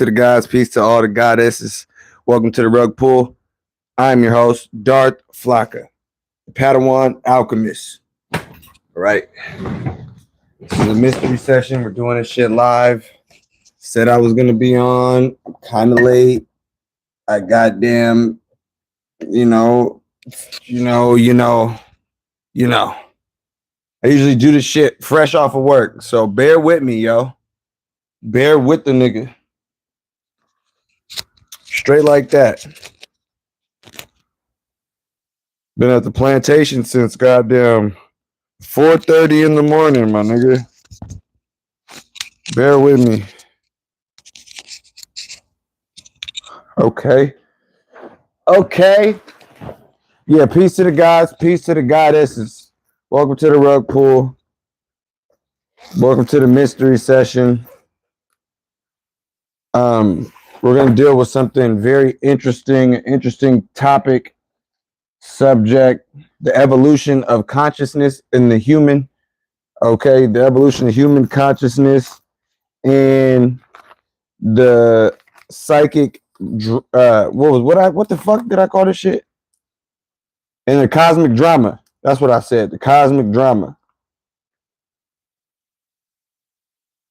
to the guys, peace to all the goddesses. Welcome to the Rug Pool. I'm your host, Darth Flocka, the Padawan Alchemist. All right. This is a mystery session. We're doing this shit live. Said I was gonna be on. I'm kind of late. I goddamn, you know. I usually do this shit fresh off of work, so bear with me, yo. Bear with the nigga. Straight like that. Been at the plantation since goddamn 4:30 in the morning, my nigga. Bear with me. Okay. Yeah, peace to the guys, peace to the goddesses. Welcome to the Rug Pool. Welcome to the mystery session. We're gonna deal with something very interesting topic, subject, the evolution of consciousness in the human. Okay, the evolution of human consciousness and the psychic. What the fuck did I call this shit? And the cosmic drama. That's what I said. The cosmic drama.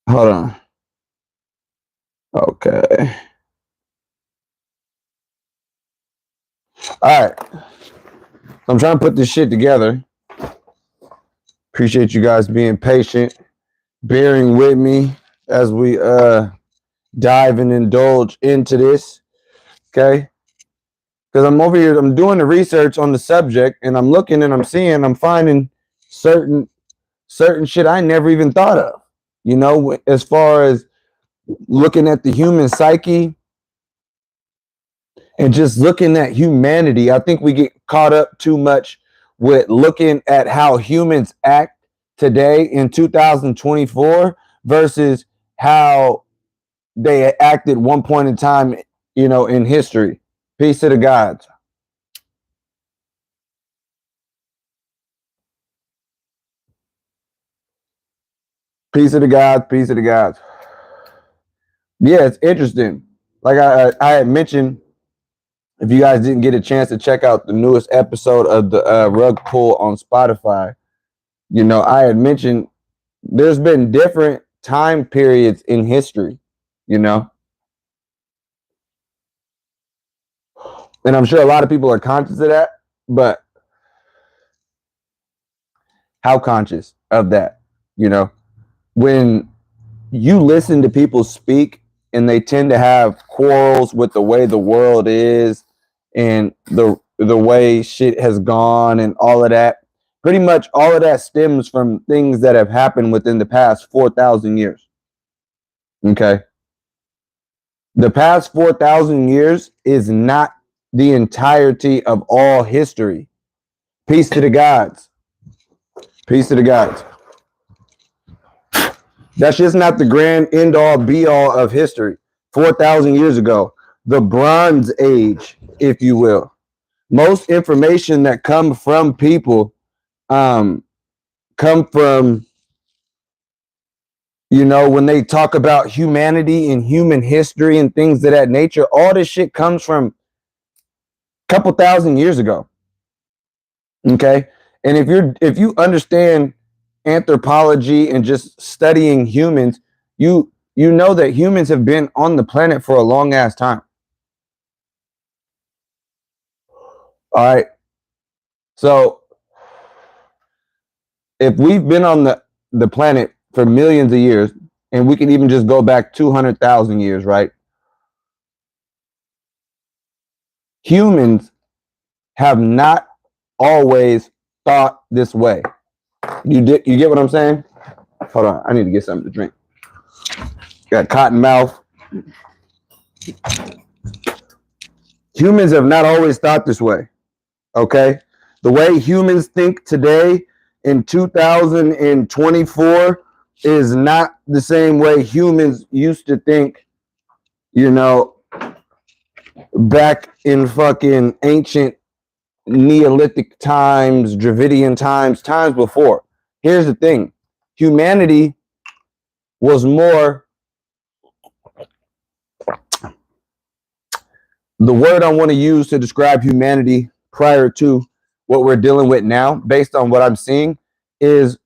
Hold on. Okay. All right. I'm trying to put this shit together. Appreciate you guys being patient, bearing with me as we dive and indulge into this. Okay. Because I'm over here, I'm doing the research on the subject, and I'm looking and I'm finding certain shit I never even thought of. You know, as far as looking at the human psyche and just looking at humanity. I think we get caught up too much with looking at how humans act today in 2024 versus how they acted one point in time, you know, in history. Peace to the gods. Peace to the gods. Peace to the gods. Yeah, it's interesting. Like I had mentioned, if you guys didn't get a chance to check out the newest episode of the Rug Pool on Spotify, you know, I had mentioned there's been different time periods in history, you know. And I'm sure a lot of people are conscious of that, but how conscious of that, you know? When you listen to people speak and they tend to have quarrels with the way the world is and the way shit has gone and all of that, pretty much all of that stems from things that have happened within the past 4,000 years. Okay. The past 4,000 years is not the entirety of all history. Peace to the gods. Peace to the gods. That's just not the grand end all be all of history. 4,000 years ago, the Bronze Age, if you will. Most information that come from people come from, you know, when they talk about humanity and human history and things of that nature, all this shit comes from a couple thousand years ago. Okay. And if you understand anthropology and just studying humans, you know that humans have been on the planet for a long ass time. All right. So if we've been on the planet for millions of years, and we can even just go back 200,000 years, right? Humans have not always thought this way. You get what I'm saying? Hold on, I need to get something to drink. Got cotton mouth. Humans have not always thought this way. Okay? The way humans think today in 2024 is not the same way humans used to think, you know, back in fucking ancient Neolithic times, Dravidian times before. Here's the thing. Humanity was more the word I want to use to describe humanity prior to what we're dealing with now, based on what I'm seeing, is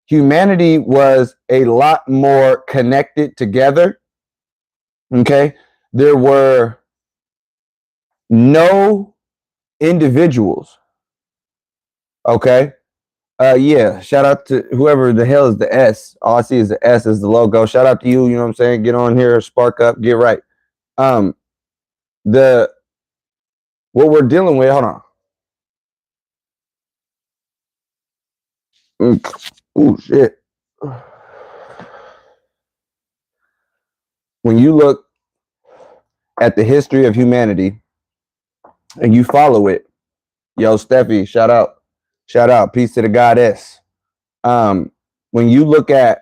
humanity was a lot more connected together. Okay. There were no individuals. Okay. Yeah. Shout out to whoever the hell is the S. All I see is the S as the logo. Shout out to you. You know what I'm saying? Get on here, spark up, get right. Um, the what we're dealing with, hold on. Oh shit. When you look at the history of humanity and you follow it, yo, Steffi, shout out, peace to the goddess. When you look at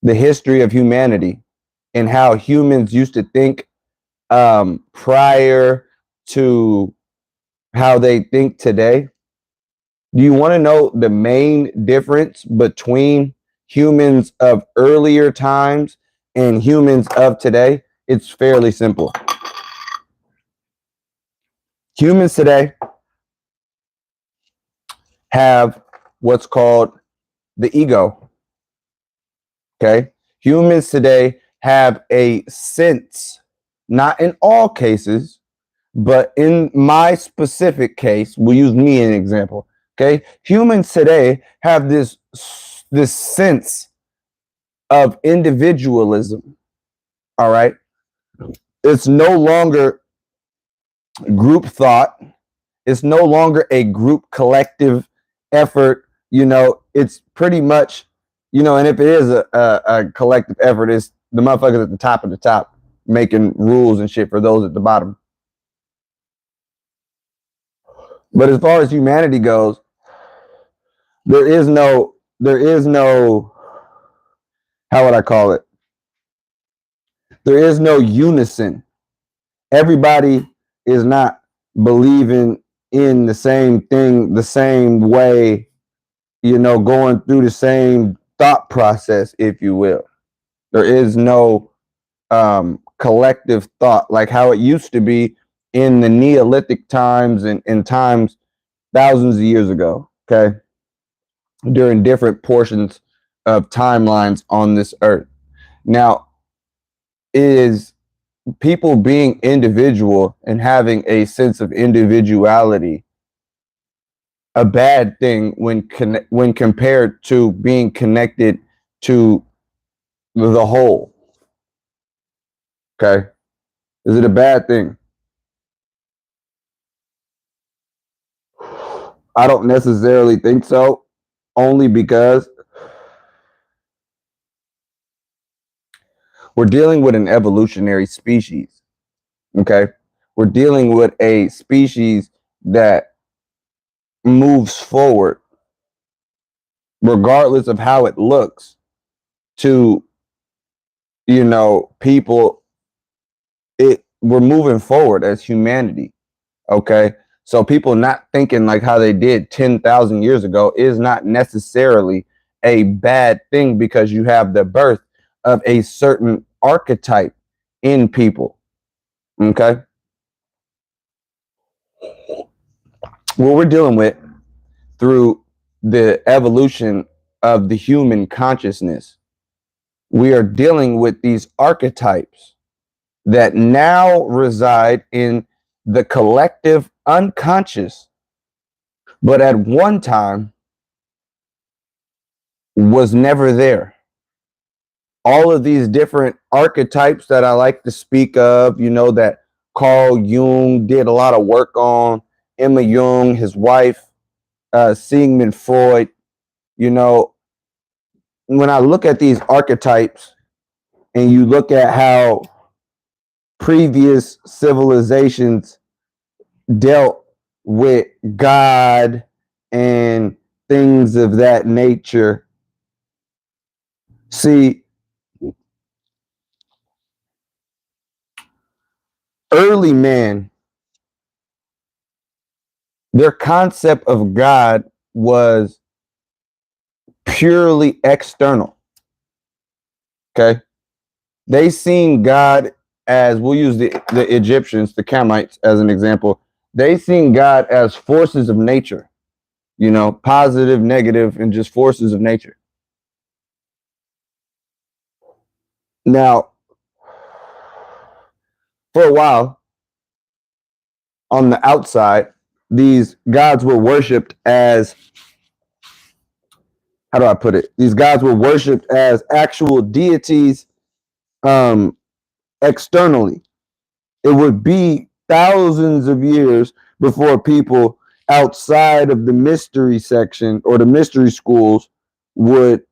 the history of humanity and how humans used to think prior to how they think today, do you want to know the main difference between humans of earlier times and humans of today? It's fairly simple. Humans today have what's called the ego. Okay. Humans today have a sense, not in all cases, but in my specific case, we'll use me as an example. Okay. Humans today have this sense of individualism. All right. It's no longer group thought. It's no longer a group collective effort. It's pretty much, and if it is a collective effort, it's the motherfuckers at the top of the top making rules and shit for those at the bottom. But as far as humanity goes, there is no, how would I call it? There is no unison. Everybody is not believing in the same thing, the same way, going through the same thought process, if you will. There is no collective thought like how it used to be in the Neolithic times and times thousands of years ago, okay, during different portions of timelines on this earth. Now, is people being individual and having a sense of individuality a bad thing when compared to being connected to the whole? Okay, is it a bad thing? I don't necessarily think so, only because we're dealing with an evolutionary species. Okay, we're dealing with a species that moves forward regardless of how it looks to people. We're moving forward as humanity. Okay, so people not thinking like how they did 10,000 years ago is not necessarily a bad thing, because you have the birth of a certain archetype in people. Okay, what we're dealing with through the evolution of the human consciousness, we are dealing with these archetypes that now reside in the collective unconscious, but at one time was never there. All of these different archetypes that I like to speak of, that Carl Jung did a lot of work on, Emma Jung, his wife, Sigmund Freud, when I look at these archetypes and you look at how previous civilizations dealt with God and things of that nature, see, early man, their concept of God was purely external. Okay. They seen God as, we'll use the Egyptians, the Kamites as an example. They seen God as forces of nature, you know, positive, negative, and just forces of nature. Now, for a while, on the outside, these gods were worshipped as, how do I put it? These gods were worshipped as actual deities externally. It would be thousands of years before people outside of the mystery section or the mystery schools would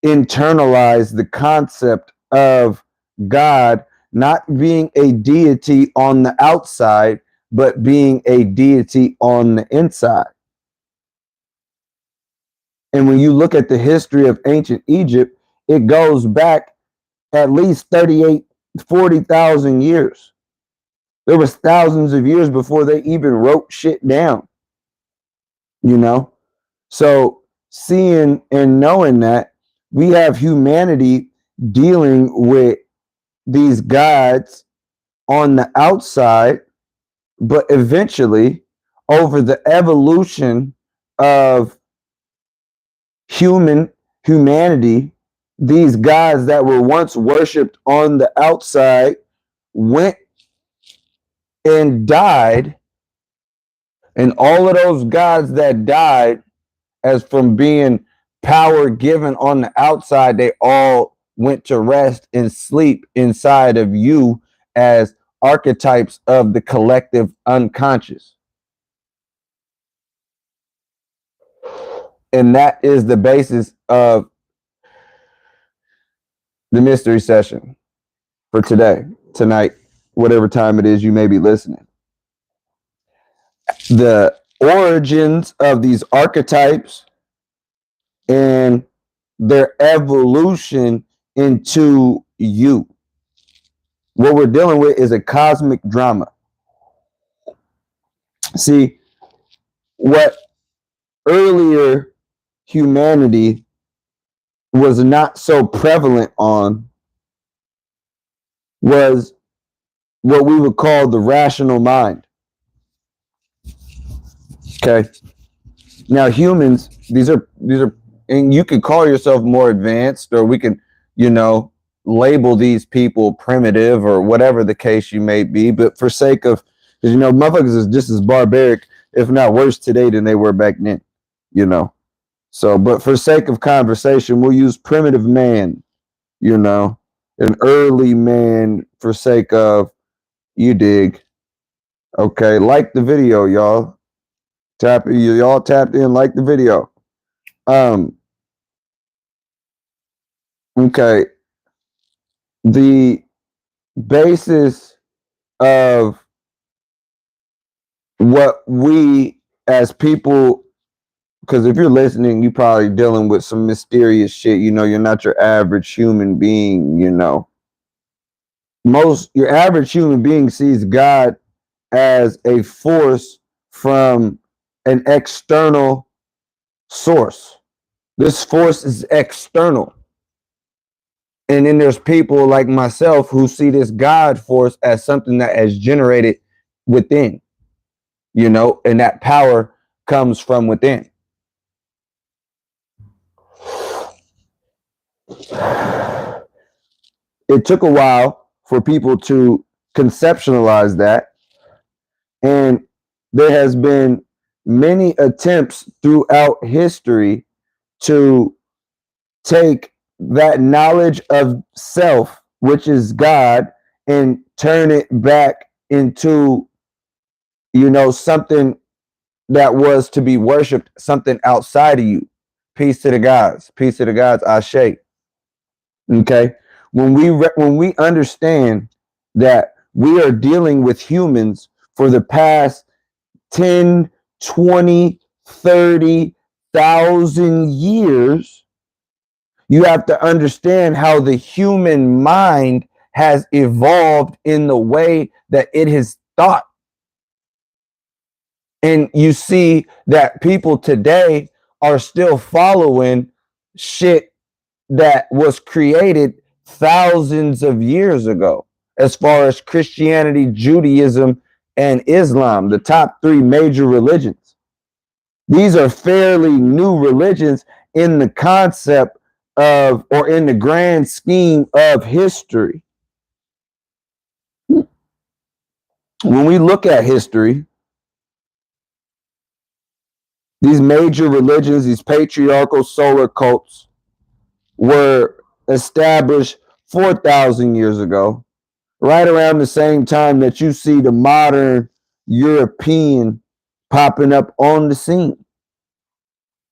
internalize the concept of God not being a deity on the outside, but being a deity on the inside. And when you look at the history of ancient Egypt, it goes back at least 38, 40,000 years. There was thousands of years before they even wrote shit down, you know? So seeing and knowing that, we have humanity dealing with these gods on the outside, but eventually, over the evolution of humanity, these gods that were once worshipped on the outside went and died, and all of those gods that died, as from being power given on the outside, they all went to rest and sleep inside of you as archetypes of the collective unconscious. And that is the basis of the mystery session for today, tonight, whatever time it is you may be listening. The origins of these archetypes and their evolution into you. What we're dealing with is a cosmic drama. See, what earlier humanity was not so prevalent on was what we would call the rational mind. Okay. Now humans, these are, and you can call yourself more advanced, or we can, you know, label these people primitive or whatever the case you may be. But for sake of, because, you know, motherfuckers is just as barbaric, if not worse today than they were back then, you know. So, but for sake of conversation, we'll use primitive man, you know, an early man for sake of, you dig. Okay, like the video, y'all. Y'all tapped in, like the video. Okay. The basis of what we as people, because if you're listening, you're probably dealing with some mysterious shit. You know, you're not your average human being, you know. Your average human being sees God as a force from an external source. This force is external. And then there's people like myself who see this God force as something that is generated within, you know, and that power comes from within. It took a while for people to conceptualize that. And there has been many attempts throughout history to take that knowledge of self, which is God, and turn it back into, you know, something that was to be worshipped, something outside of you. Peace to the gods. Peace to the gods. Ashe. Okay. When we understand that we are dealing with humans for the past 10, 20, 30,000 years, you have to understand how the human mind has evolved in the way that it has thought. And you see that people today are still following shit that was created thousands of years ago. as far as Christianity, Judaism, and Islam, the top three major religions. These are fairly new religions in the concept of, or in the grand scheme of history. When we look at history, these major religions, these patriarchal solar cults, were established 4,000 years ago, right around the same time that you see the modern European popping up on the scene.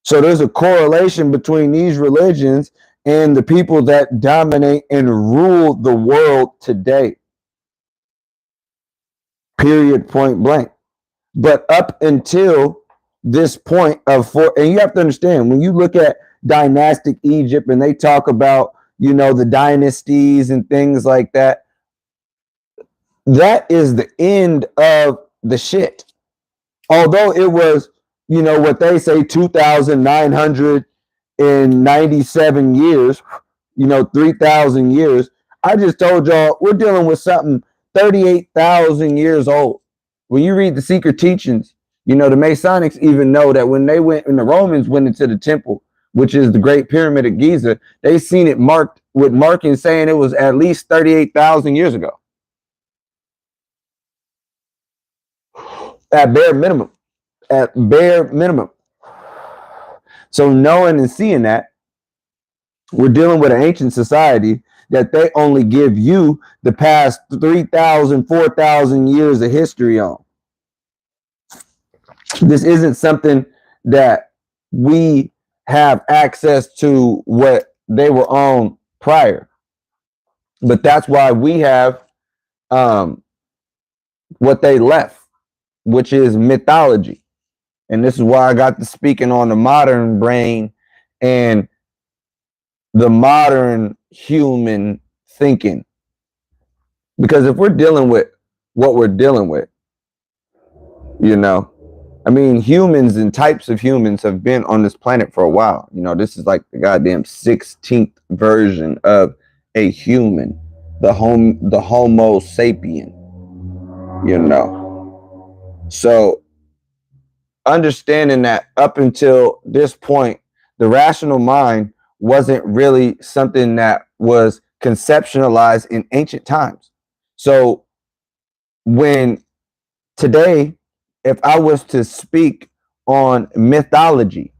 So there's a correlation between these religions and the people that dominate and rule the world today. Period, point blank. But up until this point of four, and you have to understand, when you look at dynastic Egypt and they talk about, you know, the dynasties and things like that, that is the end of the shit. Although it was, you know, what they say 2,997 years, you know, 3,000 years. I just told y'all we're dealing with something 38,000 years old. When you read the secret teachings, you know, the Masonics even know that when they went, when the Romans went into the temple, which is the Great Pyramid of Giza, they seen it marked with markings saying it was at least 38,000 years ago. At bare minimum. At bare minimum. So knowing and seeing that, we're dealing with an ancient society that they only give you the past 3,000, 4,000 years of history on. This isn't something that we have access to what they were on prior. But that's why we have what they left, which is mythology. And this is why I got to speaking on the modern brain and the modern human thinking. Because if we're dealing with what we're dealing with, you know, I mean, humans and types of humans have been on this planet for a while. You know, this is like the goddamn 16th version of a human, the Homo sapien, you know. So understanding that up until this point, the rational mind wasn't really something that was conceptualized in ancient times. So when today, if I was to speak on mythology,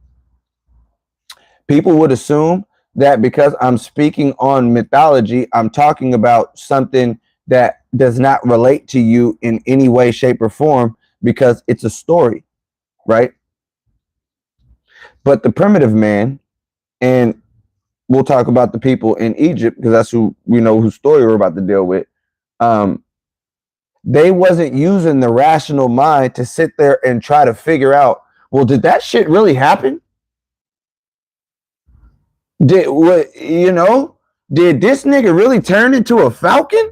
people would assume that because I'm speaking on mythology, I'm talking about something that does not relate to you in any way, shape, or form because it's a story, right? But the primitive man, and we'll talk about the people in Egypt because that's who we know whose story we're about to deal with. They wasn't using the rational mind to sit there and try to figure out, well, did that shit really happen? Did what, you know, did this nigga really turn into a falcon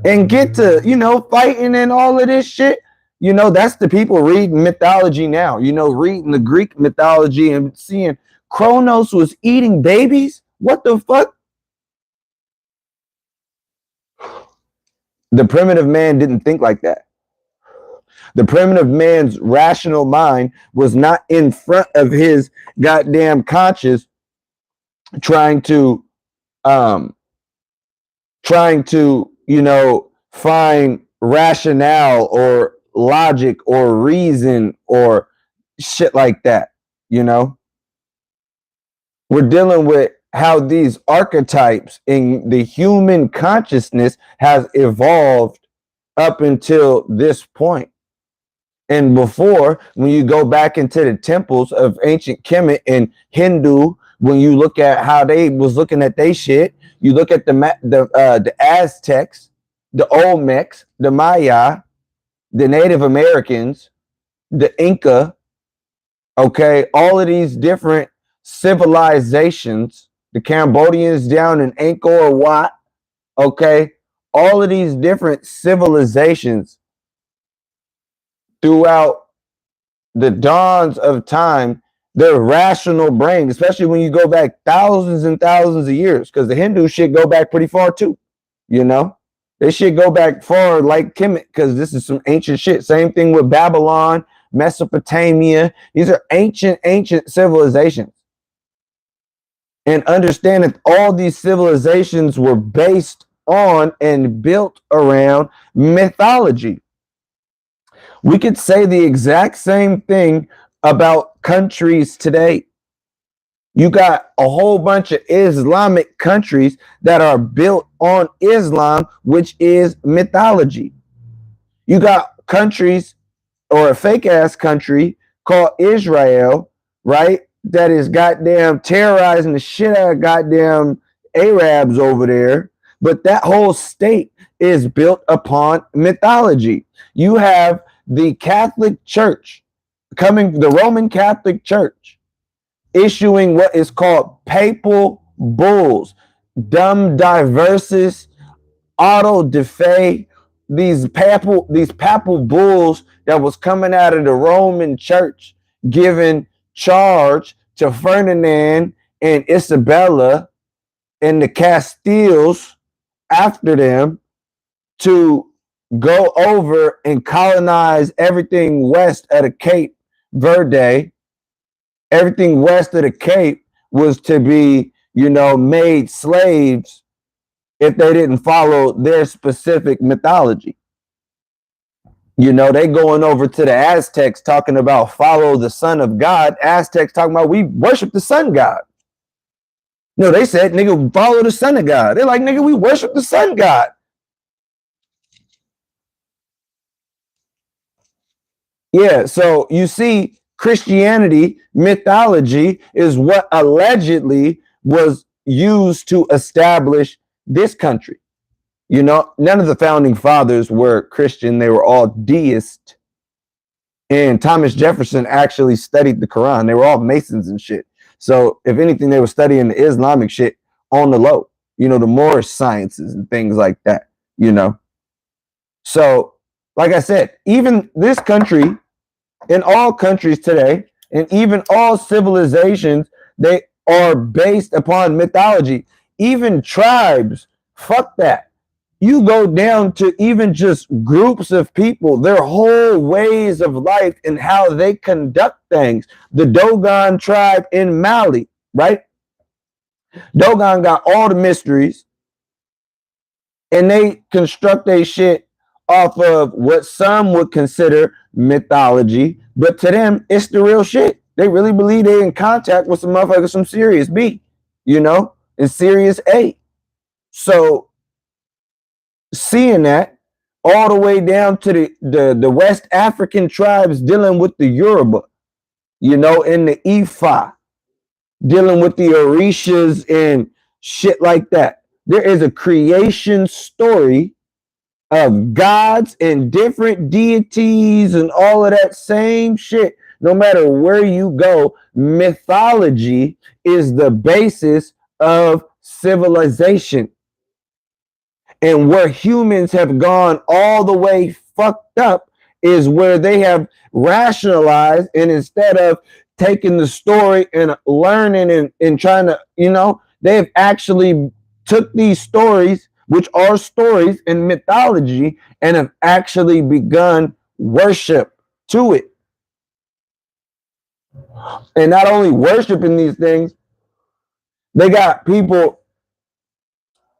and get to, you know, fighting and all of this shit? You know, that's the people reading mythology now, you know, reading the Greek mythology and seeing Kronos was eating babies. What the fuck? The primitive man didn't think like that. The primitive man's rational mind was not in front of his goddamn conscious trying to, you know, find rationale or logic or reason or shit like that, you know? We're dealing with how these archetypes in the human consciousness has evolved up until this point. And before, when you go back into the temples of ancient Kemet and Hindu, when you look at how they was looking at they shit, you look at the Aztecs, the Olmecs, the Maya, the Native Americans, the Inca, okay, all of these different civilizations, the Cambodians down in Angkor Wat, okay, all of these different civilizations throughout the dawns of time, their rational brain, especially when you go back thousands and thousands of years, because the Hindu shit go back pretty far too, you know? This shit go back far like Kemet, because this is some ancient shit. Same thing with Babylon, Mesopotamia. These are ancient civilizations. And understand that all these civilizations were based on and built around mythology. We could say the exact same thing about countries today. You got a whole bunch of Islamic countries that are built on Islam, which is mythology. You got countries, or a fake ass country called Israel, right? That is goddamn terrorizing the shit out of goddamn Arabs over there. But that whole state is built upon mythology. You have the Catholic Church the Roman Catholic Church issuing what is called papal bulls, dum diversus, auto de fe, these papal bulls that was coming out of the Roman Church, giving charge to Ferdinand and Isabella and the Castiles after them to go over and colonize everything west of the Cape Verde. Everything west of the Cape was to be, made slaves if they didn't follow their specific mythology. They going over to the Aztecs talking about follow the son of God. Aztecs talking about we worship the sun god. No, they said, nigga, follow the son of God. They're like, nigga, we worship the sun god. Yeah, so you see, Christianity, mythology is what allegedly was used to establish this country. None of the founding fathers were Christian. They were all deist. And Thomas Jefferson actually studied the Quran. They were all Masons and shit. So if anything, they were studying the Islamic shit on the low, the Moorish sciences and things like that, So, like I said, even this country, in all countries today, and even all civilizations, they are based upon mythology. Even tribes, fuck that. You go down to even just groups of people, their whole ways of life and how they conduct things. The Dogon tribe in Mali, right? Dogon got all the mysteries, and they construct their shit off of what some would consider mythology, but to them, it's the real shit. They really believe they're in contact with some motherfuckers from Sirius B, and Sirius A. So seeing that all the way down to the West African tribes dealing with the Yoruba, in the Ifa, dealing with the Orishas and shit like that. There is a creation story of gods and different deities and all of that same shit. No matter where you go, mythology is the basis of civilization. And where humans have gone all the way fucked up is where they have rationalized, and instead of taking the story and learning and trying to, they have actually took these stories, which are stories in mythology, and have actually begun worship to it. And not only worshiping these things, they got people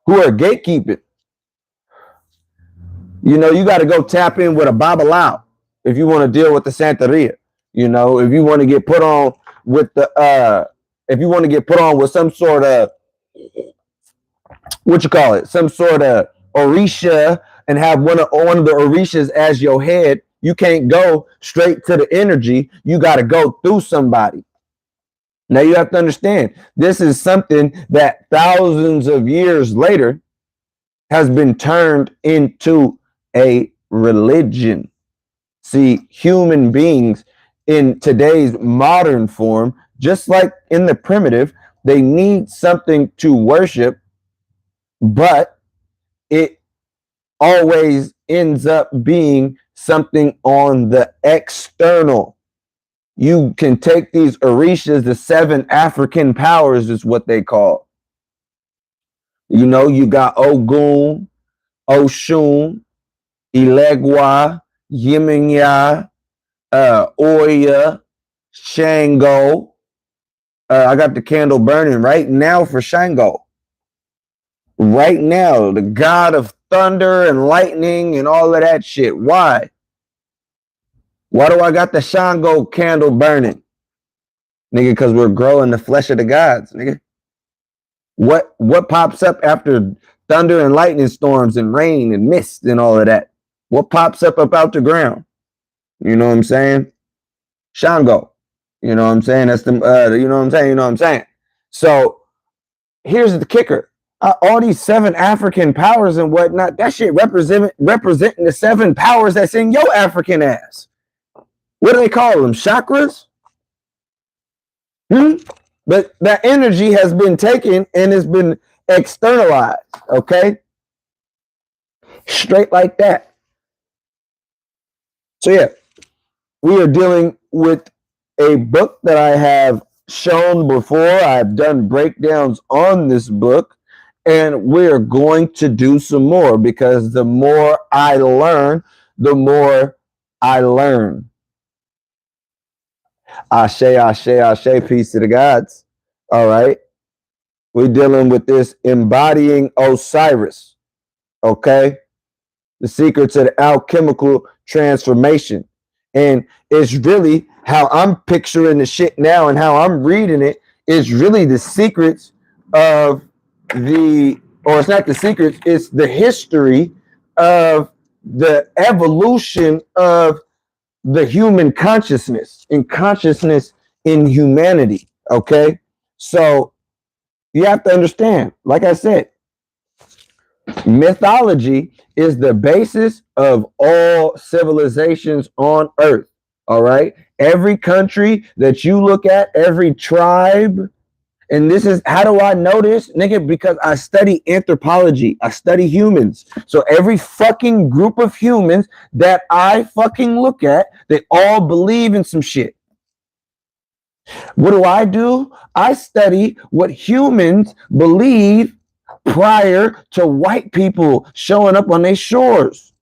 who are gatekeeping. You got to go tap in with a Babalao if you want to deal with the Santeria. If you want to get put on with some sort of, some sort of Orisha, and have one of the Orishas as your head, you can't go straight to the energy. You got to go through somebody. Now you have to understand, this is something that thousands of years later has been turned into a religion. See, human beings in today's modern form, just like in the primitive, they need something to worship, but it always ends up being something on the external. You can take these Orishas, the 7 African powers is what they call. You got Ogun, Oshun, Elegua, Yeminya, Oya, Shango. I got the candle burning right now for Shango. Right now, the god of thunder and lightning and all of that shit. Why? Why do I got the Shango candle burning? Nigga, because we're growing the flesh of the gods, nigga. What pops up after thunder and lightning storms and rain and mist and all of that? What pops up out the ground? You know what I'm saying? Shango. You know what I'm saying? That's the you know what I'm saying? You know what I'm saying? So here's the kicker. All these 7 African powers and whatnot, that shit representing the 7 powers that's in your African ass. What do they call them? Chakras? But that energy has been taken and has been externalized, okay? Straight like that. So yeah, we are dealing with a book that I have shown before. I've done breakdowns on this book, and we're going to do some more because the more I learn, the more I learn. Ashe, ashe, ashe, peace to the gods. All right. We're dealing with this embodying Osiris. Okay. The secrets of the alchemical transformation. And it's really how I'm picturing the shit now and how I'm reading it is really the secrets of or it's not the secrets, it's the history of the evolution of the human consciousness and consciousness in humanity. Okay. So you have to understand, like I said, mythology is the basis of all civilizations on earth. All right. Every country that you look at, every tribe, and this is how do I know this, nigga? Because I study anthropology. I study humans. So every fucking group of humans that I fucking look at, they all believe in some shit. What do? I study what humans believe prior to white people showing up on their shores.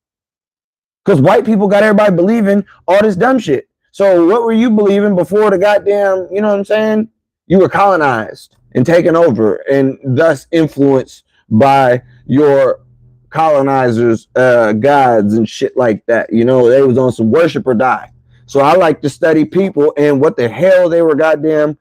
Because white people got everybody believing all this dumb shit. So what were you believing before the goddamn, you know what I'm saying? You were colonized and taken over and thus influenced by your colonizers, gods and shit like that. You know, they was on some worship or die. So I like to study people and what the hell they were goddamn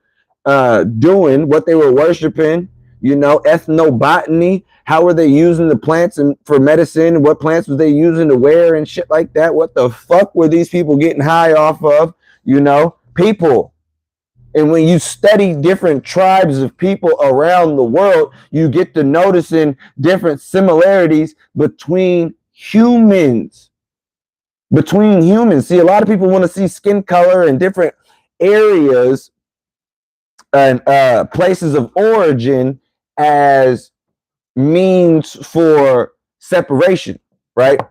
doing, what they were worshiping, you know, ethnobotany. How were they using the plants and for medicine? What plants was they using to wear and shit like that? What the fuck were these people getting high off of? You know, people. And when you study different tribes of people around the world, you get to noticing different similarities between humans. See, a lot of people want to see skin color and different areas and places of origin as means for separation, right?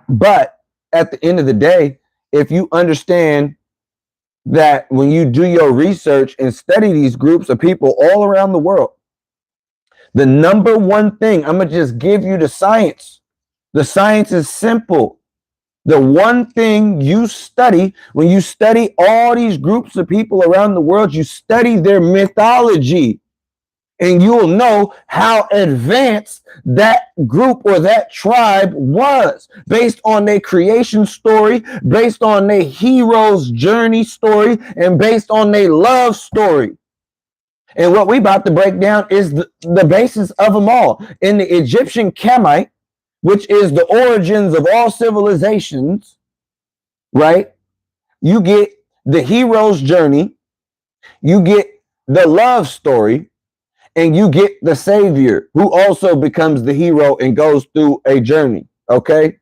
But at the end of the day, if you understand that when you do your research and study these groups of people all around the world, the number one thing, I'm going to just give you the science. The science is simple. The one thing you study, when you study all these groups of people around the world, you study their mythology. And you'll know how advanced that group or that tribe was based on their creation story, based on their hero's journey story, and based on their love story. And what we about to break down is the basis of them all. In the Egyptian Kemite, which is the origins of all civilizations, right? You get the hero's journey, you get the love story, and you get the savior who also becomes the hero and goes through a journey. Okay.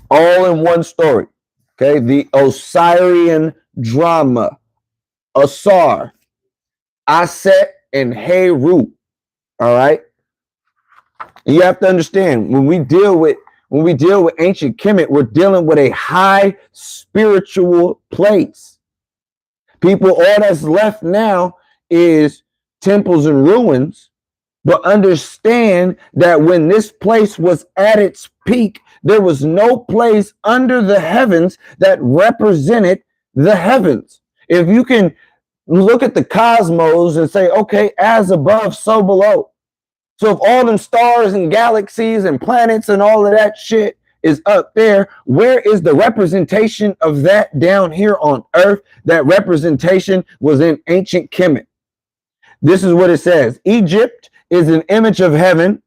All in one story. Okay. The Osirian drama. Asar, Aset, and Heru. All right. And you have to understand when we deal with ancient Kemet, we're dealing with a high spiritual place. People, all that's left now is temples and ruins, But understand that when this place was at its peak, there was no place under the heavens that represented the heavens. If you can look at the cosmos and say, okay, as above, so below. So if all them stars and galaxies and planets and all of that shit is up there, where is the representation of that down here on earth? That representation was in ancient Kemet. This is what it says. Egypt is an image of heaven,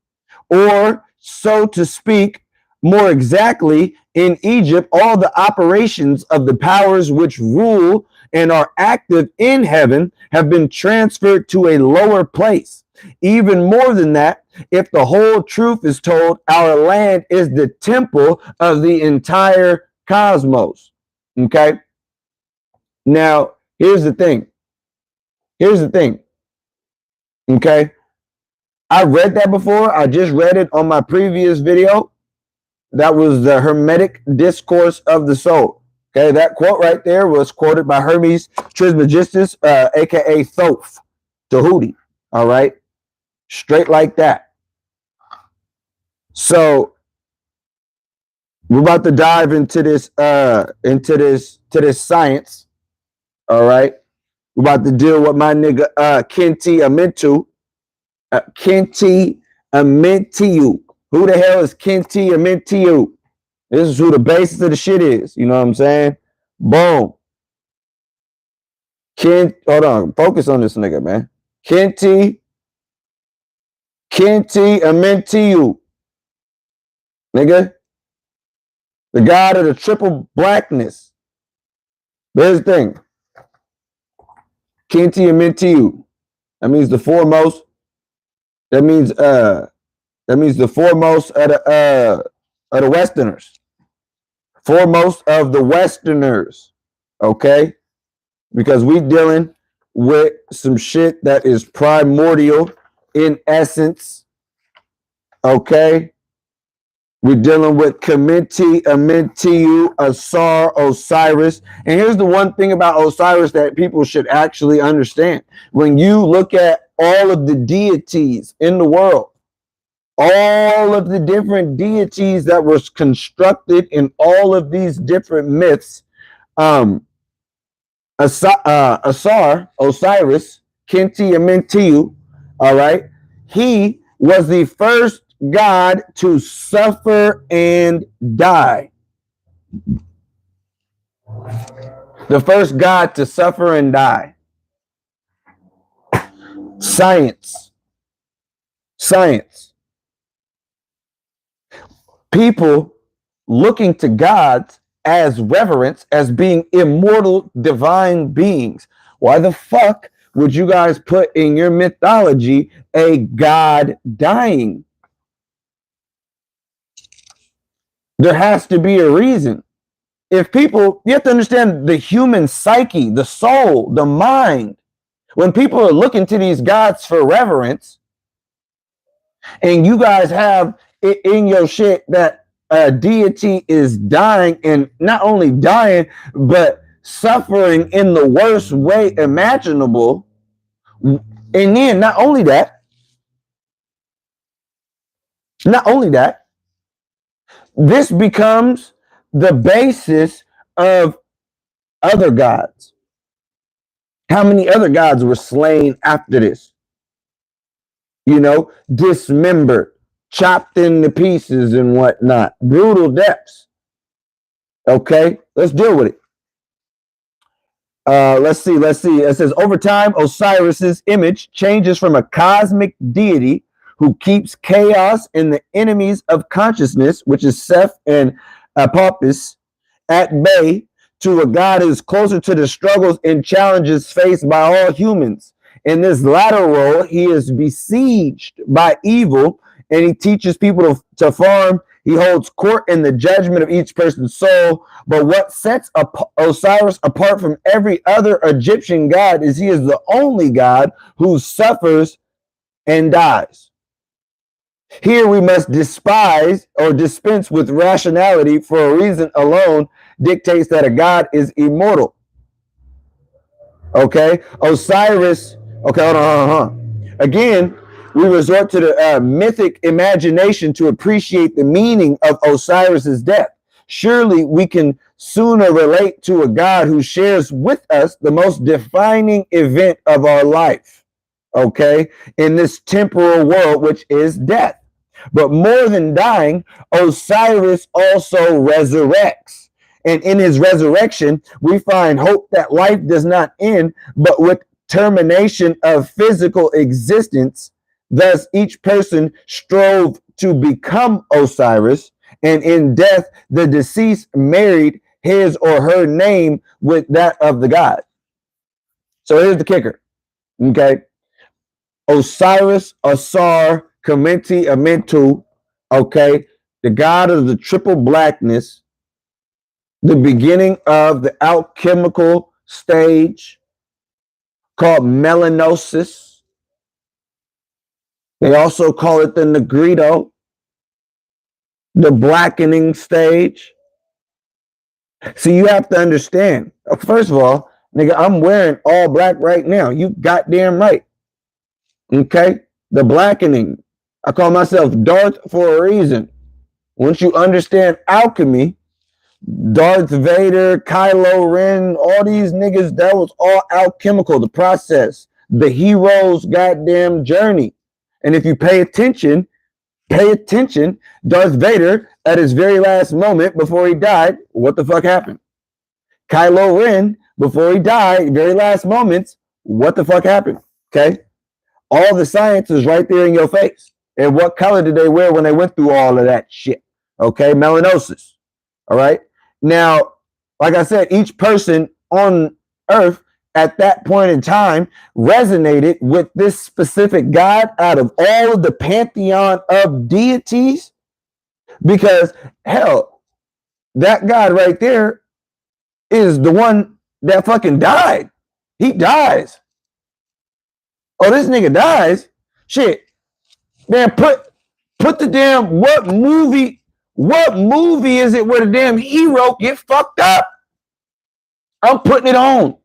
or so to speak, more exactly, in Egypt, all the operations of the powers which rule and are active in heaven have been transferred to a lower place. Even more than that, if the whole truth is told, our land is the temple of the entire cosmos. Okay? Now, here's the thing. Okay? I read that before. I just read it on my previous video. That was the Hermetic Discourse of the Soul. Okay, that quote right there was quoted by Hermes Trismegistus, aka Thoth Tahuti. All right, straight like that. So we're about to dive into this science. All right, we're about to deal with my nigga Kenti Amentu. Kenti Amentiu. Who the hell is Kenti Amentiu? This is who the basis of the shit is. You know what I'm saying? Boom. Hold on. Focus on this nigga, man. Kenti Amentiu. Nigga. The god of the triple blackness. There's the thing. Kenti Amentiu. That means the foremost. That means the foremost of the Westerners. Foremost of the Westerners, okay? Because we dealing with some shit that is primordial in essence, okay? We're dealing with Kementi, Amentiu, Asar, Osiris. And here's the one thing about Osiris that people should actually understand. When you look at all of the deities in the world, all of the different deities that was constructed in all of these different myths, Asar, Osiris, Kenti Amentiu, all right, he was the first god to suffer and die. The first god to suffer and die. Science. People looking to gods as reverence, as being immortal divine beings. Why the fuck would you guys put in your mythology a god dying? There has to be a reason. If people, you have to understand the human psyche, the soul, the mind. When people are looking to these gods for reverence, and you guys have it in your shit that a deity is dying, and not only dying, but suffering in the worst way imaginable. And then not only that, this becomes the basis of other gods. How many other gods were slain after this? You know, dismembered, chopped into pieces and whatnot. Brutal deaths. Okay, let's deal with it. Let's see. It says, over time, Osiris's image changes from a cosmic deity who keeps chaos and the enemies of consciousness, which is Seth and Apopis, at bay, to a god who is closer to the struggles and challenges faced by all humans. In this latter role, he is besieged by evil, and he teaches people to farm. He holds court in the judgment of each person's soul. But what sets Osiris apart from every other Egyptian god is he is the only god who suffers and dies. Here we must despise or dispense with rationality, for a reason alone dictates that a god is immortal. Okay, Osiris. Okay, hold on. Again, We resort to the mythic imagination to appreciate the meaning of Osiris's death. Surely we can sooner relate to a God who shares with us the most defining event of our life, okay, in this temporal world, which is death. But more than dying, Osiris also resurrects. And in his resurrection, we find hope that life does not end, but with termination of physical existence. Thus, each person strove to become Osiris, and in death, the deceased married his or her name with that of the god. So here's the kicker, okay? Osiris, Osar, Kamenti, Amentu, okay, the god of the triple blackness, the beginning of the alchemical stage called melanosis. They also call it the Negrito, the blackening stage. So you have to understand, first of all, nigga, I'm wearing all black right now. You goddamn right. Okay? The blackening. I call myself Darth for a reason. Once you understand alchemy, Darth Vader, Kylo Ren, all these niggas, that was all alchemical, the process, the hero's goddamn journey. And if you pay attention, Darth Vader, at his very last moment before he died, what the fuck happened? Kylo Ren, before he died, very last moments, what the fuck happened? Okay? All the science is right there in your face. And what color did they wear when they went through all of that shit? Okay? Melanosis. All right? Now, like I said, each person on earth at that point in time resonated with this specific God out of all of the pantheon of deities, because hell, that God right there is the one that fucking died. He dies. Oh, this nigga dies. Shit. Man, put the damn what movie is it where the damn hero get fucked up? I'm putting it on.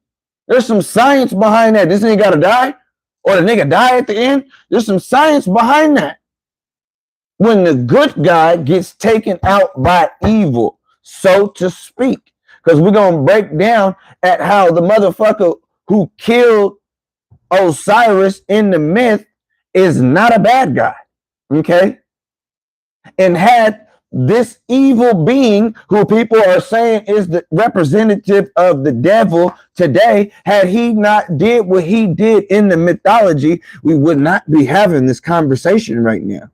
There's some science behind that. This nigga gotta die, or the nigga die at the end. There's some science behind that. When the good guy gets taken out by evil, so to speak. Because we're gonna break down at how the motherfucker who killed Osiris in the myth is not a bad guy. Okay? And had this evil being, who people are saying is the representative of the devil today, had he not did what he did in the mythology, we would not be having this conversation right now.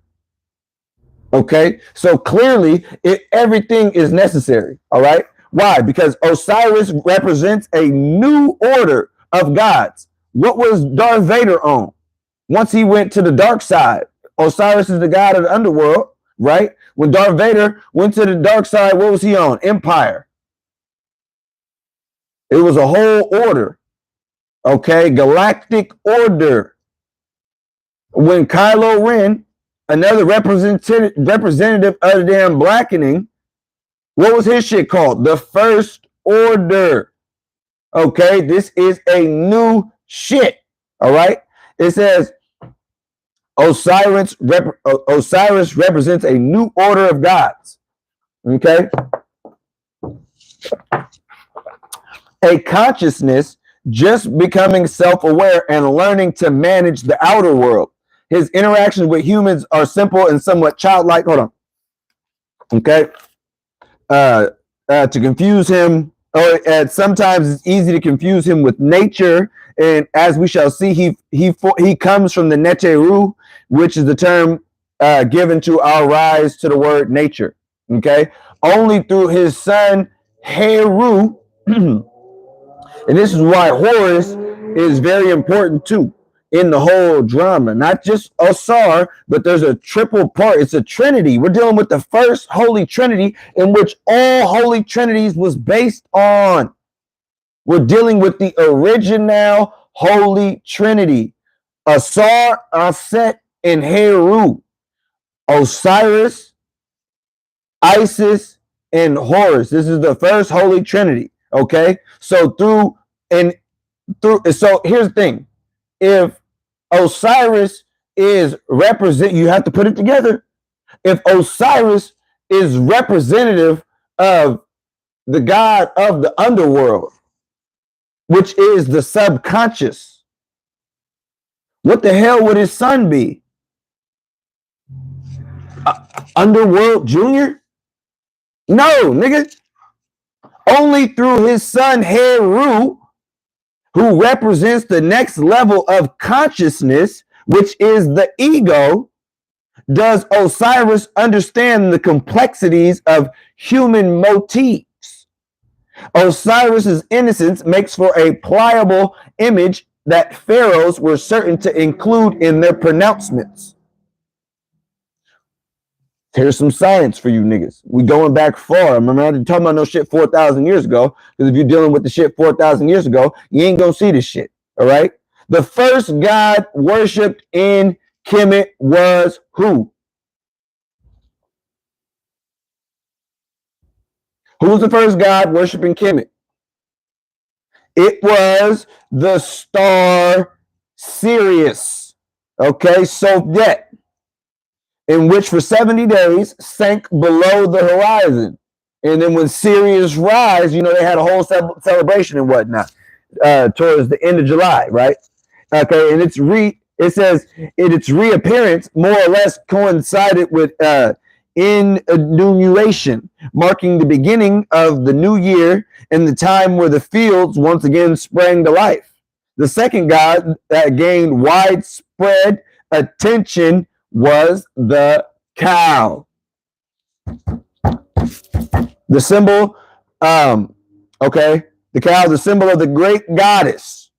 Okay, so clearly everything is necessary. All right, why? Because Osiris represents a new order of gods. What was Darth Vader on once he went to the dark side? Osiris is the god of the underworld, right? When Darth Vader went to the dark side, what was he on? Empire. It was a whole order. Okay, galactic order. When Kylo Ren, another representative of the damn blackening, what was his shit called? The First Order. Okay, this is a new shit. All right, it says Osiris represents a new order of gods. Okay, a consciousness just becoming self-aware and learning to manage the outer world. His interactions with humans are simple and somewhat childlike. Hold on. Okay. To confuse him, or sometimes it's easy to confuse him with nature. And as we shall see, he comes from the Neteru, which is the term given to our rise to the word nature. Okay. Only through his son Heru, and this is why Horus is very important too in the whole drama. Not just Osar, but there's a triple part. It's a trinity. We're dealing with the first holy trinity, in which all holy trinities was based on. We're dealing with the original holy trinity. Asar, Aset, and Heru. Osiris, Isis, and Horus. This is the first holy trinity. Okay, so so here's the thing: if Osiris is you have to put it together. If Osiris is representative of the god of the underworld, which is the subconscious, what the hell would his son be? Underworld Junior? No, nigga. Only through his son Heru, who represents the next level of consciousness, which is the ego, does Osiris understand the complexities of human motifs. Osiris's innocence makes for a pliable image that pharaohs were certain to include in their pronouncements. Here's some science for you niggas. We going back far. Remember, I didn't talk about no shit 4,000 years ago, because if you're dealing with the shit 4,000 years ago, you ain't gonna see this shit, all right? The first god worshipped in Kemet was who? Who was the first god worshiping Kemet? It was the star Sirius, okay, Sovjet, in which for 70 days sank below the horizon. And then when Sirius rise, you know, they had a whole celebration and whatnot towards the end of July, right? Okay, and it says its reappearance more or less coincided with inundation, marking the beginning of the new year and the time where the fields once again sprang to life. The second god that gained widespread attention was the cow. The symbol, okay, the cow is the symbol of the great goddess,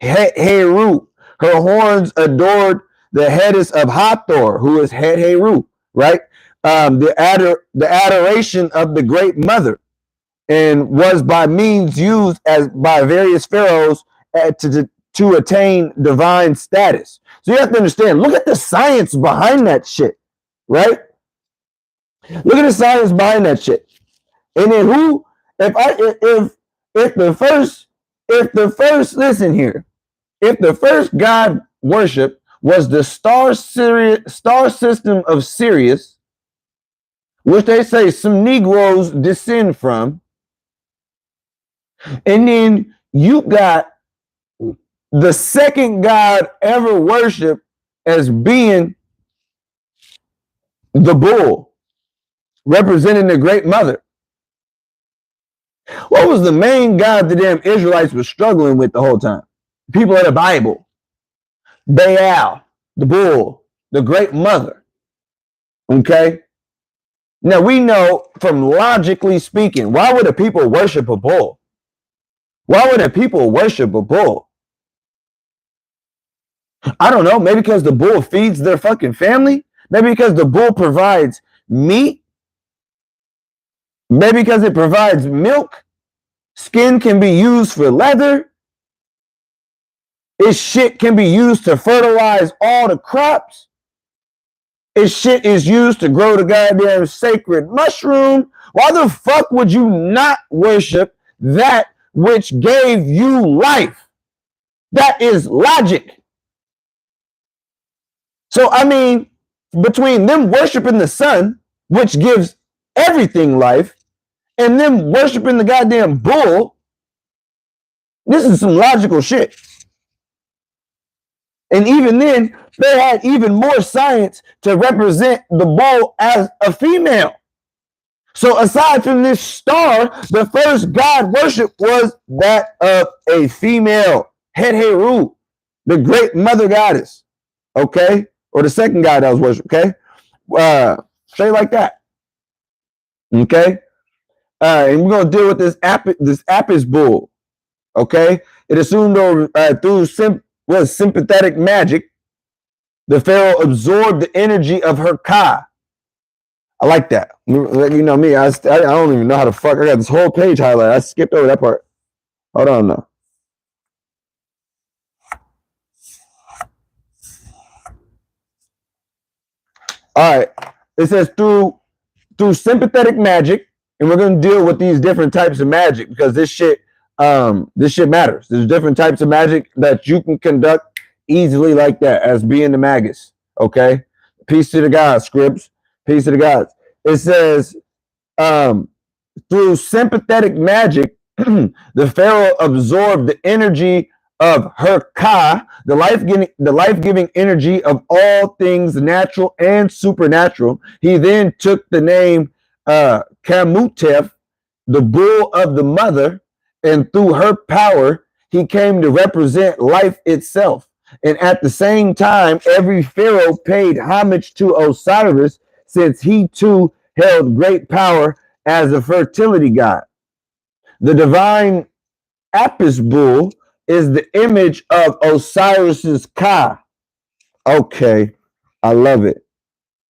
Heru. Her horns adored the headess of Hathor, who is Heru, right? The adoration of the great mother, and was by means used as by various pharaohs to attain divine status. So you have to understand, look at the science behind that shit, right? Look at the science behind that shit. And then who, if the first, listen here, if the first god worship was the star system of Sirius, which they say some Negroes descend from, and then you got the second god ever worshipped as being the bull, representing the great mother. What was the main god the damn Israelites were struggling with the whole time? People of the Bible. Baal, the bull, the great mother. Okay? Now we know from logically speaking, why would the people worship a bull? Why would the people worship a bull? I don't know. Maybe because the bull feeds their fucking family. Maybe because the bull provides meat. Maybe because it provides milk. Skin can be used for leather. Its shit can be used to fertilize all the crops. Its shit is used to grow the goddamn sacred mushroom. Why the fuck would you not worship that which gave you life? That is logic. So, I mean, between them worshiping the sun, which gives everything life, and them worshiping the goddamn bull, this is some logical shit. And even then, they had even more science to represent the bull as a female. So aside from this star, the first god worship was that of a female, Heru, the great mother goddess. Okay? Or the second god that was worshipped. Okay? Straight like that. Okay? And we're going to deal with this Apis bull. Okay? It assumed through sympathetic magic, the pharaoh absorbed the energy of her Ka. I like that. You know me, I don't even know how to fuck. I got this whole page highlighted. I skipped over that part. Hold on now. All right. It says through sympathetic magic, and we're going to deal with these different types of magic because this shit matters. There's different types of magic that you can conduct easily like that as being the magus. Okay. Peace to the gods, Scripps. Peace to the gods. It says, through sympathetic magic, the pharaoh absorbed the energy of her Ka, the life-giving energy of all things natural and supernatural. He then took the name Kamutef, the bull of the mother, and through her power, he came to represent life itself. And at the same time, every pharaoh paid homage to Osiris, since he too held great power as a fertility god. The divine Apis bull is the image of Osiris's Ka. Okay, I love it.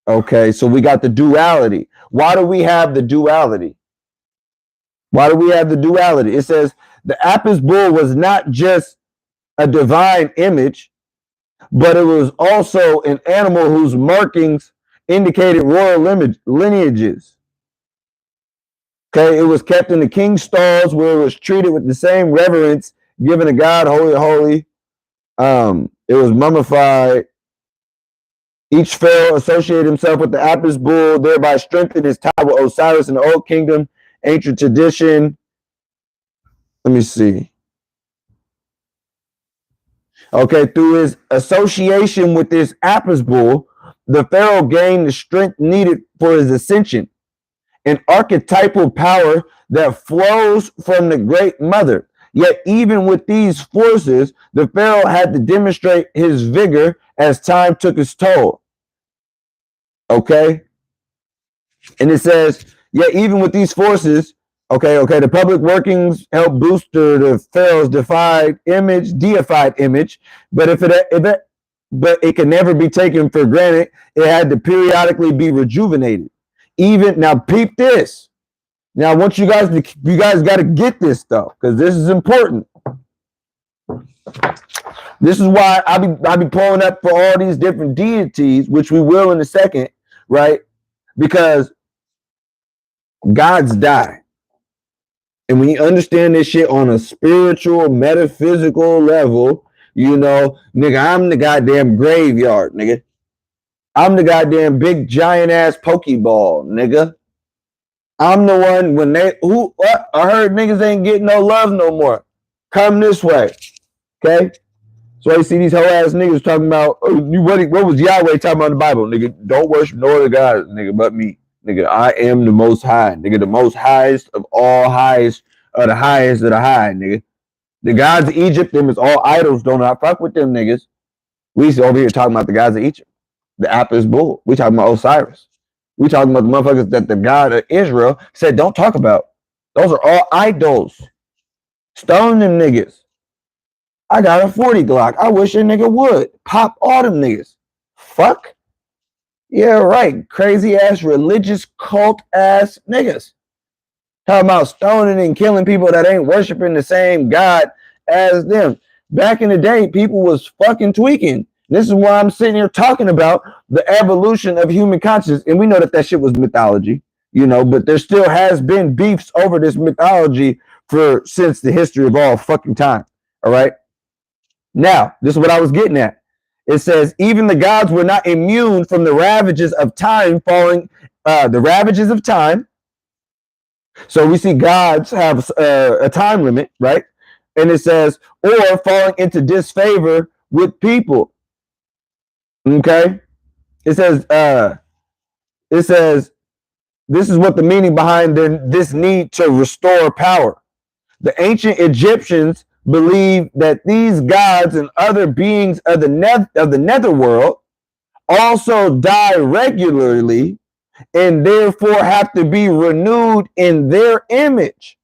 Okay, so we got the duality. Why do we have the duality? Why do we have the duality? It says the Apis bull was not just a divine image, but it was also an animal whose markings indicated royal lineages. Okay, it was kept in the king's stalls where it was treated with the same reverence given to God, holy, holy. It was mummified. Each pharaoh associated himself with the Apis bull, thereby strengthened his tie with Osiris in the Old Kingdom. Ancient tradition. Let me see. Okay, through his association with this Apis bull, the pharaoh gained the strength needed for his ascension, an archetypal power that flows from the great mother. Yet even with these forces, the pharaoh had to demonstrate his vigor as time took its toll. Okay? And it says, yet even with these forces, okay, the public workings help boost the pharaoh's deified image, but but it can never be taken for granted. It had to periodically be rejuvenated. Even now, peep this. Now, I want you guys got to get this though, because this is important. This is why I be pulling up for all these different deities, which we will in a second, right? Because gods die. And when you understand this shit on a spiritual, metaphysical level, you know, nigga, I'm the goddamn graveyard, nigga. I'm the goddamn big giant ass Pokeball, nigga. I'm the one when I heard niggas ain't getting no love no more. Come this way. Okay? So you see these whole ass niggas talking about, what was Yahweh talking about in the Bible? Nigga, don't worship no other God, nigga, but me. Nigga, I am the most high. Nigga, the most highest of all highest of the highest of the high, nigga. The gods of Egypt, them is all idols, don't I fuck with them niggas. We over here talking about the gods of Egypt. The Apis bull. We talking about Osiris. We talking about the motherfuckers that the God of Israel said don't talk about. Those are all idols. Stone them niggas. I got a 40 Glock. I wish a nigga would. Pop all them niggas. Fuck. Yeah, right. Crazy ass religious cult ass niggas. Talking about stoning and killing people that ain't worshiping the same God as them. Back in the day, people was fucking tweaking. This is why I'm sitting here talking about the evolution of human consciousness. And we know that shit was mythology, you know, but there still has been beefs over this mythology since the history of all fucking time. All right. Now, this is what I was getting at. It says, even the gods were not immune from the ravages of time So we see gods have a time limit, right? And it says, or falling into disfavor with people. Okay? It says, this is what the meaning behind this need to restore power. The ancient Egyptians believed that these gods and other beings of the netherworld also die regularly and therefore have to be renewed in their image.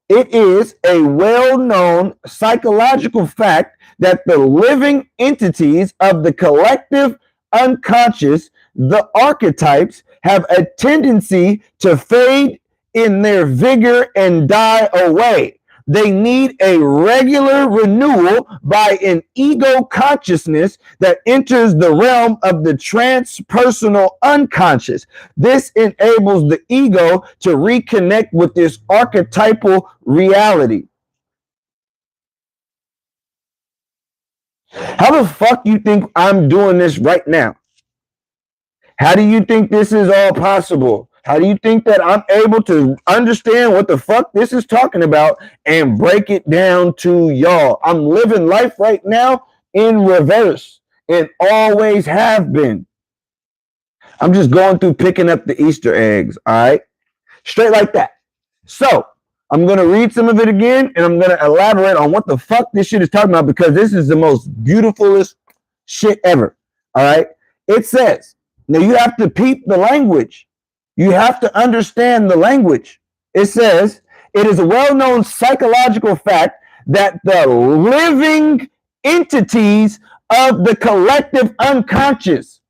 It is a well-known psychological fact that the living entities of the collective unconscious, the archetypes, have a tendency to fade in their vigor and die away. They need a regular renewal by an ego consciousness that enters the realm of the transpersonal unconscious. This enables the ego to reconnect with this archetypal reality. How the fuck you think I'm doing this right now? How do you think this is all possible? How do you think that I'm able to understand what the fuck this is talking about and break it down to y'all? I'm living life right now in reverse and always have been. I'm just going through picking up the Easter eggs, all right? Straight like that. So, I'm going to read some of it again and I'm going to elaborate on what the fuck this shit is talking about because this is the most beautifulest shit ever, all right? It says, now you have to peep the language. You have to understand the language. It says, it is a well-known psychological fact that the living entities of the collective unconscious.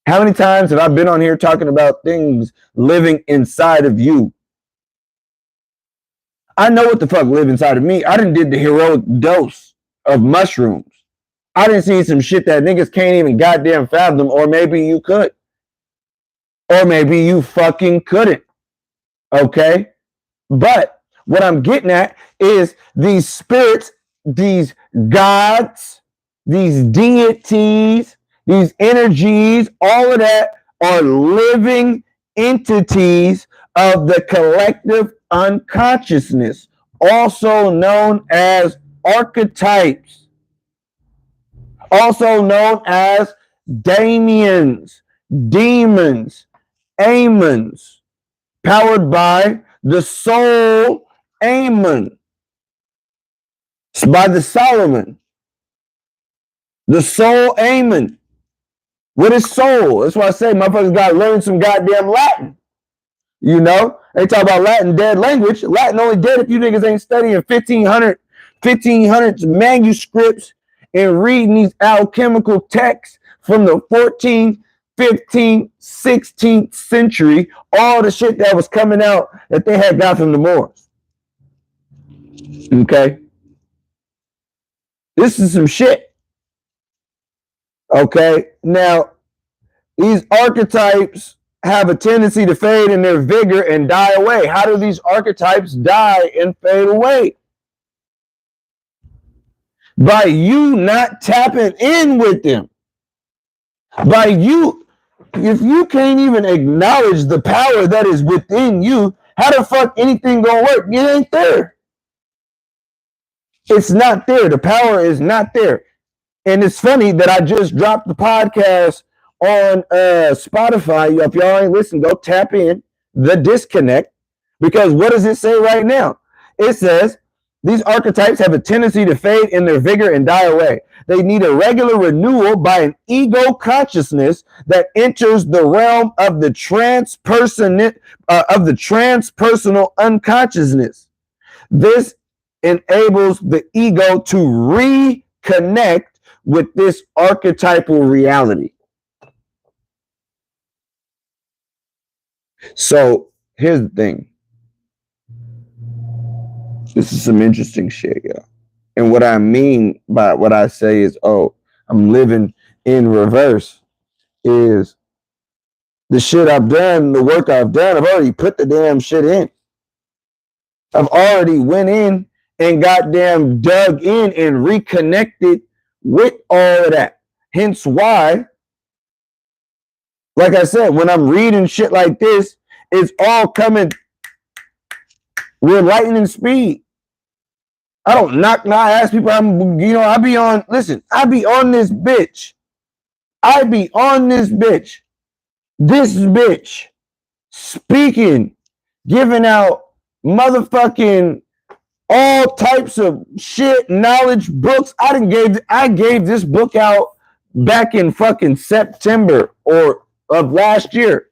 How many times have I been on here talking about things living inside of you? I know what the fuck live inside of me. I done did the heroic dose of mushrooms. I done seen some shit that niggas can't even goddamn fathom, or maybe you could. Or maybe you fucking couldn't. Okay? But what I'm getting at is these spirits, these gods, these deities, these energies, all of that are living entities of the collective unconsciousness, also known as archetypes, also known as daemons, demons, amons, powered by the soul Amon. It's by the Solomon. The soul Amon. What is soul? That's why I say motherfuckers gotta learn some goddamn Latin. You know? They talk about Latin dead language. Latin only dead if you niggas ain't studying 1500s manuscripts and reading these alchemical texts from the 14th, 15th, 16th century. All the shit that was coming out that they had got from the Moors. Okay? This is some shit. Okay? Now, these archetypes have a tendency to fade in their vigor and die away. How do these archetypes die and fade away? By you not tapping in with them. By you, if you can't even acknowledge the power that is within you, how the fuck anything gonna work? It ain't there. It's not there. The power is not there. And it's funny that I just dropped the podcast on Spotify. If y'all ain't listening, go tap in The Disconnect, because what does it say right now? It says these archetypes have a tendency to fade in their vigor and die away. They need a regular renewal by an ego consciousness that enters the realm of the transpersonal unconsciousness. This enables the ego to reconnect with this archetypal reality. So here's the thing. This is some interesting shit, y'all. And what I mean by what I say is, oh, I'm living in reverse, is the shit I've done, the work I've done, I've already put the damn shit in. I've already went in and goddamn dug in and reconnected with all of that. Hence why, like I said, when I'm reading shit like this, it's all coming with lightning speed. I don't knock, I ask people, I be on this bitch. I be on this bitch. This bitch speaking, giving out motherfucking all types of shit, knowledge, books. I gave this book out back in fucking September of last year.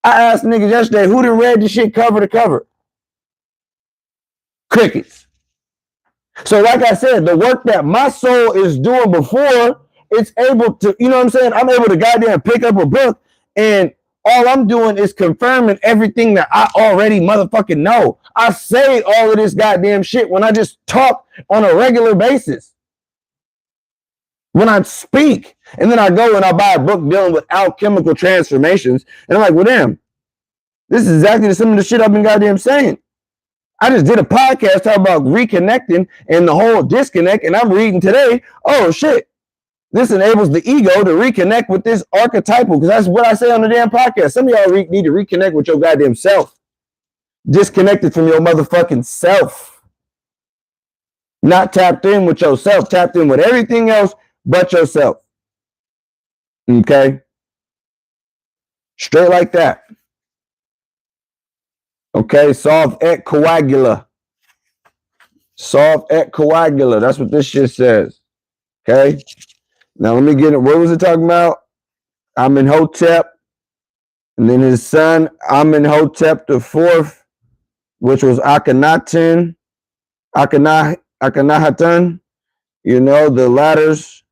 I asked niggas yesterday, who done read this shit cover to cover? Crickets. So like I said, the work that my soul is doing before it's able to, you know what I'm saying? I'm able to goddamn pick up a book and all I'm doing is confirming everything that I already motherfucking know. I say all of this goddamn shit when I just talk on a regular basis. When I speak, and then I go and I buy a book dealing with alchemical transformations, and I'm like, well, damn, this is exactly some of the shit I've been goddamn saying. I just did a podcast talking about reconnecting and the whole disconnect, and I'm reading today, oh shit, this enables the ego to reconnect with this archetypal, because that's what I say on the damn podcast. Some of y'all need to reconnect with your goddamn self. Disconnected from your motherfucking self. Not tapped in with yourself, tapped in with everything else but yourself. Okay? Straight like that. Okay, solve et coagula. Solve et coagula. That's what this shit says. Okay? Now let me get it. What was it talking about? Amenhotep. And then his son, Amenhotep the fourth, which was Akhenaten. Akhenaten. You know, the ladders.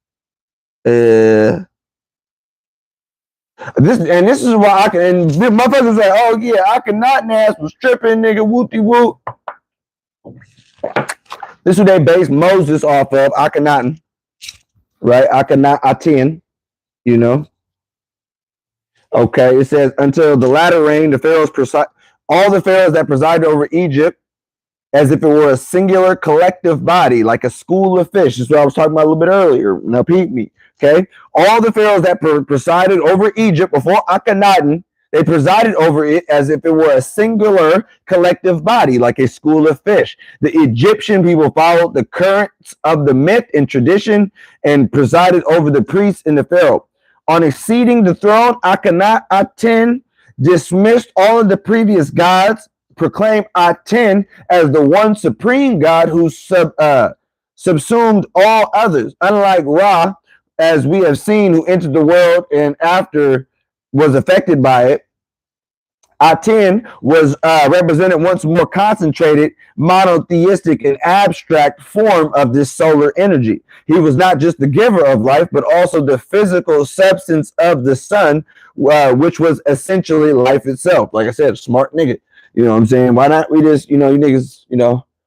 This is why I can, and motherfuckers say, oh yeah, Akhenaten ass was tripping, nigga, whoopty whoop. This is what they based Moses off of, Akhenaten, right? Akhenaten, you know. Okay, it says until the latter reign, the pharaohs all the pharaohs that presided over Egypt, as if it were a singular collective body, like a school of fish. This is what I was talking about a little bit earlier. Now, peep me. Okay, all the pharaohs that presided over Egypt before Akhenaten, they presided over it as if it were a singular collective body, like a school of fish. The Egyptian people followed the currents of the myth and tradition and presided over the priests and the pharaoh. On acceding the throne, Akhenaten dismissed all of the previous gods, proclaimed Aten as the one supreme God who subsumed all others. Unlike Ra, as we have seen, who entered the world and after was affected by it, Aten was represented once more concentrated, monotheistic, and abstract form of this solar energy. He was not just the giver of life, but also the physical substance of the sun, which was essentially life itself. Like I said, smart nigga. You know what I'm saying? Why not we just, you niggas,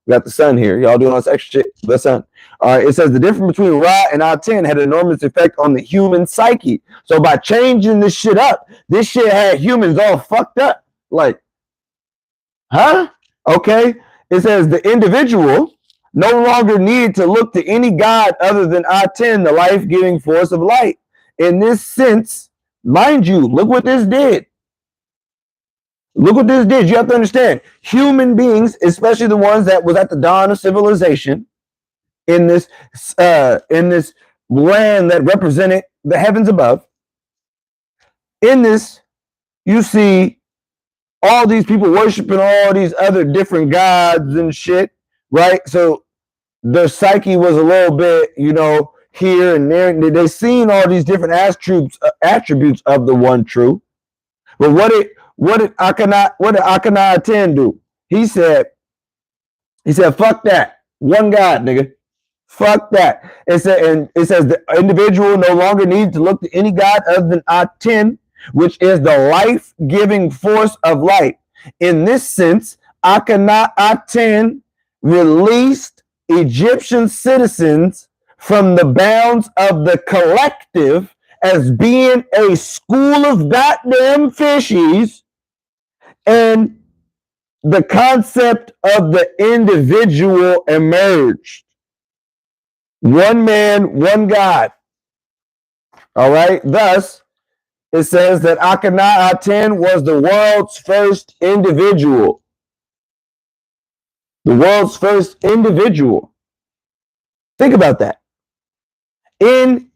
we got the sun here. Y'all doing all this extra shit. The sun. All right. It says the difference between Ra and Aten had an enormous effect on the human psyche. So by changing this shit up, this shit had humans all fucked up. Like, huh? Okay. It says the individual no longer needed to look to any god other than Aten, the life-giving force of light. In this sense, mind you, look what this did. Look what this did. You have to understand, human beings, especially the ones that was at the dawn of civilization, in this land that represented the heavens above. In this, you see all these people worshiping all these other different gods and shit, right? So their psyche was a little bit, here and there. They seen all these different attributes of the one true. But what did Akhenaten do? He said, fuck that. One God, nigga. Fuck that. It says the individual no longer needs to look to any god other than Aten, which is the life-giving force of light. In this sense, Akhenaten released Egyptian citizens from the bounds of the collective as being a school of goddamn fishies, and the concept of the individual emerged. One man, one God. All right. Thus, it says that Akhenaten was the world's first individual. The world's first individual. Think about that. Individual.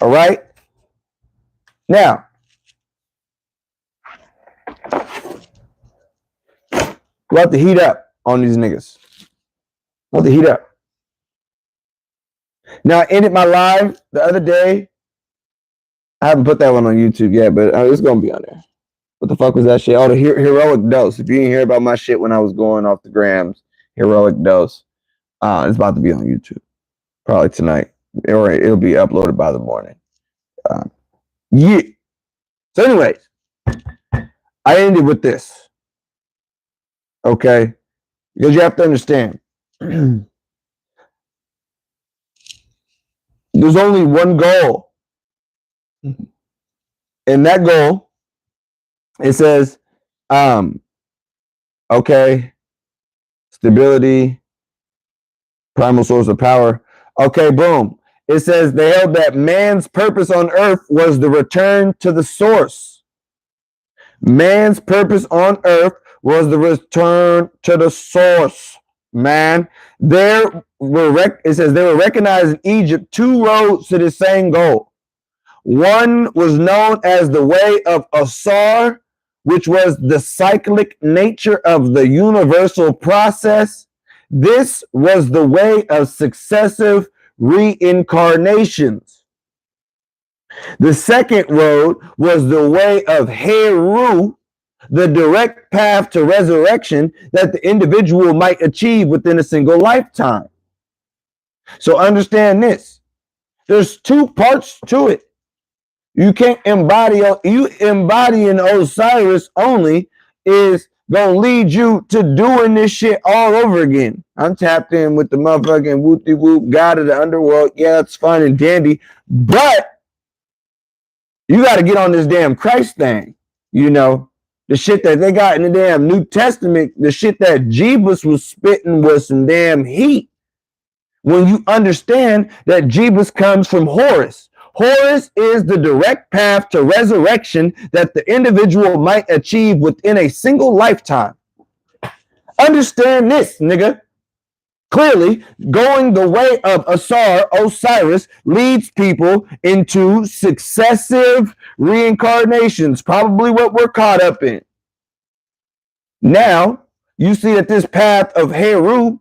All right. Now, we'll have to heat up on these niggas. We'll have to heat up. Now, I ended my live the other day. I haven't put that one on YouTube yet, but it's going to be on there. What the fuck was that shit? Oh, the heroic dose. If you didn't hear about my shit when I was going off the grams, heroic dose. It's about to be on YouTube. Probably tonight. Or it'll be uploaded by the morning. Yeah. So anyways, I ended with this. Okay? Because you have to understand. There's only one goal. And that goal It says, okay, stability, primal source of power. Okay, boom. It says they held that man's purpose on earth was the return to the source. Man's purpose on earth was the return to the source. Man, it says they were recognized in Egypt two roads to the same goal. One was known as the way of Asar, which was the cyclic nature of the universal process. This was the way of successive reincarnations. The second road was the way of Heru, the direct path to resurrection that the individual might achieve within a single lifetime. So understand this. There's two parts to it. You can't embodying Osiris only is gonna lead you to doing this shit all over again. I'm tapped in with the motherfucking whoopty whoop god of the underworld. Yeah, it's fun and dandy, but you got to get on this damn Christ thing. You know, the shit that they got in the damn New Testament, the shit that Jeebus was spitting was some damn heat. When you understand that Jeebus comes from Horus. Horus is the direct path to resurrection that the individual might achieve within a single lifetime. Understand this, nigga. Clearly, going the way of Osiris leads people into successive reincarnations, probably what we're caught up in. Now, you see that this path of Heru,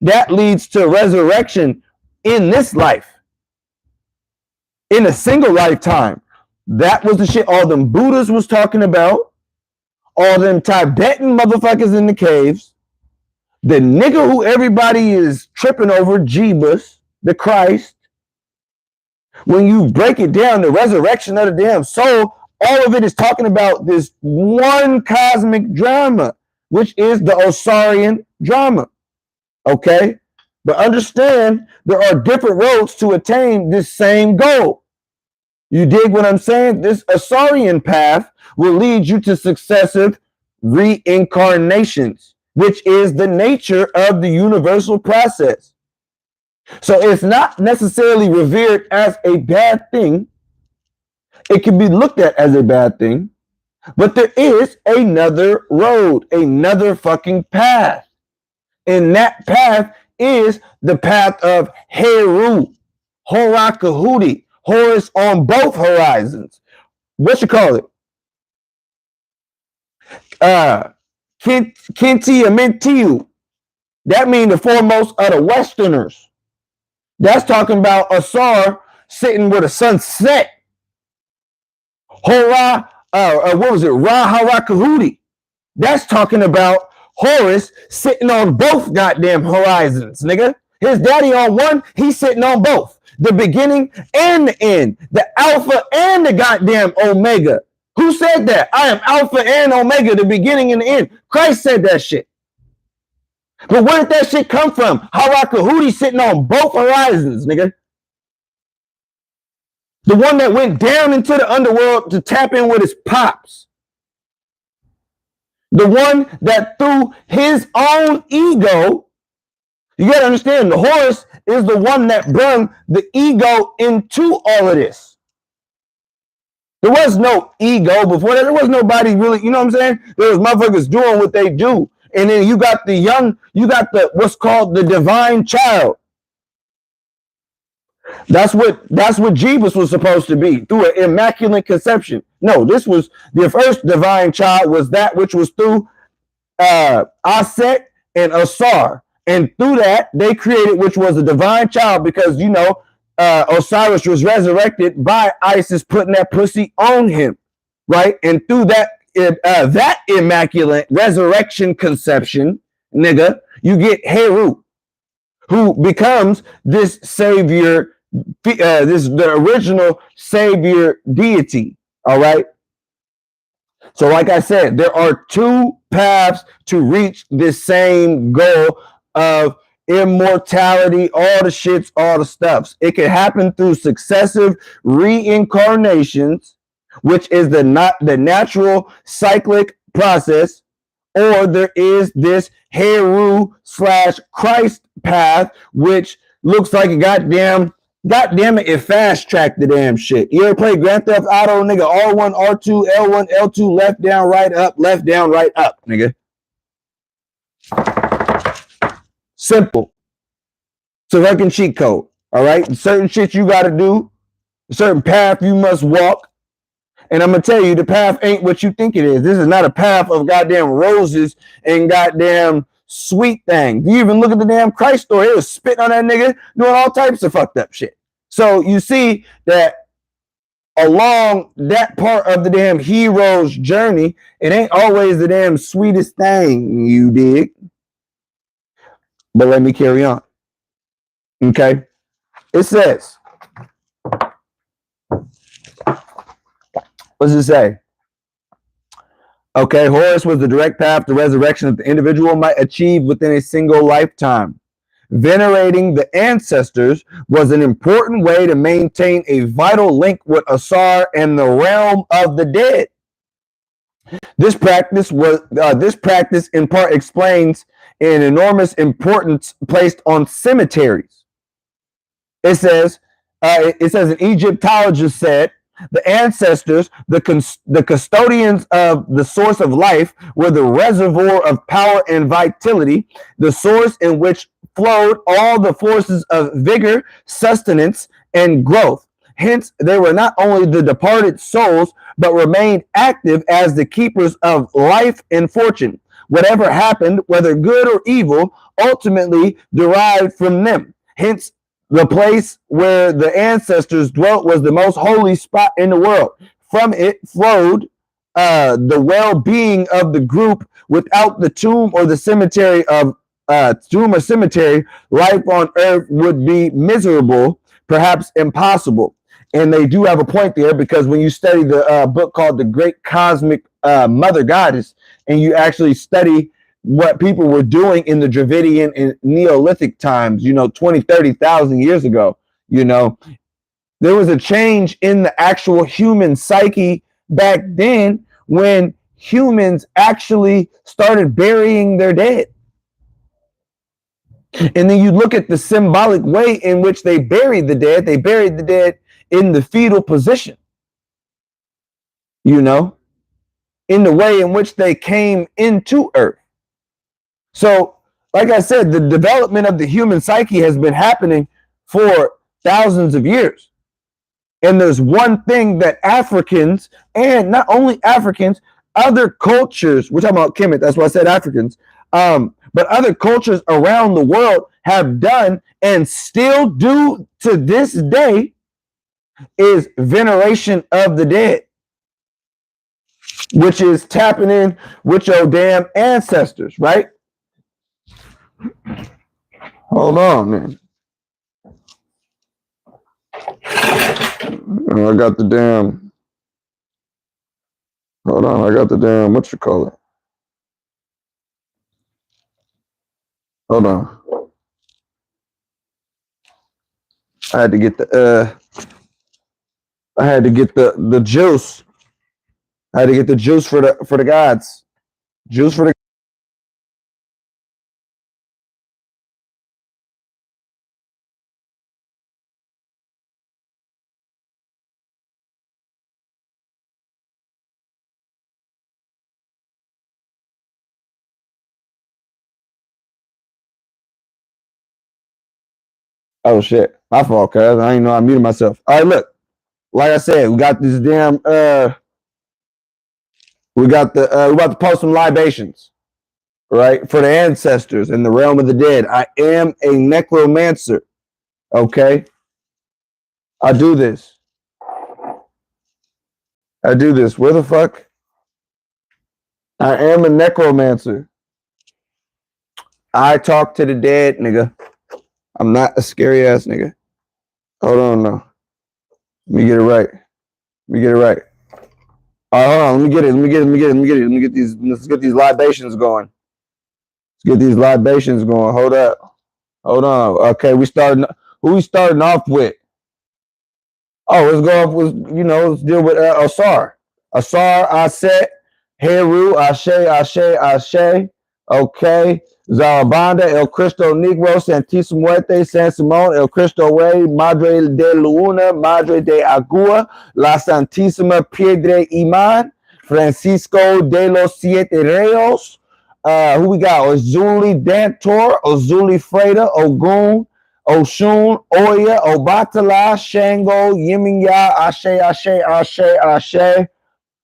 that leads to resurrection in this life, in a single lifetime. That was the shit all them Buddhas was talking about, all them Tibetan motherfuckers in the caves. The nigga who everybody is tripping over, Jeebus, the Christ. When you break it down, the resurrection of the damn soul, all of it is talking about this one cosmic drama, which is the Osirian drama. Okay? But understand, there are different roads to attain this same goal. You dig what I'm saying? This Osirian path will lead you to successive reincarnations, which is the nature of the universal process. So it's not necessarily revered as a bad thing. It can be looked at as a bad thing, but there is another road, another fucking path. And that path is the path of Heru, Horakhudi, Horus on both horizons. What you call it? Kinti Amentiu. That means the foremost of the Westerners. That's talking about Asar sitting with a sunset. Hora, what was it? Ra-Harakahudi. That's talking about Horus sitting on both goddamn horizons, nigga. His daddy on one, he's sitting on both. The beginning and the end. The Alpha and the goddamn Omega. Who said that? I am Alpha and Omega, the beginning and the end. Christ said that shit. But where did that shit come from? Harakahudi sitting on both horizons, nigga. The one that went down into the underworld to tap in with his pops. The one that through his own ego, you gotta understand, the Horus is the one that brought the ego into all of this. There was no ego before that. There was nobody really, you know what I'm saying? There was motherfuckers doing what they do. And then you got what's called the divine child. That's what Jeebus was supposed to be, through an immaculate conception. No, this was the first divine child, was that which was through Aset and Asar. And through that, they created, which was a divine child, because, you know, Osiris was resurrected by Isis putting that pussy on him, right? And through that immaculate resurrection conception, nigga, you get Heru, who becomes this savior, the original savior deity. All right. So, like I said, there are two paths to reach this same goal of immortality, all the shits, all the stuffs. It can happen through successive reincarnations, which is the natural cyclic process, or there is this Heru / Christ path, which looks like a goddamn it, it fast tracked the damn shit. You ever play Grand Theft Auto, nigga? R1, R2, L1, L2, left, down, right, up, left, down, right, up, nigga. Simple. So fucking cheat code. All right. Certain shit you got to do, a certain path you must walk. And I'm going to tell you, the path ain't what you think it is. This is not a path of goddamn roses and goddamn sweet thing. You even look at the damn Christ story. It was spitting on that nigga, doing all types of fucked up shit. So you see that along that part of the damn hero's journey, it ain't always the damn sweetest thing, you dig? But let me carry on. Okay? It says, what does it say? Okay, Horus was the direct path to resurrection that the individual might achieve within a single lifetime. Venerating the ancestors was an important way to maintain a vital link with Asar and the realm of the dead. This practice in part explains an enormous importance placed on cemeteries. It says an Egyptologist said, the ancestors, the custodians of the source of life, were the reservoir of power and vitality, the source in which flowed all the forces of vigor, sustenance, and growth. Hence, they were not only the departed souls, but remained active as the keepers of life and fortune. Whatever happened, whether good or evil, ultimately derived from them. Hence, the place where the ancestors dwelt was the most holy spot in the world. From it flowed the well-being of the group. Without the tomb or cemetery, life on earth would be miserable, perhaps impossible. And they do have a point there, because when you study the book called The Great Cosmic Mother Goddess, and you actually study what people were doing in the Dravidian and Neolithic times, 20, 30,000 years ago, there was a change in the actual human psyche back then when humans actually started burying their dead. And then you look at the symbolic way in which they buried the dead in the fetal position, in the way in which they came into earth. So, like I said, the development of the human psyche has been happening for thousands of years. And there's one thing that Africans, and not only Africans, other cultures, we're talking about Kemet, that's why I said Africans, but other cultures around the world have done and still do to this day, is veneration of the dead, which is tapping in with your damn ancestors, right? Hold on, man. I got the damn. Hold on, I got the damn. What you call it? Hold on. I had to get the. I had to get the juice. I had to get the juice for the gods. Juice for the. Oh shit, my fault, cuz I didn't know I muted myself. All right, look, like I said, we got this damn we got we about to post some libations, right, for the ancestors in the realm of the dead. I am a necromancer. Okay, I do this. Where the fuck? I am a necromancer. I talk to the dead, nigga. I'm not a scary ass nigga. Hold on now. Let me get it right. All right, hold on. Let me get it. Let's get these libations going. Hold up. Hold on. Okay, who we starting off with? Oh, let's go up with, let's deal with Asar. Asar, Aset, Heru, Ashe, Ashe, Ashe. Okay. Zarabanda, El Cristo Negro, Santísimo Muerte, San Simón, El Cristo Rey, Madre de Luna, Madre de Agua, La Santísima Piedra Iman, Francisco de los Siete Reyes. Who we got? Ozuli Dantor, Ozuli Freda, Ogun, Oshun, Oya, Obatala, Shango, Yeminya, Ashe, Ashe, Ashe, Ashe,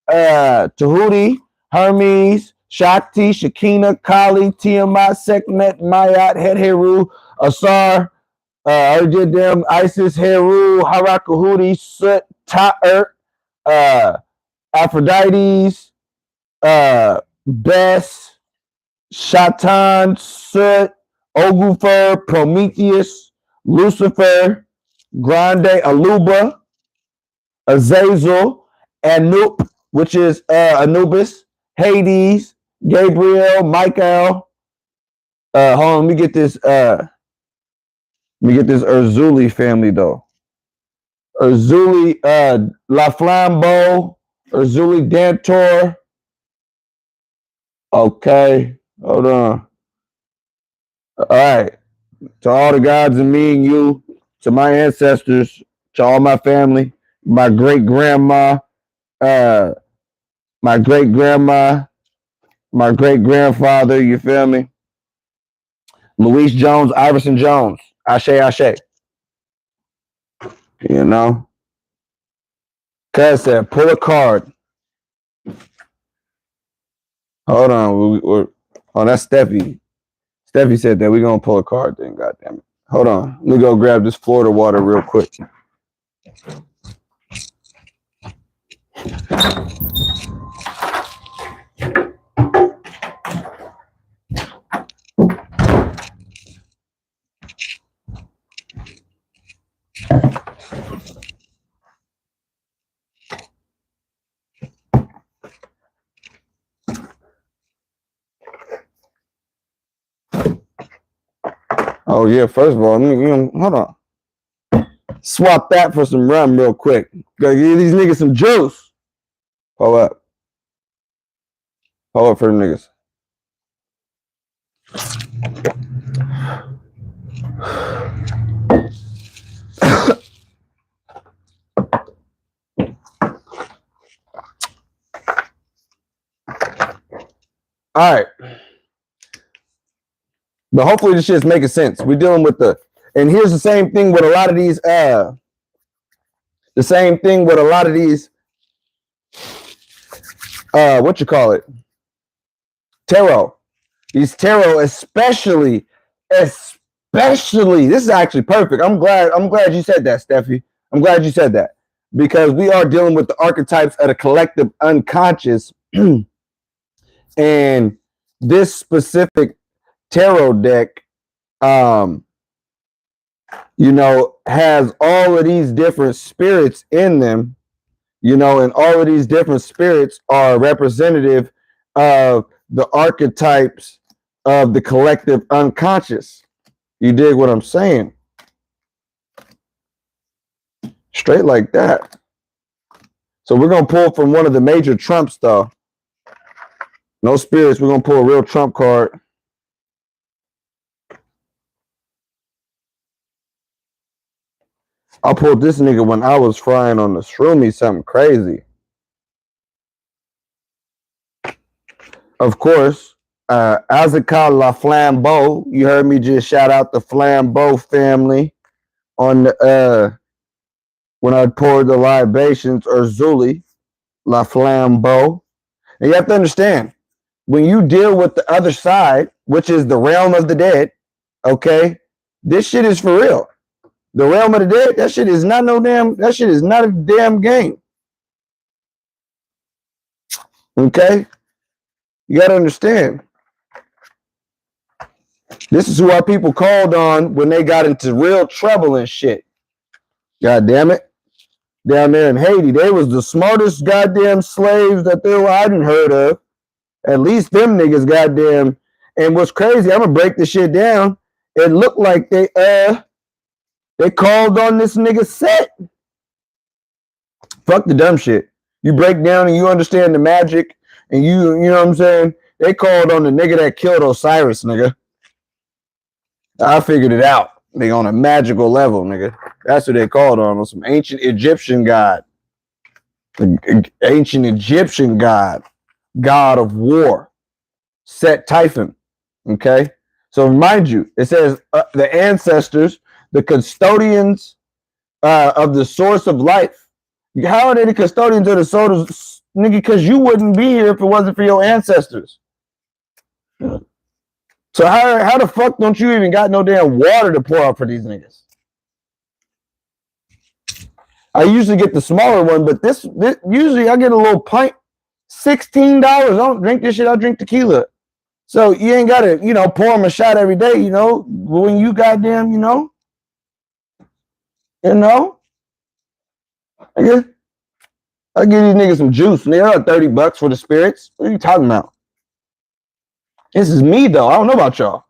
Tahuti, Hermes, Shakti, Shakina, Kali, Tiamat, Sekmet, Mayat, Heru, Asar, Urjadem, Isis, Heru, Harakahuti, Sut, Ta'er, Aphrodites, Bess, Shatan, Sut, Ogufer, Prometheus, Lucifer, Grande, Aluba, Azazel, Anup, which is Anubis, Hades, Gabriel, Michael. Hold on, let me get this. Urzuli family though. Urzuli, La Flambeau, Urzuli Dantor. Okay, hold on. All right, to all the gods and me and you, to my ancestors, to all my family, my great grandma, my great grandma, my great grandfather. You feel me? Luis Jones, Iverson Jones, Ashe, Ashe. You know, Cuz said, pull a card. Hold on, oh, that's Steffi. Steffi said that we're gonna pull a card. Then, goddamn it. Hold on, let me go grab this Florida water real quick. Oh yeah, first of all, hold on. Swap that for some rum real quick. Gotta give these niggas some juice. Hold up. Hold up for them niggas. All right. But hopefully this shit's making sense. We're dealing with and here's the same thing with a lot of these, what you call it? Tarot. These tarot, especially, this is actually perfect. I'm glad you said that, Steffi. I'm glad you said that. Because we are dealing with the archetypes of the collective unconscious. And this specific tarot deck, has all of these different spirits in them, and all of these different spirits are representative of the archetypes of the collective unconscious. You dig what I'm saying? Straight like that. So we're going to pull from one of the major trumps, though. No spirits. We're going to pull a real trump card. I pulled this nigga when I was frying on the shroomy, something crazy. Of course, Azekah La Flambeau. You heard me just shout out the Flambeau family on the when I poured the libations, Urzuli La Flambeau. And you have to understand, when you deal with the other side, which is the realm of the dead, okay, this shit is for real. The realm of the dead, that shit is not a damn game. Okay? You gotta understand. This is who our people called on when they got into real trouble and shit. God damn it. Down there in Haiti, they was the smartest goddamn slaves that I hadn't heard of. At least them niggas goddamn. And what's crazy, I'm gonna break this shit down. It looked like they called on this nigga Set. Fuck the dumb shit. You break down and you understand the magic, and you know what I'm saying? They called on the nigga that killed Osiris, nigga. I figured it out. They on a magical level, nigga. That's what they called on some ancient Egyptian god. Ancient Egyptian god. God of war. Set Typhon. Okay? So remind you, it says the ancestors, the custodians of the source of life. How are they the custodians of the source, nigga? Because you wouldn't be here if it wasn't for your ancestors. So how the fuck don't you even got no damn water to pour out for these niggas? I usually get the smaller one, but this usually I get a little pint, $16. I don't drink this shit. I drink tequila. So you ain't gotta, pour them a shot every day, when you goddamn, I give these niggas some juice. And they're $30 for the spirits. What are you talking about? This is me though. I don't know about y'all.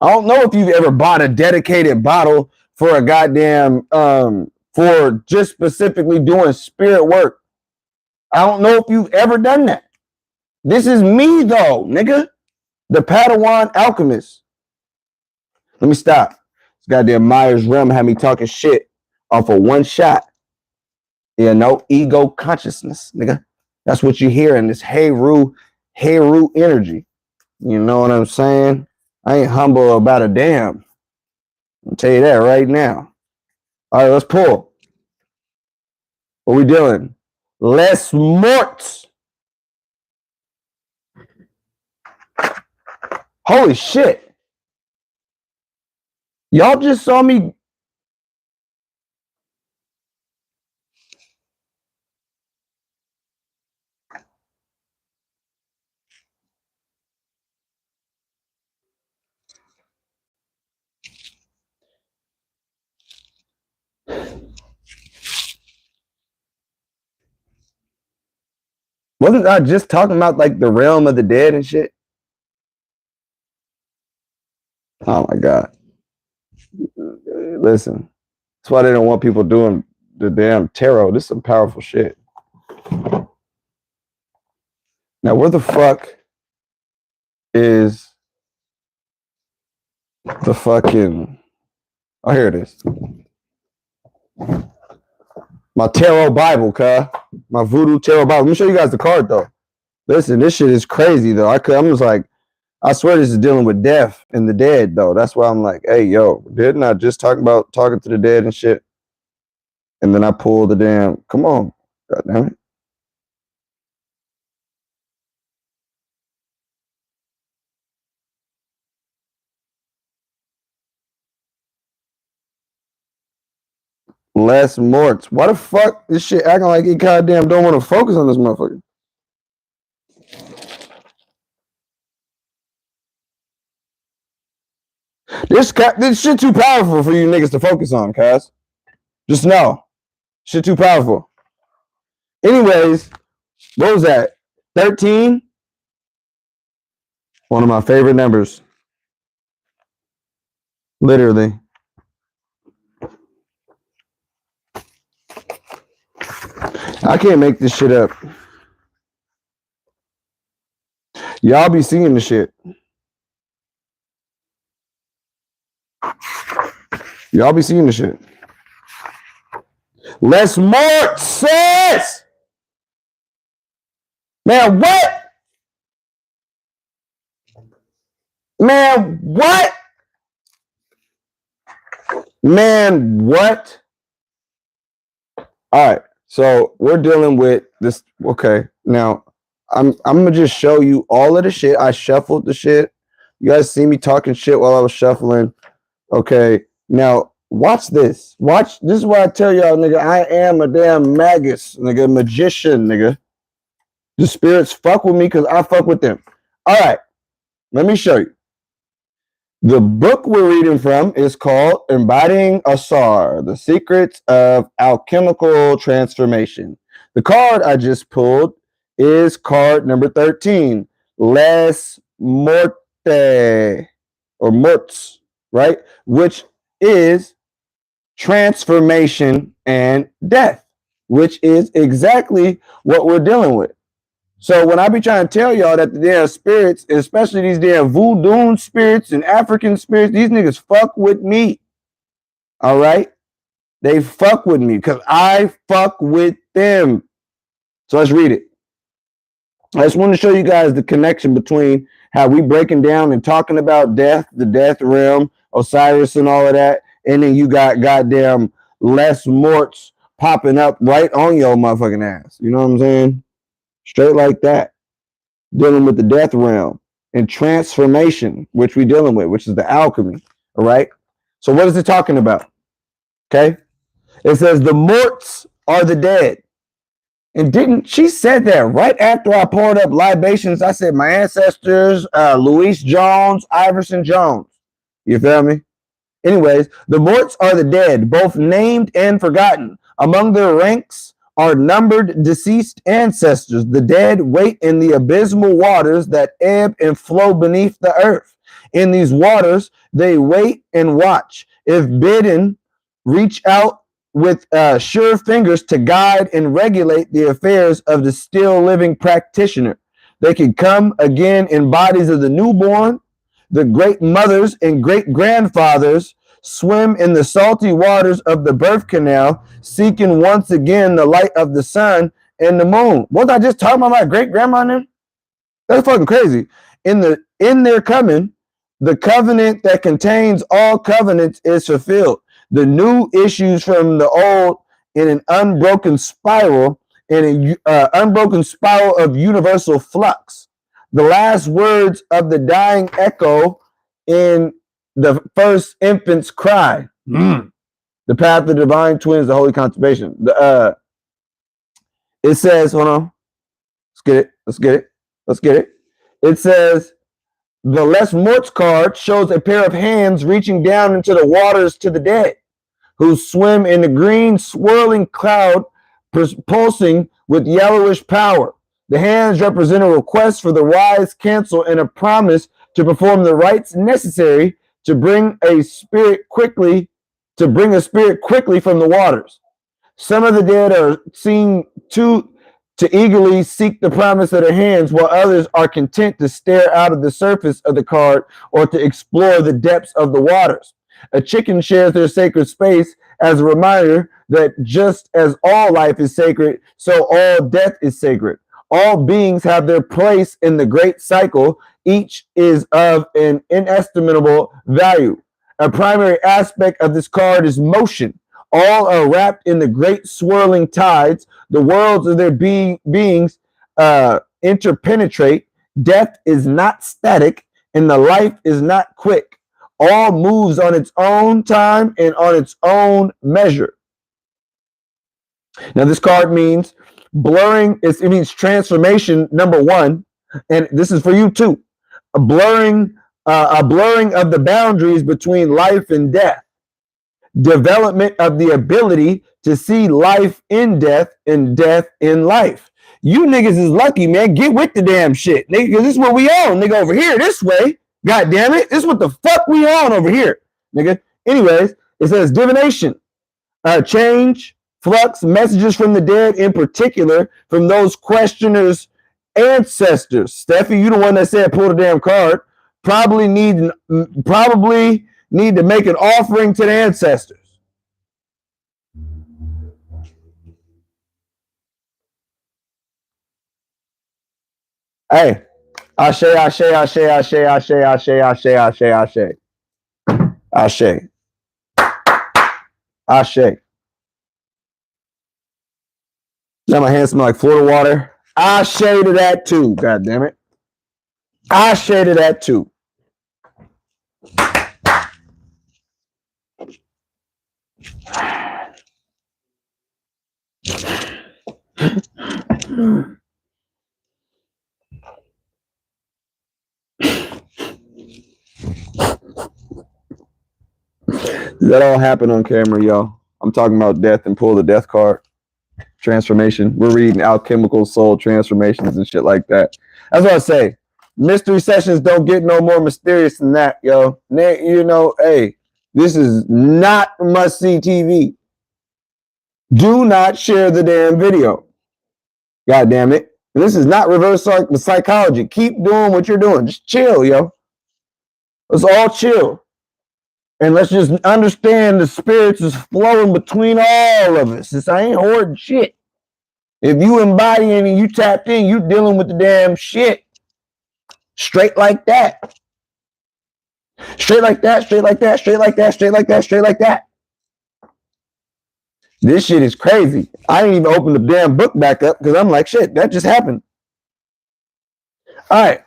I don't know if you've ever bought a dedicated bottle for a goddamn for just specifically doing spirit work. I don't know if you've ever done that. This is me though, nigga. The Padawan alchemist. Let me stop. This goddamn Myers rum had me talking shit off of one shot. Yeah, no ego consciousness, nigga. That's what you hear in this Heru energy. You know what I'm saying? I ain't humble about a damn. I'll tell you that right now. All right, let's pull. What we doing? Les Morts. Holy shit. Y'all just saw me. Wasn't I just talking about like the realm of the dead and shit? Oh my God. Listen, that's why they don't want people doing the damn tarot. This is some powerful shit. Now, where the fuck is the fucking... Oh, here it is. My tarot Bible, cuh. My voodoo tarot Bible. Let me show you guys the card, though. Listen, this shit is crazy, though. I'm just like, I swear this is dealing with death and the dead, though. That's why I'm like, hey, yo, didn't I just talk about talking to the dead and shit? And then I pulled the damn... Come on. God damn it. Les Morts. Why the fuck this shit acting like he goddamn don't want to focus on this motherfucker? This shit too powerful for you niggas to focus on, cuz. Just know. Shit too powerful. Anyways, what was that? 13? One of my favorite numbers. Literally. I can't make this shit up. Y'all be seeing the shit. Y'all be seeing the shit. Les Morts says, man, what? Man, what? Man, what? All right. So we're dealing with this. Okay. Now I'm gonna just show you all of the shit. I shuffled the shit. You guys see me talking shit while I was shuffling. Okay. Now watch this. Watch. This is why I tell y'all, nigga, I am a damn magus, nigga, magician, nigga. The spirits fuck with me because I fuck with them. All right. Let me show you. The book we're reading from is called Embodying Asar, The Secrets of Alchemical Transformation. The card I just pulled is card number 13, Les Morte, or Morts, right? Which is transformation and death. which is exactly what we're dealing with. So when I be trying to tell y'all that the damn spirits, especially these damn voodoo spirits and African spirits, these niggas fuck with me. All right? They fuck with me because I fuck with them. So let's read it. I just want to show you guys the connection between how we breaking down and talking about death, the death realm, Osiris and all of that. And then you got goddamn Les Morts popping up right on your motherfucking ass. You know what I'm saying? Straight like that. Dealing with the death realm and transformation, which we're dealing with, which is the alchemy. All right. So what is it talking about? Okay. It says the morts are the dead. And didn't she said that right after I poured up libations? I said my ancestors, Luis Jones, Iverson Jones. You feel me? Anyways, the morts are the dead, both named and forgotten. Among their ranks are numbered deceased ancestors. The dead wait in the abysmal waters that ebb and flow beneath the earth. In these waters, they wait and watch. If bidden, reach out with sure fingers to guide and regulate the affairs of the still living practitioner. They can come again in bodies of the newborn. The great mothers and great grandfathers swim in the salty waters of the birth canal, seeking once again the light of the sun and the moon. Was I just talking about my great grandma and them? That's fucking crazy. In their coming, the covenant that contains all covenants is fulfilled. The new issues from the old in an unbroken spiral, in an unbroken spiral of universal flux. The last words of the dying echo in the first infant's cry. The path of the divine twins, the holy consummation. It says, hold on. Let's get it. It says, the Les Morts card shows a pair of hands reaching down into the waters to the dead, who swim in the green swirling cloud pulsing with yellowish power. The hands represent a request for the wise counsel and a promise to perform the rites necessary to bring a spirit quickly from the waters. Some of the dead are seen to eagerly seek the promise of their hands, while others are content to stare out of the surface of the card or to explore the depths of the waters. A chicken shares their sacred space as a reminder that just as all life is sacred, so all death is sacred. All beings have their place in the great cycle. Each is of an inestimable value. A primary aspect of this card is motion. All are wrapped in the great swirling tides. The worlds of their beings interpenetrate. Death is not static, and the life is not quick. All moves on its own time and on its own measure. Now, this card means blurring. It means transformation, number one, and this is for you too. A blurring of the boundaries between life and death. Development of the ability to see life in death and death in life. You niggas is lucky, man. Get with the damn shit, nigga. Cause this is what we on, nigga. Over here, this way. God damn it. This is what the fuck we on over here, nigga. Anyways, it says divination, change, flux, messages from the dead, in particular from those questioners' ancestors. Steffi, you the one that said pull the damn card. Probably need to make an offering to the ancestors. Hey, Ashe, Ashe, Ashe, Ashe, Ashe, Ashe, Ashe, Ashe, Ashe. Ashe. Ashe. Now my hands smell like Florida water. Ashe to that too, god damn it. Ashe to that too. That all happened on camera, y'all. I'm talking about death and pull the death card. Transformation. We're reading alchemical soul transformations and shit like that. That's what I say. Mystery sessions don't get no more mysterious than that, yo. You know, hey, this is not must-see TV. Do not share the damn video. God damn it. This is not reverse psychology. Keep doing what you're doing. Just chill, yo. Let's all chill. And let's just understand the spirits is flowing between all of us. This ain't hoarding shit. If you embodying and you tapped in, you dealing with the damn shit. Straight like that. Straight like that, straight like that, straight like that, straight like that, straight like that. This shit is crazy. I didn't even open the damn book back up because I'm like, shit, that just happened. All right.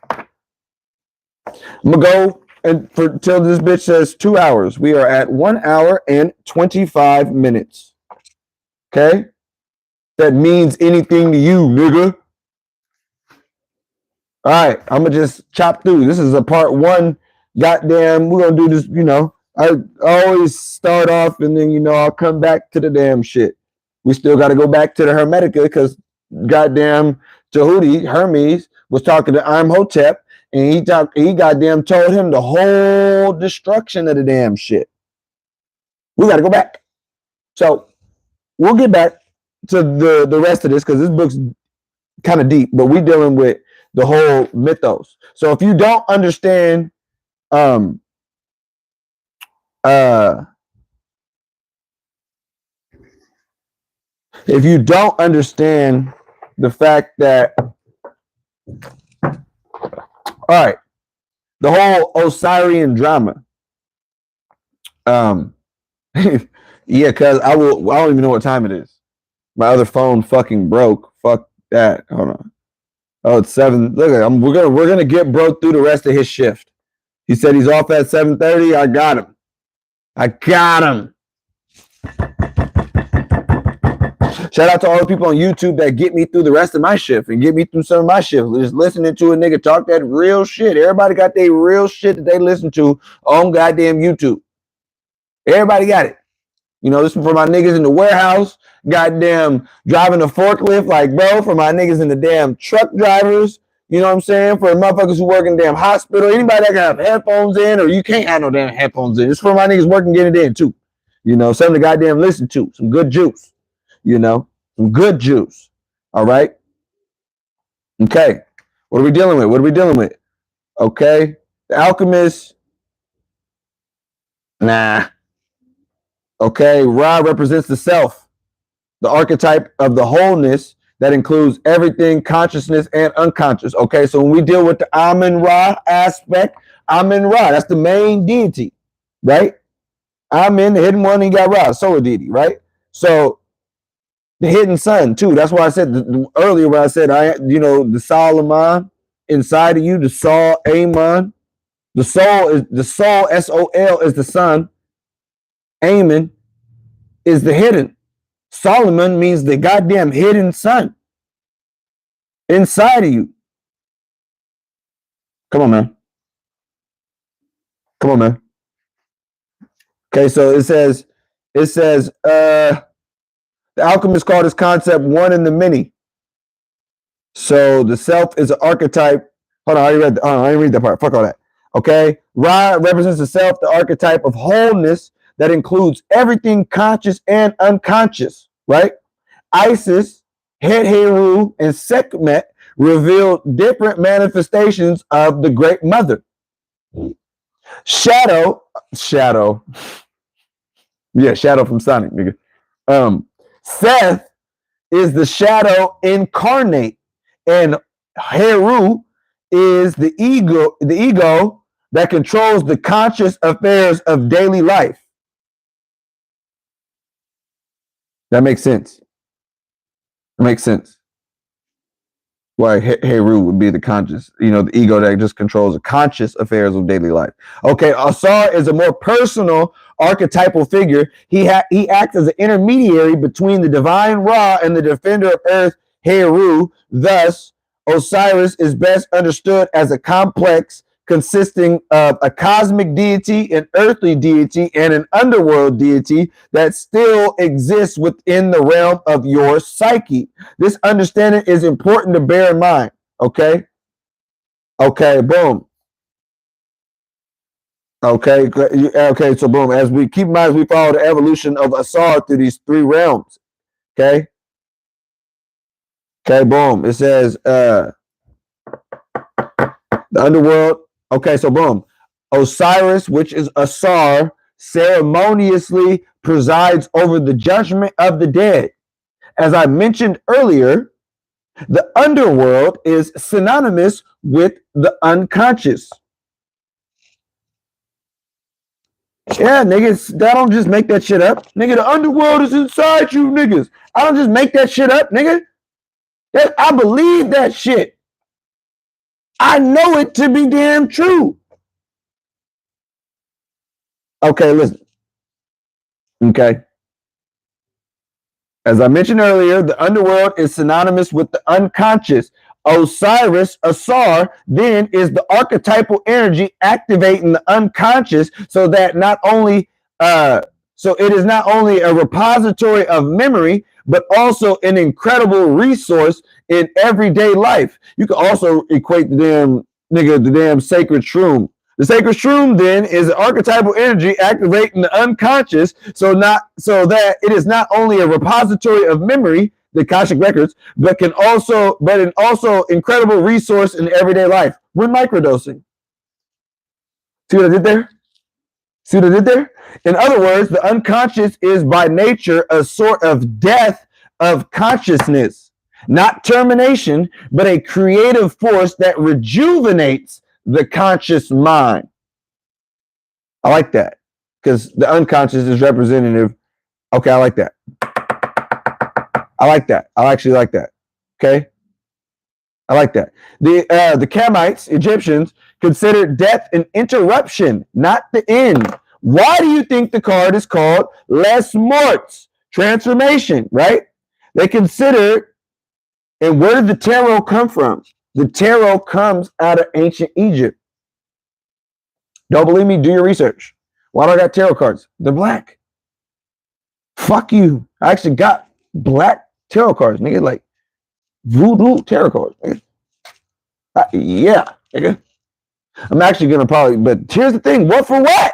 I'm going to go until this bitch says 2 hours. We are at 1 hour and 25 minutes. Okay? That means anything to you, nigga. All right. I'm going to just chop through. This is a part one. Goddamn, we're going to do this, you know. I always start off and then, you know, I'll come back to the damn shit. We still got to go back to the Hermetica because goddamn Tahuti, Hermes, was talking to Imhotep and he goddamn told him the whole destruction of the damn shit. We got to go back. So we'll get back to the rest of this because this book's kind of deep, but we're dealing with the whole mythos. So if you don't understand if you don't understand the fact that, all right, the whole Osirian drama, yeah, cause I don't even know what time it is. My other phone fucking broke. Fuck that. Hold on. Oh, it's 7. Look, we're gonna get broke through the rest of his shift. He said he's off at 7:30. I got him. Shout out to all the people on YouTube that get me through the rest of my shift and get me through some of my shift. Just listening to a nigga talk that real shit. Everybody got their real shit that they listen to on goddamn YouTube. Everybody got it. You know, this is for my niggas in the warehouse, goddamn driving a forklift, like, bro, for my niggas in the damn truck drivers, you know what I'm saying? For motherfuckers who work in the damn hospital, anybody that can have headphones in or you can't have no damn headphones in. It's for my niggas working, getting it in too. You know, something to goddamn listen to, some good juice, you know, some good juice. All right. Okay. What are we dealing with? Okay. The Alchemist. Nah. Okay, Ra represents the self, the archetype of the wholeness that includes everything, consciousness and unconscious. Okay, so when we deal with the Amen-Ra aspect, Amen-Ra, that's the main deity, right? Amen, the hidden one, and you got Ra, solar deity, right? So the hidden sun too. That's why I said earlier when I said the Solomon inside of you, the Sol Amon, the soul, S-O-L is the sun. Amen is the hidden. Solomon means the goddamn hidden sun inside of you. Come on, man. Okay, so it says, the alchemist called this concept one in the many. So the self is an archetype. Hold on, I didn't read that part. Fuck all that. Okay, Ra represents the self, the archetype of wholeness that includes everything conscious and unconscious, right? Isis, Het Heru, and Sekhmet revealed different manifestations of the Great Mother. Shadow. Yeah, Shadow from Sonic, nigga. Seth is the shadow incarnate, and Heru is the ego that controls the conscious affairs of daily life. That makes sense. Why Heru would be the conscious, the ego that just controls the conscious affairs of daily life. Okay, Asar is a more personal archetypal figure. He acts as an intermediary between the divine Ra and the defender of earth, Heru. Thus, Osiris is best understood as a complex consisting of a cosmic deity, an earthly deity, and an underworld deity that still exists within the realm of your psyche. This understanding is important to bear in mind. Okay, boom. Okay, so boom. As we keep in mind, as we follow the evolution of Asar through these three realms, Okay. Okay, boom. It says the underworld. Okay, so boom. Osiris, which is Asar, ceremoniously presides over the judgment of the dead. As I mentioned earlier, the underworld is synonymous with the unconscious. Yeah, niggas, I don't just make that shit up. Nigga, the underworld is inside you, niggas. I don't just make that shit up, nigga. I believe that shit. I know it to be damn true. Okay, listen. Okay. As I mentioned earlier, the underworld is synonymous with the unconscious. Osiris, Asar, then is the archetypal energy activating the unconscious so that not only so it is not only a repository of memory, but also an incredible resource in everyday life. You can also equate the damn sacred shroom. The sacred shroom then is an archetypal energy activating the unconscious so that it is not only a repository of memory, the Akashic records, but an also incredible resource in everyday life when microdosing. See what I did there? See what I did there? In other words, the unconscious is by nature a sort of death of consciousness, not termination, but a creative force that rejuvenates the conscious mind. I like that because the unconscious is representative. Okay, I like that. I like that. I actually like that. Okay, I like that. The Kamites, Egyptians, considered death an interruption, not the end. Why do you think the card is called Les Morts, transformation? Right? They considered, and where did the tarot come from? The tarot comes out of ancient Egypt. Don't believe me? Do your research. Why do I got tarot cards? They're black. Fuck you. I actually got black tarot cards, nigga. Like voodoo tarot cards. Nigga. Yeah, nigga. I'm actually gonna probably, but here's the thing. What for what?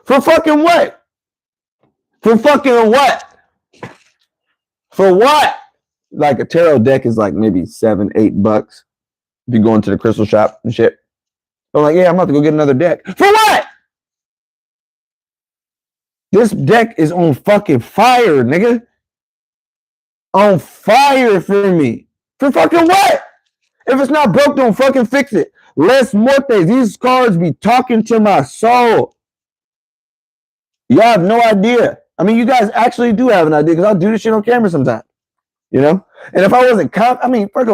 For fucking what? For fucking what? For what? Like a tarot deck is like maybe $7, $8 if you go into the crystal shop and shit. I'm like, yeah, I'm about to go get another deck. For what? This deck is on fucking fire, nigga. On fire for me. For fucking what? If it's not broke, don't fucking fix it. Les Mortes, these cards be talking to my soul. Y'all have no idea. I mean, you guys actually do have an idea because I'll do this shit on camera sometimes. You know? And if I wasn't first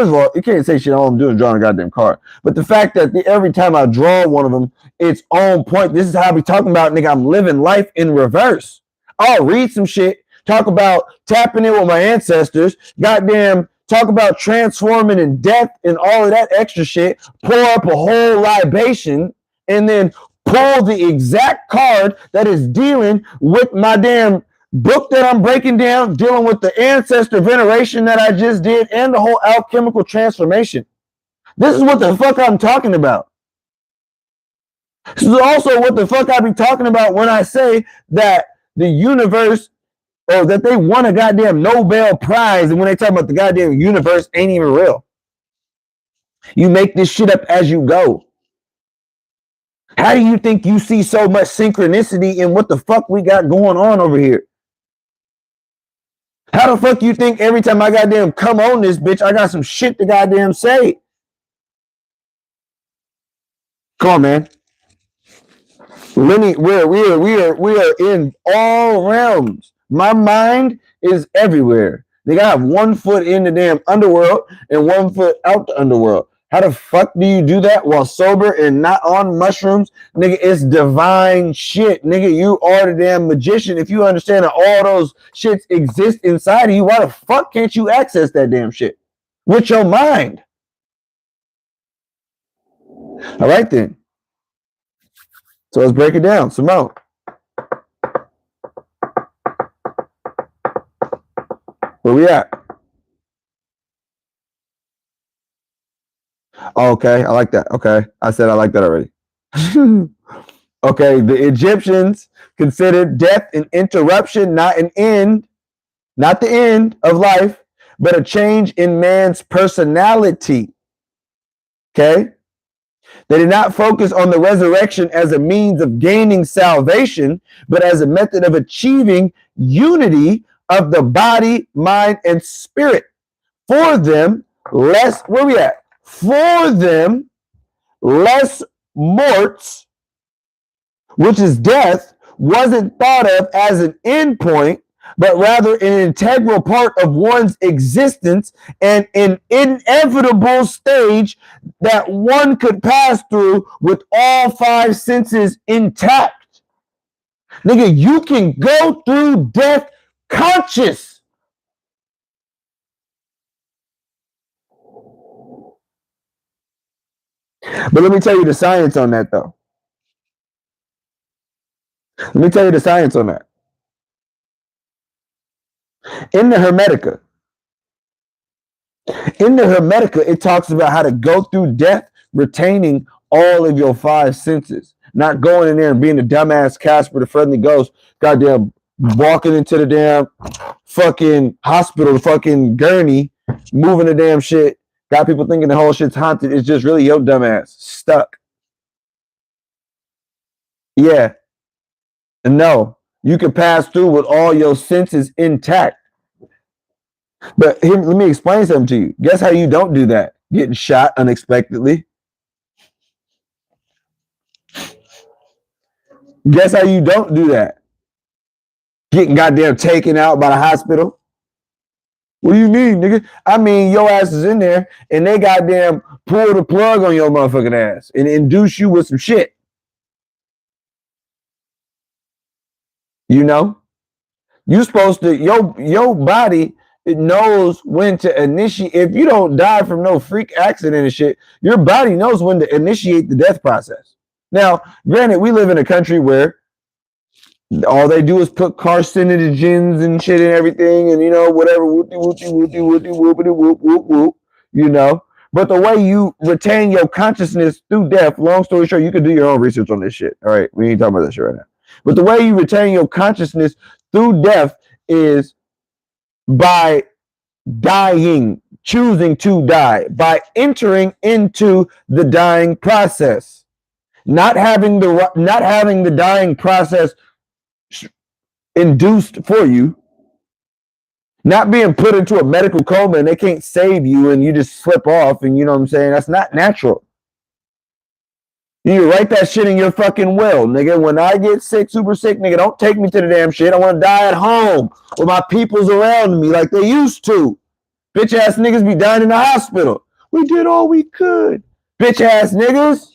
of all, you can't say shit. All I'm doing is drawing a goddamn card. But the fact that every time I draw one of them, it's on point. This is how I be talking about, nigga. I'm living life in reverse. I'll read some shit, talk about tapping in with my ancestors, goddamn, talk about transforming in death and all of that extra shit, pour up a whole libation, and then pull the exact card that is dealing with my damn book that I'm breaking down, dealing with the ancestor veneration that I just did, and the whole alchemical transformation. This is what the fuck I'm talking about. This is also what the fuck I be talking about when I say that the universe, or that they won a goddamn Nobel Prize, and when they talk about the goddamn universe ain't even real. You make this shit up as you go. How do you think you see so much synchronicity in what the fuck we got going on over here? How the fuck you think every time I goddamn come on this bitch, I got some shit to goddamn say? Come on, man. Lenny, we are in all realms. My mind is everywhere. They got 1 foot in the damn underworld and 1 foot out the underworld. How the fuck do you do that while sober and not on mushrooms? Nigga, it's divine shit. Nigga, you are the damn magician. If you understand that all those shits exist inside of you, why the fuck can't you access that damn shit with your mind? All right, then. So let's break it down some more. Where we at? Okay, I like that. Okay, I said I like that already. Okay, the Egyptians considered death an interruption, not an end. not the end of life, but a change in man's personality. Okay? They did not focus on the resurrection as a means of gaining salvation, but as a method of achieving unity of the body, mind, and spirit. For them, where we at? For them, less morts, which is death, wasn't thought of as an end point, but rather an integral part of one's existence and an inevitable stage that one could pass through with all five senses intact. Nigga, you can go through death conscious. But let me tell you the science on that, though. Let me tell you the science on that. In the Hermetica, it talks about how to go through death, retaining all of your five senses, not going in there and being a dumbass Casper the Friendly Ghost, goddamn walking into the damn fucking hospital, the fucking gurney, moving the damn shit. Got people thinking the whole shit's haunted. It's just really your dumbass stuck. Yeah. No, you can pass through with all your senses intact. But here, let me explain something to you. Guess how you don't do that? Getting shot unexpectedly. Guess how you don't do that? Getting goddamn taken out by the hospital. What do you mean, nigga? I mean, your ass is in there and they goddamn pull the plug on your motherfucking ass and induce you with some shit. You know? You supposed to, your body, it knows when to initiate. If you don't die from no freak accident and shit, your body knows when to initiate the death process. Now, granted, we live in a country where all they do is put carcinogens and shit and everything, and you know, whatever, whoop, you know. But the way you retain your consciousness through death, long story short, you can do your own research on this shit. All right, we ain't talking about that shit right now. But the way you retain your consciousness through death is by dying, choosing to die, by entering into the dying process, not having the dying process induced for you, not being put into a medical coma and they can't save you and you just slip off, and you know what I'm saying? That's not natural. You write that shit in your fucking will, nigga. When I get sick, super sick, nigga, don't take me to the damn shit. I want to die at home with my peoples around me like they used to. Bitch ass niggas be dying in the hospital. We did all we could. Bitch ass niggas.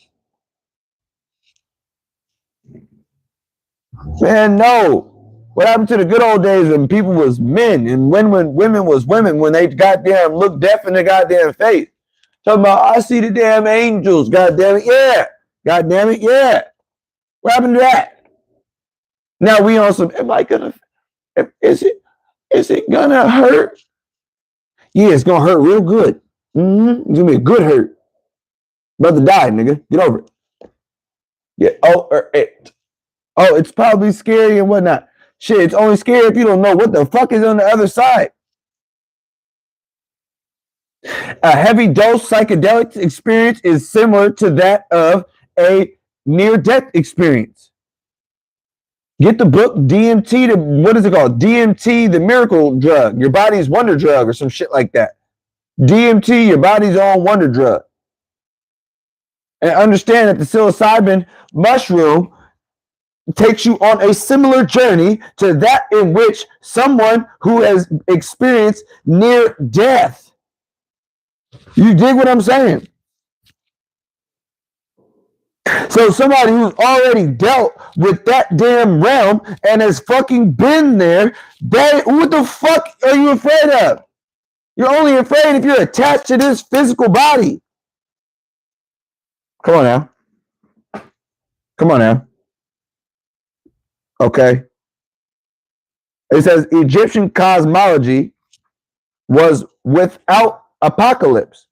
Man, no. What happened to the good old days when people was men and when women was women, when they goddamn looked death in their goddamn face? Talking about, I see the damn angels, goddamn it, yeah. God damn it, yeah. What happened to that? Now we on some, is it gonna hurt? Yeah, it's gonna hurt real good. It's gonna be a good hurt. Brother died, nigga. Get over it. Yeah, it's probably scary and whatnot. Shit, it's only scary if you don't know what the fuck is on the other side. A heavy dose psychedelic experience is similar to that of a near-death experience. Get the book DMT, what is it called? DMT, the miracle drug, your body's wonder drug or some shit like that. DMT, your body's own wonder drug. And understand that the psilocybin mushroom takes you on a similar journey to that in which someone who has experienced near death. You dig what I'm saying? So somebody who's already dealt with that damn realm and has fucking been there, what the fuck are you afraid of? You're only afraid if you're attached to this physical body. Come on now. Come on now. Okay. It says Egyptian cosmology was without apocalypse.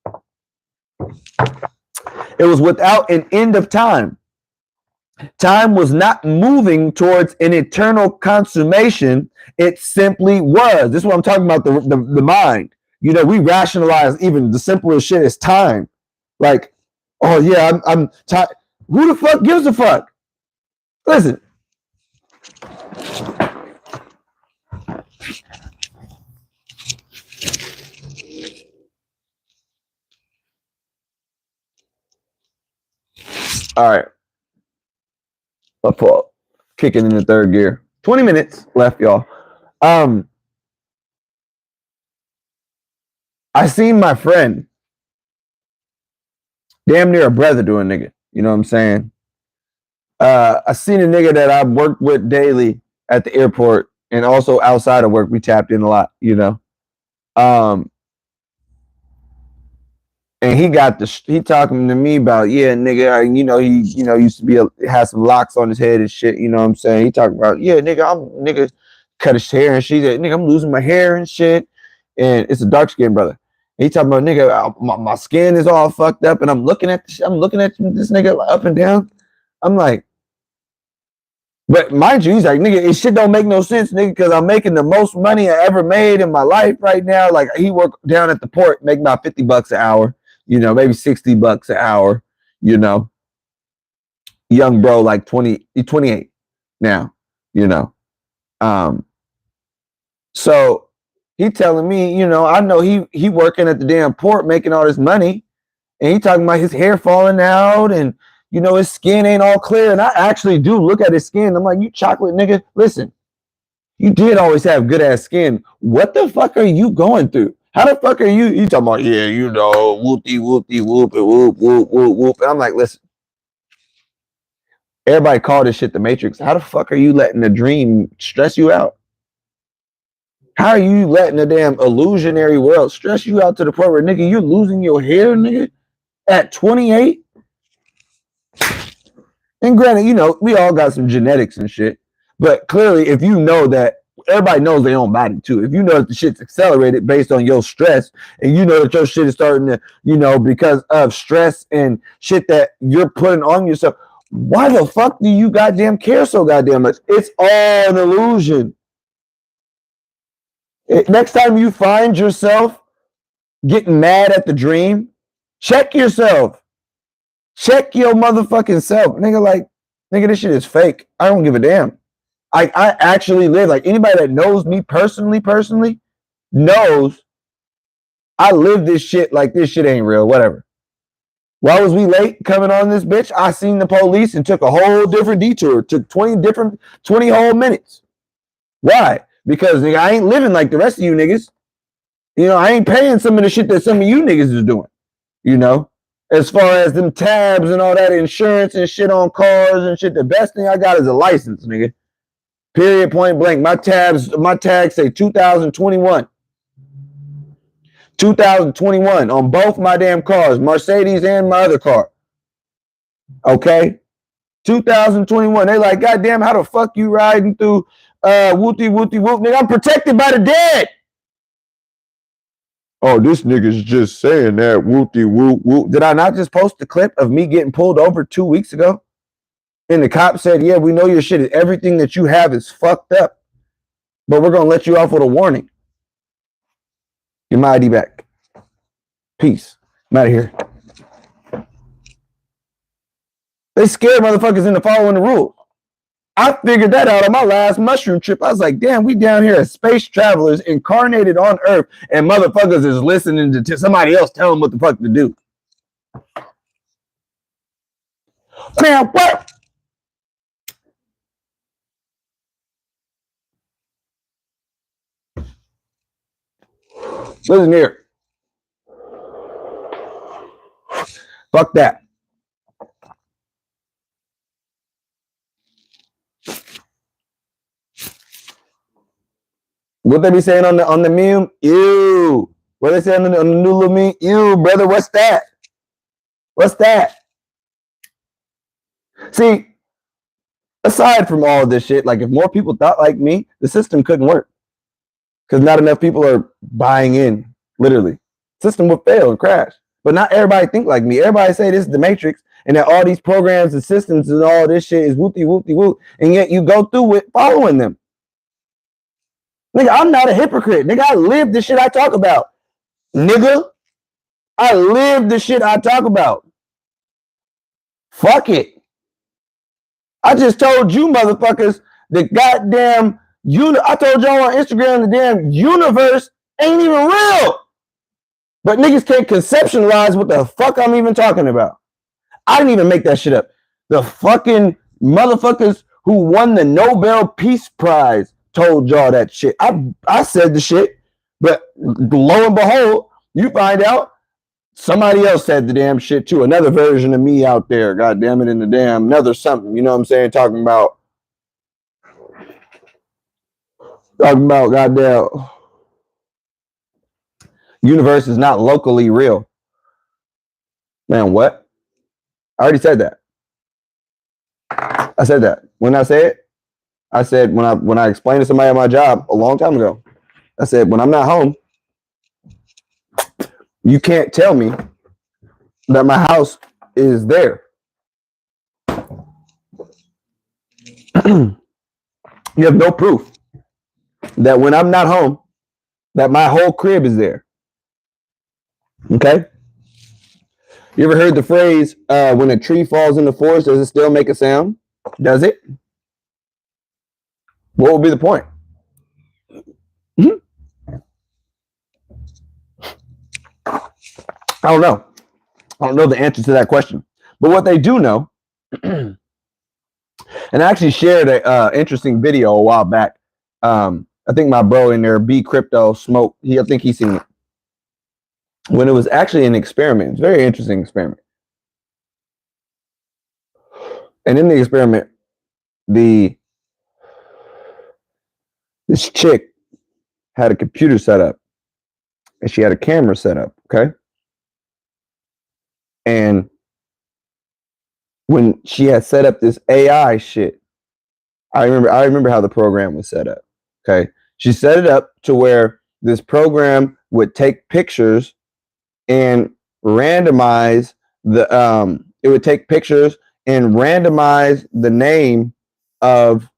It was without an end of time. Time was not moving towards an eternal consummation. It simply was. This is what I'm talking about, the mind. You know, we rationalize even the simplest shit as time. Like, oh yeah, I'm tired. Who the fuck gives a fuck? Listen. All right. My fault. Kicking in the third gear. 20 minutes left, y'all. I seen my friend, damn near a brother, do a nigga. You know what I'm saying? I seen a nigga that I worked with daily at the airport and also outside of work. We tapped in a lot, you know. And he talking to me about, yeah, nigga, you know, he, you know, used to be has some locks on his head and shit, you know what I'm saying? He talking about, yeah, nigga cut his hair and shit, nigga, I'm losing my hair and shit. And it's a dark skinned brother. He talking about, nigga, my skin is all fucked up, and I'm looking at this nigga up and down. I'm like, but mind you, he's like, nigga, it shit don't make no sense, nigga, because I'm making the most money I ever made in my life right now. Like, he worked down at the port, make about $50 an hour, you know, maybe $60 an hour, you know. Young bro, like 28 now, you know. So he telling me, you know, I know he working at the damn port making all this money, and he talking about his hair falling out and, you know, his skin ain't all clear. And I actually do look at his skin. I'm like, you chocolate nigga, listen, you did always have good ass skin. What the fuck are you going through? How the fuck are you? You talking about, yeah, you know, whoopty whoopty whoop whoop whoop whoop whoop. And I'm like, listen, everybody call this shit the Matrix. How the fuck are you letting the dream stress you out? How are you letting the damn illusionary world stress you out to the point where, nigga, you're losing your hair, nigga, at 28? And granted, you know, we all got some genetics and shit. But clearly, if you know that, everybody knows their own body too. If you know that the shit's accelerated based on your stress, and you know that your shit is starting to, you know, because of stress and shit that you're putting on yourself, why the fuck do you goddamn care so goddamn much? It's all an illusion. Next time you find yourself getting mad at the dream, check yourself. Check your motherfucking self. Nigga, like, nigga, this shit is fake. I don't give a damn. I actually live, like, anybody that knows me personally knows I live this shit like this shit ain't real, whatever. Why was we late coming on this bitch? I seen the police and took a whole different detour. Took 20 whole minutes. Why? Because, nigga, I ain't living like the rest of you niggas. You know, I ain't paying some of the shit that some of you niggas is doing, you know? As far as them tabs and all that insurance and shit on cars and shit, the best thing I got is a license, nigga. Period, point blank. My tags say 2021. 2021 on both my damn cars, Mercedes and my other car. Okay? 2021. They like, goddamn, how the fuck you riding through whoopty whoopty whoop? Nigga, I'm protected by the dead. Oh, this nigga's just saying that whoopty whoop whoop. Did I not just post the clip of me getting pulled over 2 weeks ago? And the cop said, yeah, we know your shit is everything that you have is fucked up, but we're going to let you off with a warning. Get my ID back. Peace. I'm out of here. They scared motherfuckers into following the rules. I figured that out on my last mushroom trip. I was like, damn, we down here as space travelers incarnated on Earth, and motherfuckers is listening to somebody else tell them what the fuck to do. Man, what? Listen here. Fuck that. What they be saying on the meme? Ew. What they say on the new little meme? Ew, brother, what's that? What's that? See, aside from all this shit, like, if more people thought like me, the system couldn't work. Because not enough people are buying in, literally. System would fail and crash. But not everybody think like me. Everybody say this is the Matrix, and that all these programs and systems and all this shit is whoopty whoopty whoop, and yet you go through it following them. Nigga, I'm not a hypocrite. Nigga, I live the shit I talk about. Nigga, I live the shit I talk about. Fuck it. I just told you motherfuckers the goddamn I told y'all on Instagram the damn universe ain't even real. But niggas can't conceptualize what the fuck I'm even talking about. I didn't even make that shit up. The fucking motherfuckers who won the Nobel Peace Prize told y'all that shit. I said the shit, but lo and behold, you find out somebody else said the damn shit too. Another version of me out there, god damn it, in the damn another something, you know what I'm saying? Talking about goddamn universe is not locally real. Man, what? I already said that. I said that. When I say it, I said when I explained to somebody at my job a long time ago, I said, when I'm not home, you can't tell me that my house is there. You have no proof that when I'm not home, that my whole crib is there. Okay? You ever heard the phrase, when a tree falls in the forest, does it still make a sound? Does it? What would be the point? Mm-hmm. I don't know. I don't know the answer to that question. But what they do know, and I actually shared an interesting video a while back. I think my bro in there, B Crypto Smoke, I think he's seen it. When it was actually an experiment. It's a very interesting experiment. And in the experiment, this chick had a computer set up and she had a camera set up, okay? And when she had set up this AI shit, I remember how the program was set up, okay? She set it up to where this program would take pictures and randomize it would take pictures and randomize the name of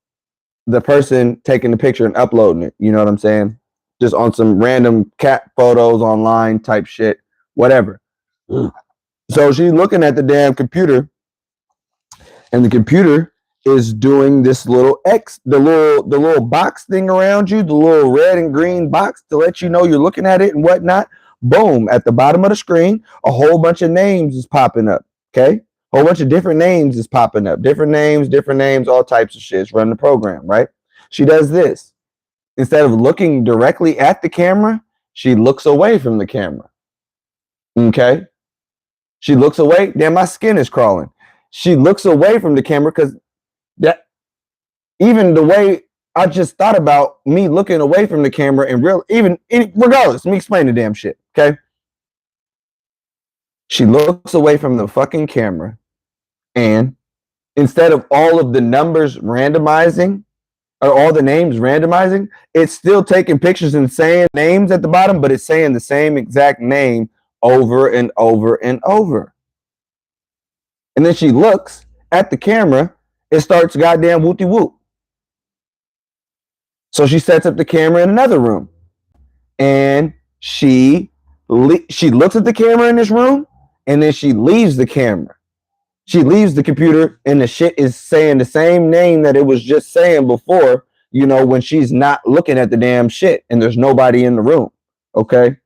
the person taking the picture and uploading it. You know what I'm saying? Just on some random cat photos online type shit, whatever. So she's looking at the damn computer, and the computer is doing this little X, the little box thing around you, the little red and green box to let you know you're looking at it and whatnot. Boom, at the bottom of the screen, a whole bunch of names is popping up. Okay, a whole bunch of different names is popping up. Different names, all types of shit. It's running the program, right? She does this. Instead of looking directly at the camera, she looks away from the camera. Okay? She looks away. Damn, my skin is crawling. She looks away from the camera because that, even the way I just thought about me looking away from the camera and regardless, let me explain the damn shit, okay? She looks away from the fucking camera, and instead of all of the numbers randomizing, or all the names randomizing, it's still taking pictures and saying names at the bottom, but it's saying the same exact name over and over and over. And then she looks at the camera and starts goddamn whoopty whoop. So she sets up the camera in another room, and she looks at the camera in this room, and then she leaves the camera. She leaves the computer, and the shit is saying the same name that it was just saying before, you know, when she's not looking at the damn shit and there's nobody in the room, okay?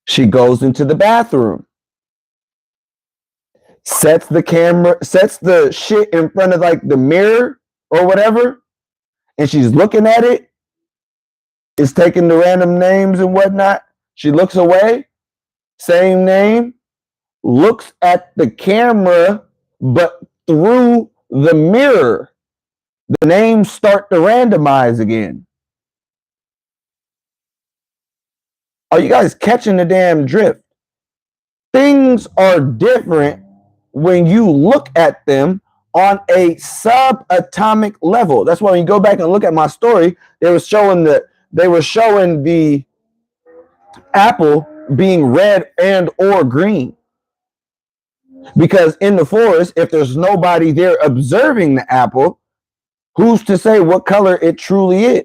She goes into the bathroom, sets the shit in front of like the mirror or whatever, and she's looking at it. It's taking the random names and whatnot. She looks away, same name, looks at the camera, but through the mirror, the names start to randomize again. Are you guys catching the damn drift? Things are different when you look at them on a subatomic level. That's why when you go back and look at my story, they were showing the apple being red and or green. Because in the forest, if there's nobody there observing the apple, who's to say what color it truly is?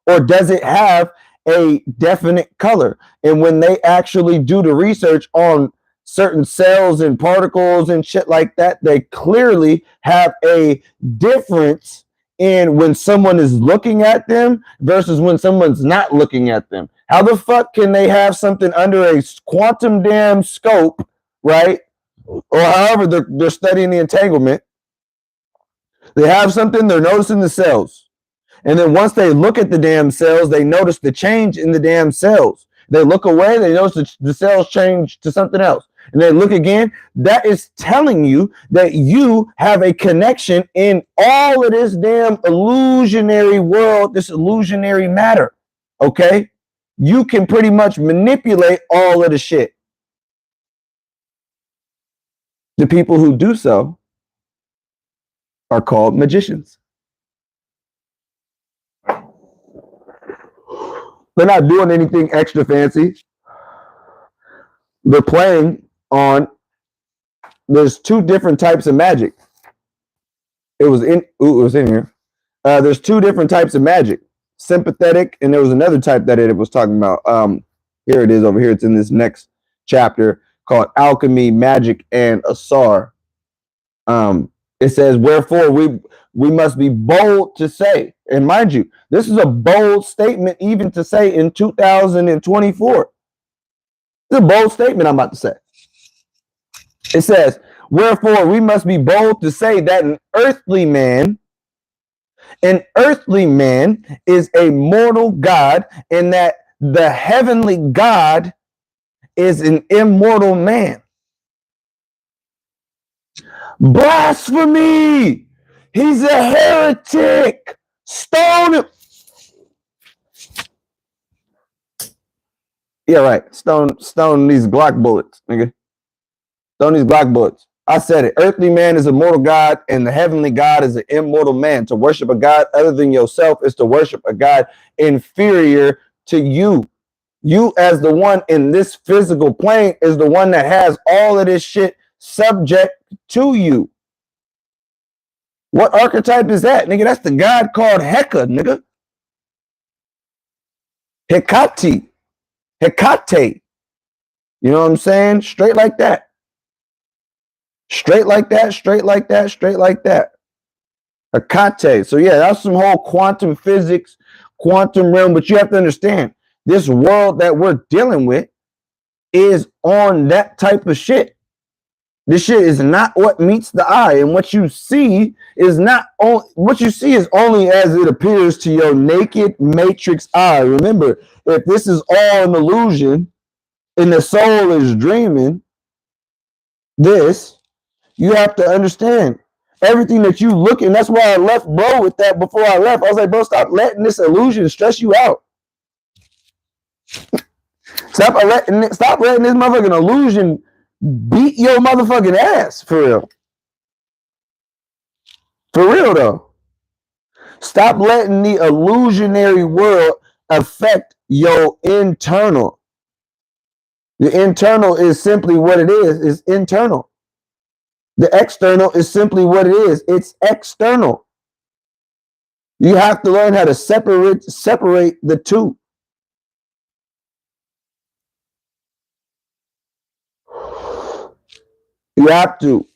Or does it have a definite color? And when they actually do the research on certain cells and particles and shit like that, they clearly have a difference in when someone is looking at them versus when someone's not looking at them. How the fuck can they have something under a quantum damn scope, right? Or however they're studying the entanglement. They have something, they're noticing the cells. And then once they look at the damn cells, they notice the change in the damn cells. They look away, they notice the cells change to something else. And they look again. That is telling you that you have a connection in all of this damn illusionary world, this illusionary matter. Okay? You can pretty much manipulate all of the shit. The people who do so are called magicians. They're not doing anything extra fancy. They're playing on, there's two different types of magic. It was in here. There's two different types of magic. Sympathetic, and there was another type that it was talking about. Here it is over here. It's in this next chapter called Alchemy, Magic, and Asar. It says, wherefore we must be bold to say, and mind you, this is a bold statement even to say in 2024. It's a bold statement I'm about to say. It says, wherefore we must be bold to say that an earthly man is a mortal God, and that the heavenly God is an immortal man. Blasphemy! He's a heretic! Stone him! Yeah, right. Stone these Glock bullets, nigga. Stone these Glock bullets. I said it. Earthly man is a mortal God, and the heavenly God is an immortal man. To worship a God other than yourself is to worship a God inferior to you. You, as the one in this physical plane, is the one that has all of this shit subject to you. What archetype is that, nigga? That's the god called Heka, nigga. Hecate. You know what I'm saying? Straight like that. Straight like that, straight like that, straight like that. Hecate. So yeah, that's some whole quantum physics, quantum realm, but you have to understand, this world that we're dealing with is on that type of shit. This shit is not what meets the eye, and what you see is not what you see is only as it appears to your naked matrix eye. Remember, if this is all an illusion and the soul is dreaming this, you have to understand everything that you look, and that's why I left bro with that before I left. I was like, bro, stop letting this illusion stress you out. Stop letting this motherfucking illusion beat your motherfucking ass, for real. For real, though. Stop letting the illusionary world affect your internal. The internal is simply what it is internal. The external is simply what it is. It's external. You have to learn how to separate the two. You have to.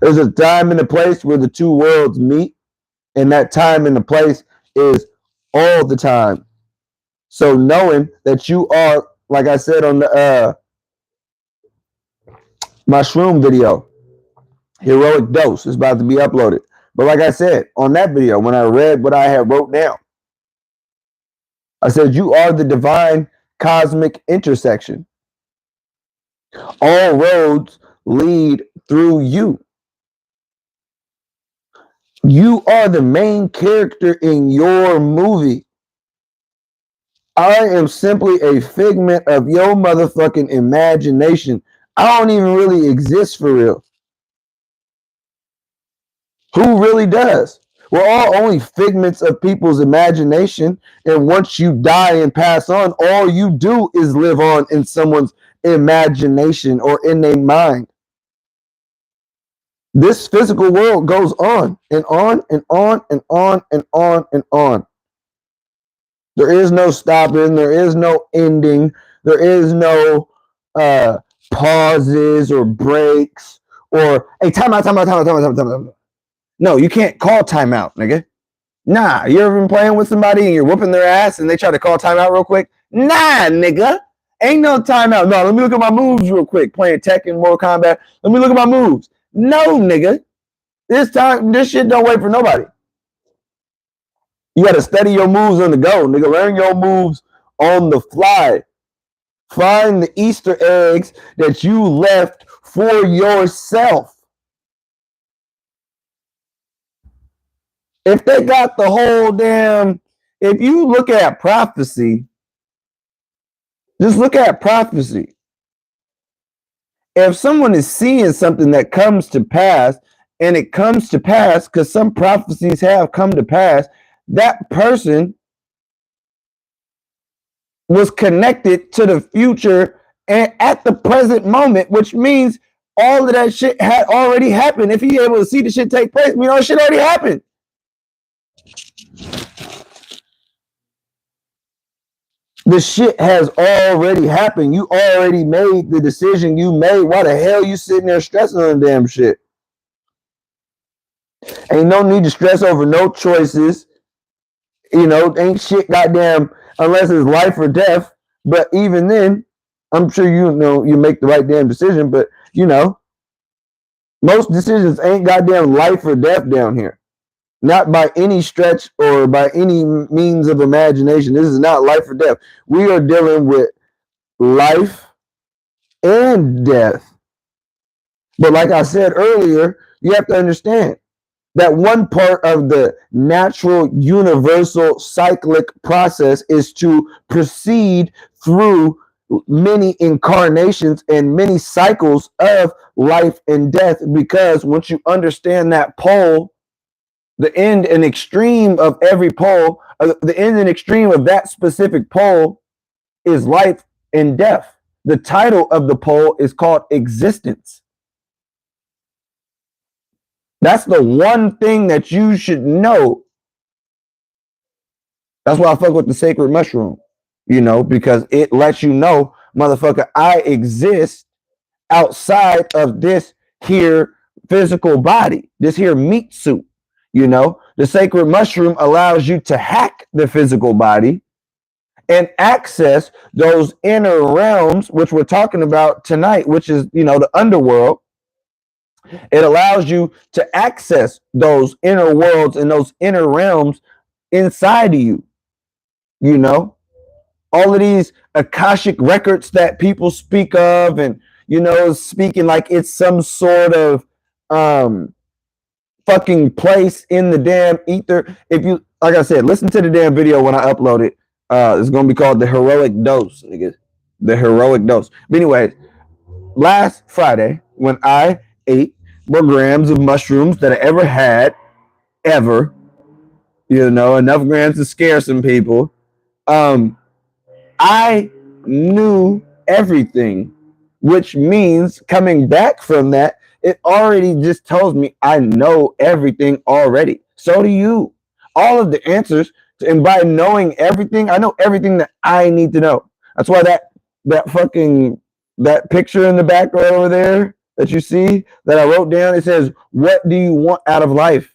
There's a time and a place where the two worlds meet, and that time and the place is all the time. So knowing that you are, like I said on the my shroom video, Heroic Dose, is about to be uploaded. But like I said on that video, when I read what I had wrote down, I said, you are the divine cosmic intersection. All roads lead through you. You are the main character in your movie. I am simply a figment of your motherfucking imagination. I don't even really exist for real. Who really does? We're all only figments of people's imagination. And once you die and pass on, all you do is live on in someone's imagination or in their mind. This physical world goes on and on and on and on and on and on. There is no stopping. There is no ending. There is no pauses or breaks or, hey, time out, time out, time out, time out, time out, time out. No, you can't call timeout, nigga. Nah, you ever been playing with somebody and you're whooping their ass and they try to call timeout real quick? Nah, nigga. Ain't no timeout. No, let me look at my moves real quick. Playing Tekken, Mortal Kombat. Let me look at my moves. No, nigga. This shit don't wait for nobody. You got to study your moves on the go, nigga. Learn your moves on the fly. Find the Easter eggs that you left for yourself. If they got the whole damn, if you look at prophecy, just look at prophecy. If someone is seeing something that comes to pass, and it comes to pass because some prophecies have come to pass, that person was connected to the future and at the present moment, which means all of that shit had already happened. If you're able to see the shit take place, we know shit already happened. The shit has already happened. You already made the decision you made. Why the hell you sitting there stressing on the damn shit? Ain't no need to stress over no choices. You know, ain't shit goddamn unless it's life or death. But even then, I'm sure you know you make the right damn decision. But you know, most decisions ain't goddamn life or death down here. Not by any stretch or by any means of imagination. This is not life or death. We are dealing with life and death. But like I said earlier, you have to understand that one part of the natural universal cyclic process is to proceed through many incarnations and many cycles of life and death, because once you understand that pole, the end and extreme of every pole, the end and extreme of that specific pole is life and death. The title of the pole is called existence. That's the one thing that you should know. That's why I fuck with the sacred mushroom, you know, because it lets you know, motherfucker, I exist outside of this here physical body, this here meat suit. You know, the sacred mushroom allows you to hack the physical body and access those inner realms, which we're talking about tonight, which is, you know, the underworld. It allows you to access those inner worlds and those inner realms inside of you. You know, all of these Akashic records that people speak of, and, you know, speaking like it's some sort of fucking place in the damn ether. If you, like I said, listen to the damn video when I upload it. It's gonna be called The Heroic Dose, nigga. The Heroic Dose. But anyways, last Friday when I ate more grams of mushrooms that I ever had, ever, you know, enough grams to scare some people. I knew everything, which means coming back from that, it already just tells me I know everything already. So do you. All of the answers, and by knowing everything, I know everything that I need to know. That's why that picture in the back right over there that you see that I wrote down, it says, "What do you want out of life?"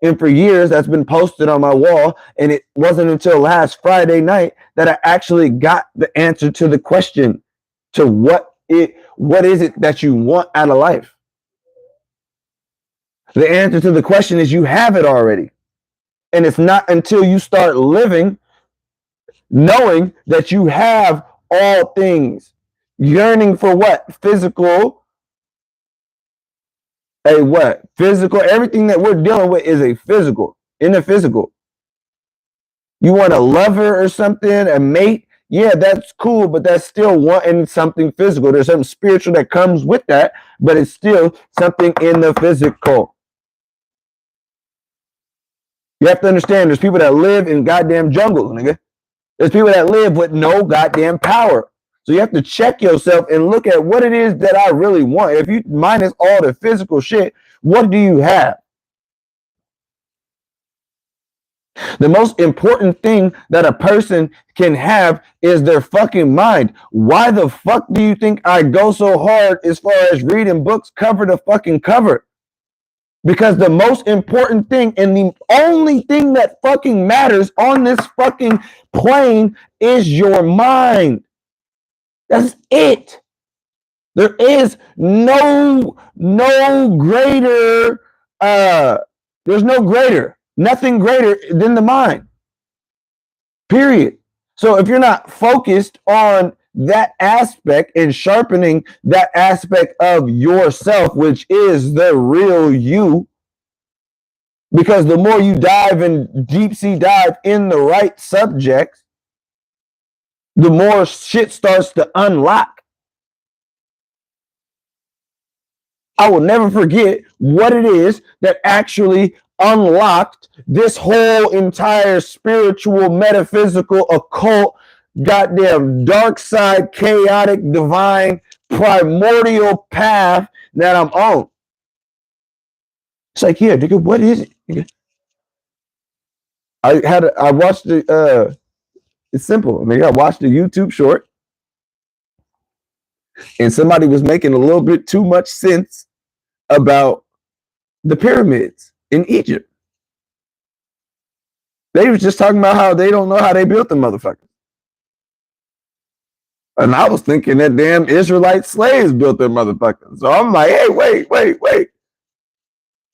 And for years, that's been posted on my wall. And it wasn't until last Friday night that I actually got the answer to the question to what is it that you want out of life? The answer to the question is you have it already. And it's not until you start living, knowing that you have all things, yearning for what? Physical. A what? Physical. Everything that we're dealing with is a physical, in the physical. You want a lover or something, a mate? Yeah, that's cool, but that's still wanting something physical. There's something spiritual that comes with that, but it's still something in the physical. You have to understand, there's people that live in goddamn jungles, nigga. There's people that live with no goddamn power. So you have to check yourself and look at what it is that I really want. If you minus all the physical shit, what do you have? The most important thing that a person can have is their fucking mind. Why the fuck do you think I go so hard as far as reading books cover to fucking cover? Because the most important thing and the only thing that fucking matters on this fucking plane is your mind. That's it. There is no greater, there's no greater, nothing greater than the mind. Period. So if you're not focused on that aspect and sharpening that aspect of yourself, which is the real you, because the more you dive and deep sea dive in the right subjects, the more shit starts to unlock. I will never forget what it is that actually unlocked this whole entire spiritual, metaphysical, occult, goddamn dark side, chaotic, divine, primordial path that I'm on. It's like, yeah, nigga, what is it? Nigga? I watched the it's simple. I mean, I watched the YouTube short and somebody was making a little bit too much sense about the pyramids in Egypt. They was just talking about how they don't know how they built the motherfuckers. And I was thinking that damn Israelite slaves built their motherfuckers. So I'm like, hey, wait.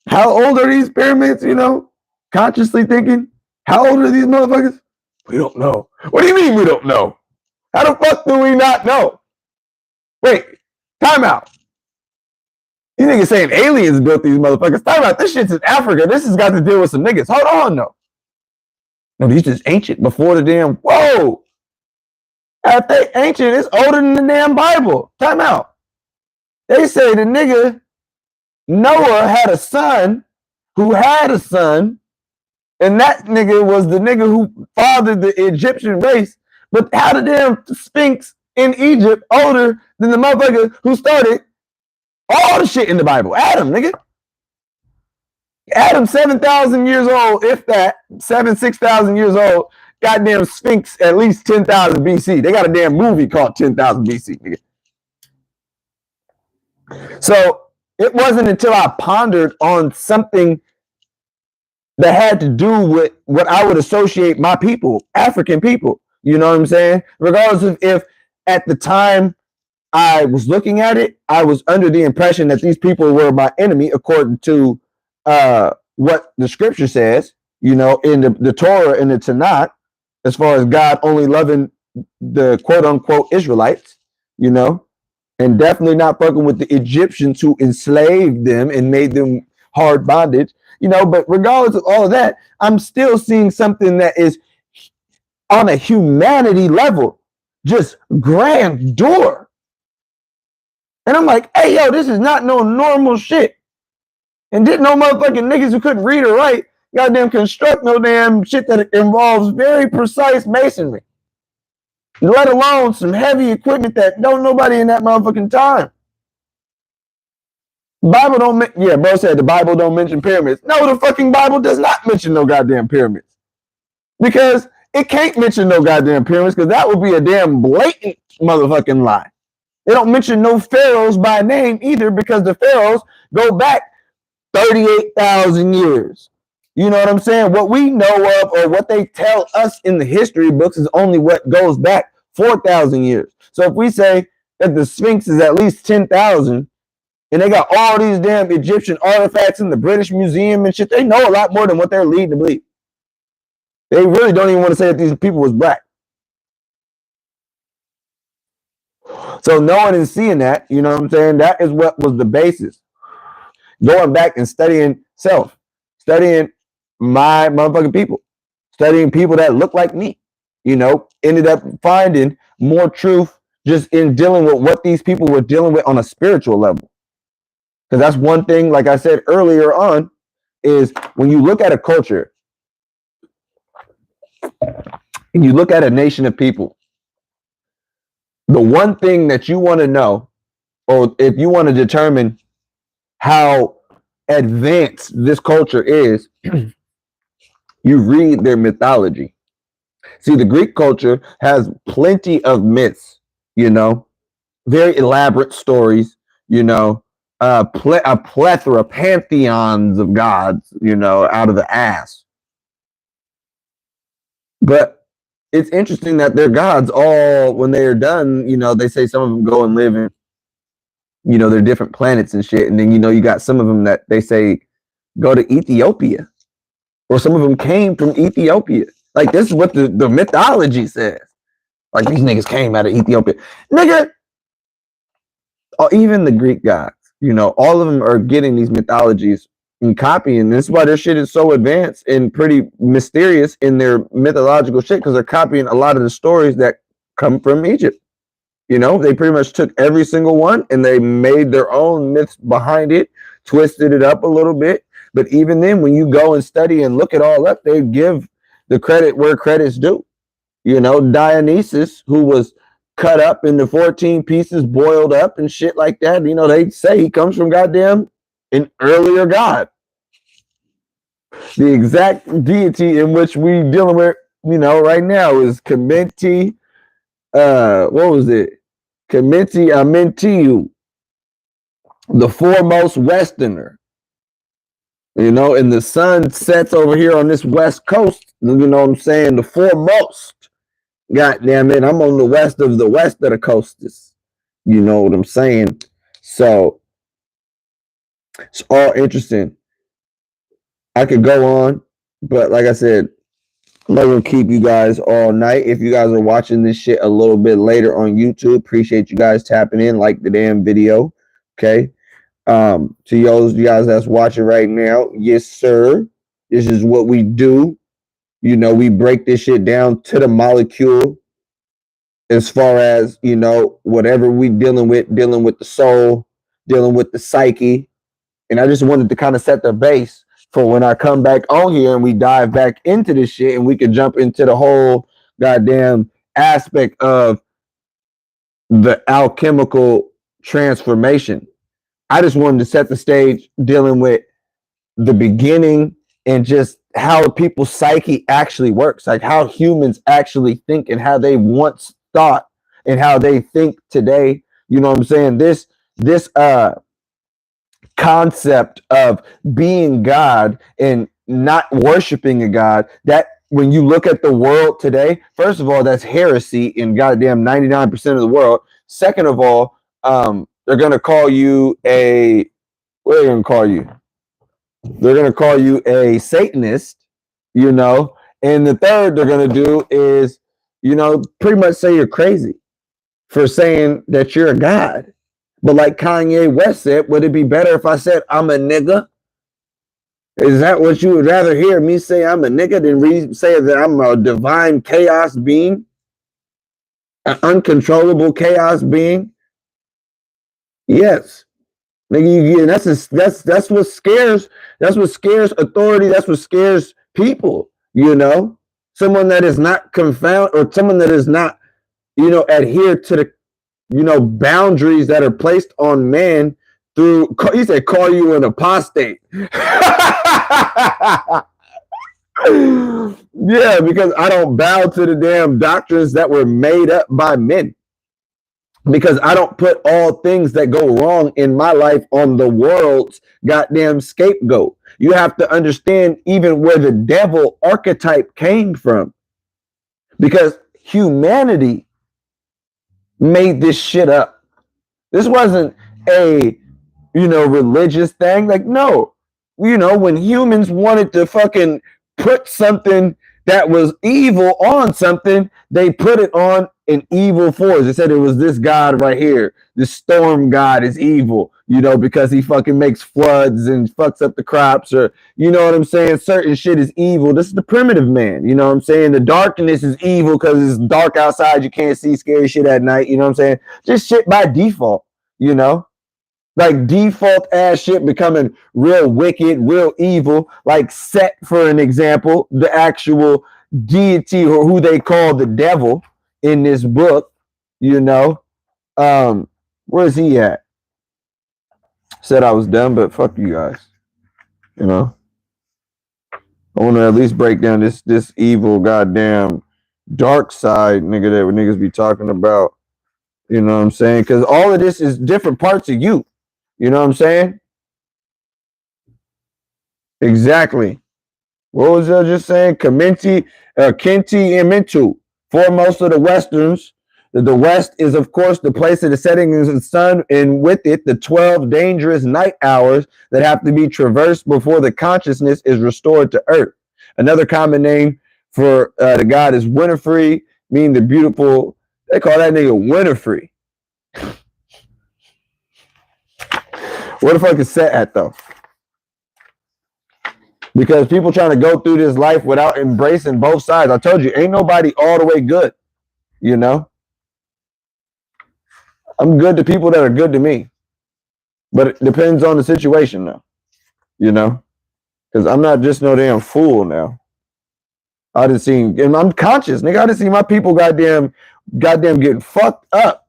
How old are these pyramids, you know? Consciously thinking, how old are these motherfuckers? We don't know. What do you mean we don't know? How the fuck do we not know? Wait, time out. You niggas saying aliens built these motherfuckers. Time out. This shit's in Africa. This has got to deal with some niggas. Hold on, no. No, these just ancient before the damn, whoa. If they ancient, it's older than the damn Bible. Time out. They say the nigga Noah had a son who had a son, and that nigga was the nigga who fathered the Egyptian race. But how the damn Sphinx in Egypt older than the motherfucker who started all the shit in the Bible? Adam, nigga. Adam 7,000 years old, if that, 6,000 years old. Goddamn Sphinx at least 10,000 BC. They got a damn movie called 10,000 BC, nigga. So it wasn't until I pondered on something that had to do with what I would associate my people, African people. You know what I'm saying? Regardless of if at the time I was looking at it, I was under the impression that these people were my enemy, according to what the scripture says, you know, in the Torah and the Tanakh, as far as God only loving the quote unquote Israelites, you know, and definitely not fucking with the Egyptians who enslaved them and made them hard bondage, you know. But regardless of all of that, I'm still seeing something that is on a humanity level, just grandeur. And I'm like, hey, yo, this is not no normal shit. And didn't no motherfucking niggas who couldn't read or write goddamn construct no damn shit that involves very precise masonry, let alone some heavy equipment that don't nobody in that motherfucking time. Bible don't, yeah, bro said the Bible don't mention pyramids. No, the fucking Bible does not mention no goddamn pyramids. Because it can't mention no goddamn pyramids, because that would be a damn blatant motherfucking lie. They don't mention no pharaohs by name either, because the pharaohs go back 38,000 years. You know what I'm saying? What we know of, or what they tell us in the history books, is only what goes back 4,000 years. So if we say that the Sphinx is at least 10,000, and they got all these damn Egyptian artifacts in the British Museum and shit, they know a lot more than what they're leading to believe. They really don't even want to say that these people was black. So knowing and seeing that, you know what I'm saying, that is what was the basis. Going back and studying self, studying my motherfucking people, studying people that look like me, you know, ended up finding more truth just in dealing with what these people were dealing with on a spiritual level. Because that's one thing, like I said earlier on, is when you look at a culture and you look at a nation of people, The one thing that you want to know, or if you want to determine how advanced this culture is, you read their mythology. See, the Greek culture has plenty of myths, you know, very elaborate stories, you know, a plethora, pantheons of gods, you know, out of the ass. But it's interesting that their gods all, when they are done, you know, they say some of them go and live in, you know, their different planets and shit. And then, you know, you got some of them that they say go to Ethiopia, or some of them came from Ethiopia. Like, this is what the mythology says. Like, these niggas came out of Ethiopia. Nigga, or even the Greek gods, you know, all of them are getting these mythologies and copying. This is why their shit is so advanced and pretty mysterious in their mythological shit, because they're copying a lot of the stories that come from Egypt. You know, they pretty much took every single one and they made their own myths behind it, twisted it up a little bit. But even then, when you go and study and look it all up, they give the credit where credit's due. You know, Dionysus, who was cut up into 14 pieces, boiled up and shit like that. You know, they say he comes from goddamn an earlier god. The exact deity in which we dealing with, you know, right now is Kementi. What was it? Kementi Amentiu, the foremost Westerner. You know, and the sun sets over here on this west coast. You know what I'm saying? The foremost. God damn it, I'm on the west of the coasters. You know what I'm saying? So it's all interesting. I could go on, but like I said, I'm not gonna keep you guys all night. If you guys are watching this shit a little bit later on YouTube, appreciate you guys tapping in, like the damn video. Okay. To you guys that's watching right now, yes, sir. This is what we do. You know, we break this shit down to the molecule. As far as, you know, whatever we dealing with the soul, dealing with the psyche. And I just wanted to kind of set the base for when I come back on here and we dive back into this shit and we could jump into the whole goddamn aspect of the alchemical transformation. I just wanted to set the stage dealing with the beginning and just how people's psyche actually works, like how humans actually think and how they once thought and how they think today. You know what I'm saying? This concept of being God and not worshiping a God, that when you look at the world today, first of all, that's heresy in goddamn 99% of the world. Second of all, they're gonna call you a, what are they gonna call you? They're gonna call you a Satanist, you know. And the third they're gonna do is, you know, pretty much say you're crazy for saying that you're a god. But like Kanye West said, would it be better if I said I'm a nigga? Is that what you would rather hear me say I'm a nigga than say that I'm a divine chaos being? An uncontrollable chaos being? Yes. Nigga, that's what scares authority, that's what scares people, you know. Someone that is not confound, or someone that is not, you know, adhere to the, you know, boundaries that are placed on man through, he said, call you an apostate. Yeah, because I don't bow to the damn doctrines that were made up by men. Because I don't put all things that go wrong in my life on the world's goddamn scapegoat. You have to understand even where the devil archetype came from. Because humanity made this shit up. This wasn't a, you know, religious thing. Like, no, you know, when humans wanted to fucking put something that was evil on something, they put it on an evil force. They said it was this god right here. This storm god is evil, you know, because he fucking makes floods and fucks up the crops, or, you know what I'm saying? Certain shit is evil. This is the primitive man, you know what I'm saying? The darkness is evil because it's dark outside. You can't see scary shit at night, you know what I'm saying? Just shit by default, you know? Like default ass shit becoming real wicked, real evil. Like Set, for an example, the actual deity, or who they call the devil in this book. You know, where's he at? Said I was done, but fuck you guys. You know, I want to at least break down this evil goddamn dark side, nigga, that niggas be talking about. You know what I'm saying? Because all of this is different parts of you. You know what I'm saying? Exactly. What was I just saying? Kenti and Mintu, foremost of the Westerns. The West is, of course, the place of the setting of the sun, and with it, the 12 dangerous night hours that have to be traversed before the consciousness is restored to Earth. Another common name for the god is Winifred, meaning the beautiful. They call that nigga Winifred. Where the fuck is Set at, though? Because people trying to go through this life without embracing both sides. I told you, ain't nobody all the way good. You know? I'm good to people that are good to me. But it depends on the situation now. You know? Because I'm not just no damn fool now. I done seen, and I'm conscious, nigga. I done seen my people goddamn getting fucked up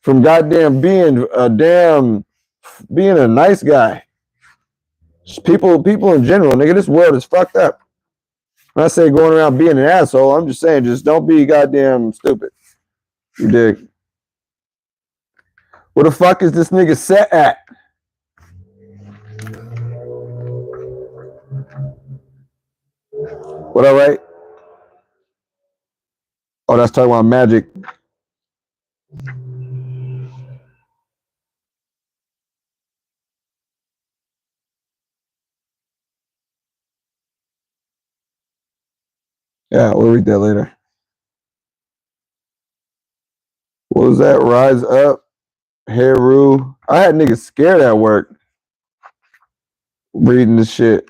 from goddamn being a nice guy. People in general, nigga, this world is fucked up. When I say going around being an asshole, I'm just saying, just don't be goddamn stupid. You dig? Where the fuck is this nigga Set at? What I write? Oh, that's talking about magic. Yeah, we'll read that later. What was that? Rise Up, Heru. I had niggas scared at work reading this shit.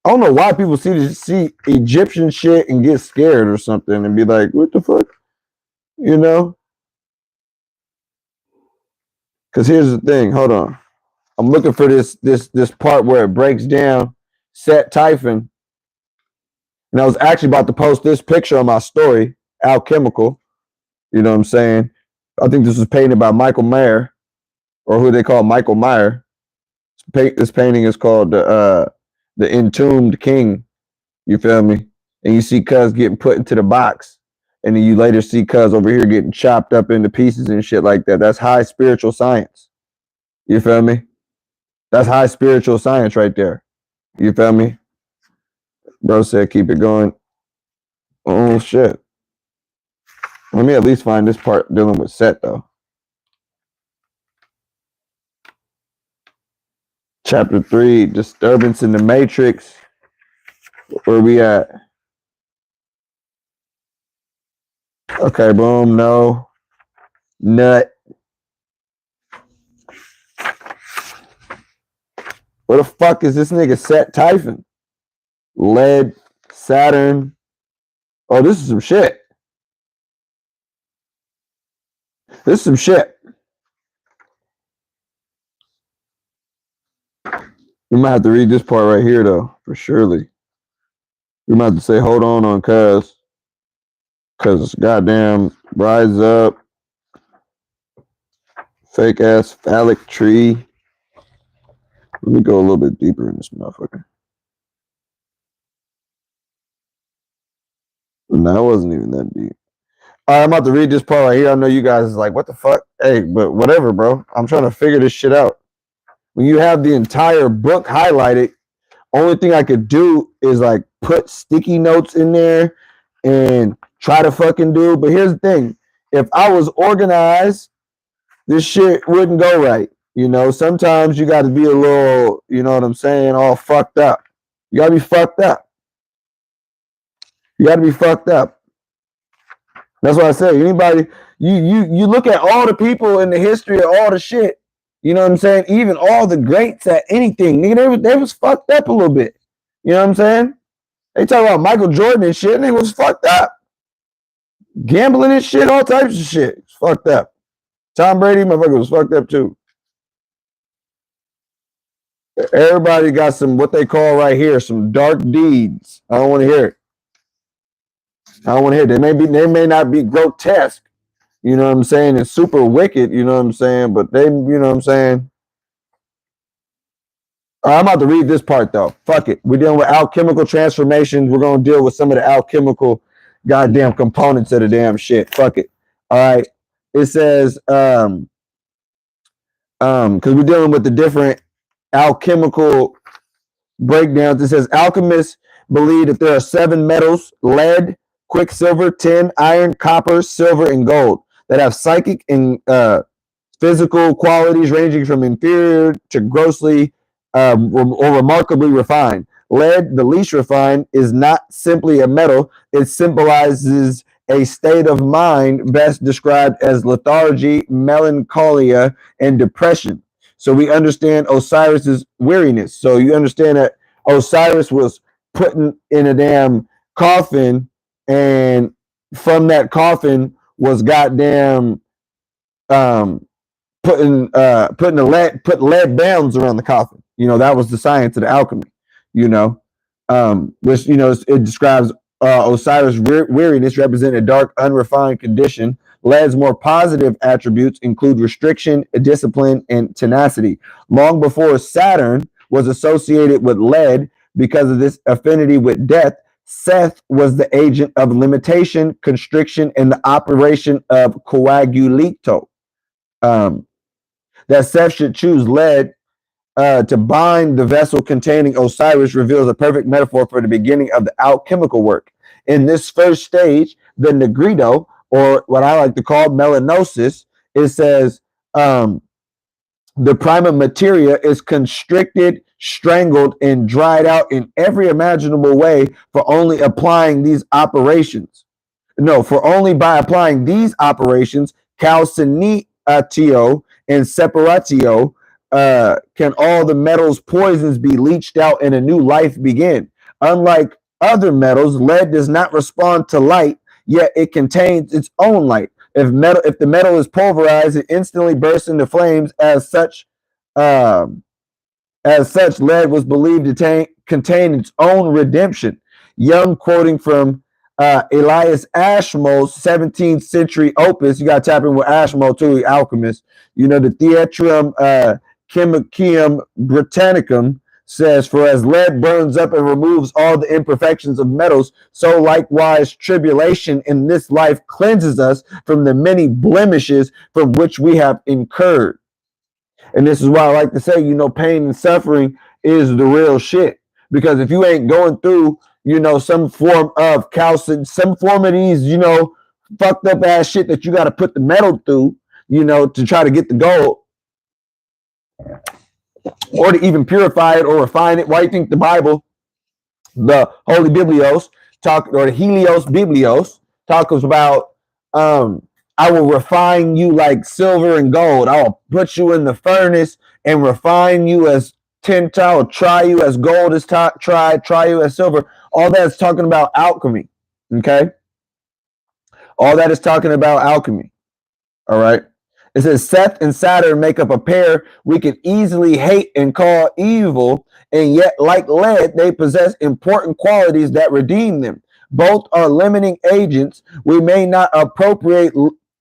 I don't know why people see Egyptian shit and get scared or something and be like, what the fuck? You know? Because here's the thing. Hold on. I'm looking for this part where it breaks down Set Typhon. And I was actually about to post this picture on my story, Alchemical. You know what I'm saying? I think this was painted by Michael Mayer, or who they call Michael Meyer. This painting is called the Entombed King. You feel me? And you see Cuz getting put into the box. And then you later see Cuz over here getting chopped up into pieces and shit like that. That's high spiritual science. You feel me? That's high spiritual science right there. You feel me? Bro said keep it going. Oh shit. Let me at least find this part dealing with Set though. Chapter 3, Disturbance in the Matrix. Where we at? Okay, boom, no. Nut. Where the fuck is this nigga Set Typhon? Lead, Saturn. Oh, this is some shit. This is some shit. We might have to read this part right here, though, for surely. We might have to say, hold on Cuz. Because goddamn, Rise Up. Fake ass phallic tree. Let me go a little bit deeper in this motherfucker. No, it wasn't even that deep. All right, I'm about to read this part right here. I know you guys is like, what the fuck? Hey, but whatever, bro. I'm trying to figure this shit out. When you have the entire book highlighted, only thing I could do is like put sticky notes in there and try to fucking do. But here's the thing. If I was organized, this shit wouldn't go right. You know, sometimes you got to be a little, you know what I'm saying, all fucked up. You got to be fucked up. You got to be fucked up. That's what I say. Anybody, you look at all the people in the history of all the shit. You know what I'm saying? Even all the greats at anything, nigga, they was fucked up a little bit. You know what I'm saying? They talk about Michael Jordan and shit, and they was fucked up. Gambling and shit, all types of shit. It's fucked up. Tom Brady, motherfucker, was fucked up too. Everybody got some, what they call right here, some dark deeds. I don't want to hear it. I don't want to hear it. They may not be grotesque, You know what I'm saying? It's super wicked, you know what I'm saying? But they, you know what I'm saying? I'm about to read this part though. Fuck it. We're dealing with alchemical transformations. We're gonna deal with some of the alchemical goddamn components of the damn shit. Fuck it. All right. It says because we're dealing with the different alchemical breakdowns. It says alchemists believe that there are 7 metals: lead, quicksilver, tin, iron, copper, silver, and gold that have psychic and physical qualities ranging from inferior to grossly or remarkably refined. Lead, the least refined, is not simply a metal. It symbolizes a state of mind best described as lethargy, melancholia, and depression. So we understand Osiris's weariness. So you understand that Osiris was put in a damn coffin, and from that coffin was goddamn um, put lead bands around the coffin. You know, that was the science of the alchemy. You know, which you know it describes Osiris' weariness represent a dark, unrefined condition. Lead's more positive attributes include restriction, discipline, and tenacity. Long before Saturn was associated with lead because of this affinity with death, Seth was the agent of limitation, constriction, and the operation of coagulito. Um, that Seth should choose lead to bind the vessel containing Osiris reveals a perfect metaphor for the beginning of the alchemical work. In this first stage, the Negrito, or what I like to call melanosis, it says the prima materia is constricted, strangled, and dried out in every imaginable way for only applying these operations. No, for only by applying these operations, calcinatio and separatio, can all the metals' poisons be leached out and a new life begin. Unlike other metals, lead does not respond to light, yet it contains its own light. If the metal is pulverized, it instantly bursts into flames. As such, lead was believed to contain its own redemption. Young, quoting from Elias Ashmole's 17th century opus, you got to tap in with Ashmole too, the alchemist. You know, the Theatrum Chemicum Britannicum says, "For as lead burns up and removes all the imperfections of metals, so likewise tribulation in this life cleanses us from the many blemishes from which we have incurred." And this is why I like to say, you know, pain and suffering is the real shit. Because if you ain't going through, you know, some form of calcium, some form of these, you know, fucked up ass shit that you got to put the metal through, you know, to try to get the gold, or to even purify it or refine it. Why do you think the Bible, the Holy Biblios, or the Helios Biblios, talks about I will refine you like silver and gold. I will put you in the furnace and refine you as tin. I will try you as gold is tried, try you as silver. All that is talking about alchemy. Okay? All that is talking about alchemy. All right? It says Seth and Saturn make up a pair we can easily hate and call evil, and yet, like lead, they possess important qualities that redeem them. Both are limiting agents. We may not appropriate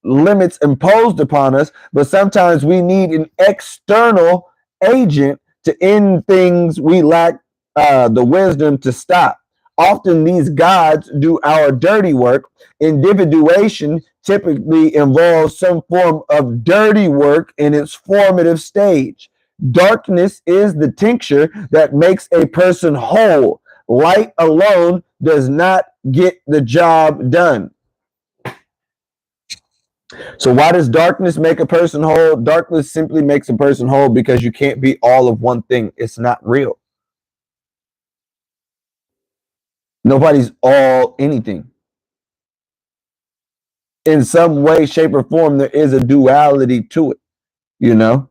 limits imposed upon us, but sometimes we need an external agent to end things we lack the wisdom to stop. Often these gods do our dirty work. Individuation typically involves some form of dirty work in its formative stage. Darkness is the tincture that makes a person whole. Light alone does not get the job done. So why does darkness make a person whole? Darkness simply makes a person whole because you can't be all of one thing. It's not real. Nobody's all anything. In some way, shape, or form, there is a duality to it, you know?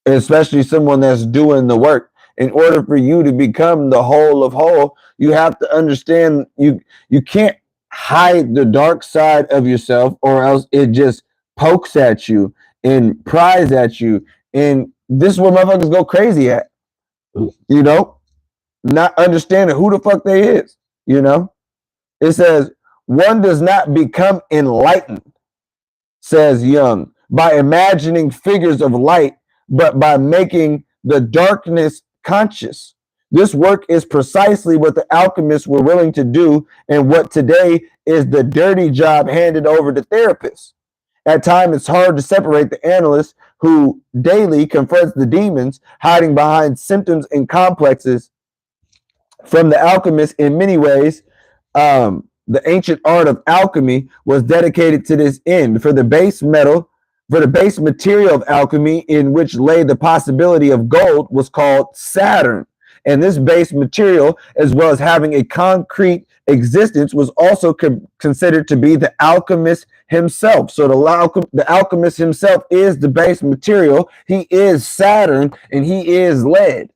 Especially someone that's doing the work. In order for you to become the whole of whole, you have to understand you can't hide the dark side of yourself, or else it just pokes at you and pries at you. And this is where motherfuckers go crazy at, you know, not understanding who the fuck they is, you know. It says, one does not become enlightened, says Jung, by imagining figures of light, but by making the darkness conscious. This work is precisely what the alchemists were willing to do, and what today is the dirty job handed over to therapists. At times, it's hard to separate the analyst who daily confronts the demons hiding behind symptoms and complexes from the alchemist. In many ways, the ancient art of alchemy was dedicated to this end. For the base material of alchemy, in which lay the possibility of gold, was called Saturn. And this base material, as well as having a concrete existence, was also considered to be the alchemist himself. So the alchemist himself is the base material. He is Saturn, and he is lead.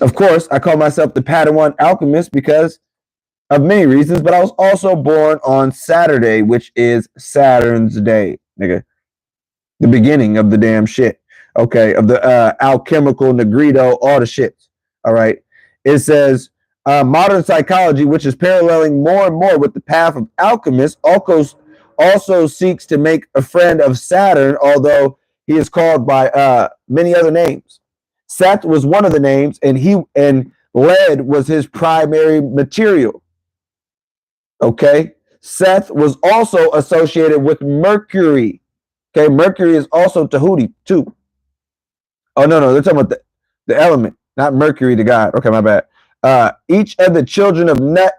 Of course, I call myself the Padawan alchemist because of many reasons, but I was also born on Saturday, which is Saturn's day, nigga. The beginning of the damn shit. Okay, of the alchemical negrito, all the shits. All right. It says modern psychology, which is paralleling more and more with the path of alchemists, also seeks to make a friend of Saturn, although he is called by many other names. Seth was one of the names, and lead was his primary material. Okay. Seth was also associated with Mercury. Okay, Mercury is also Tahuti too. Oh, no, they're talking about the element, not Mercury, the god. Okay, my bad. Each of the children of Nut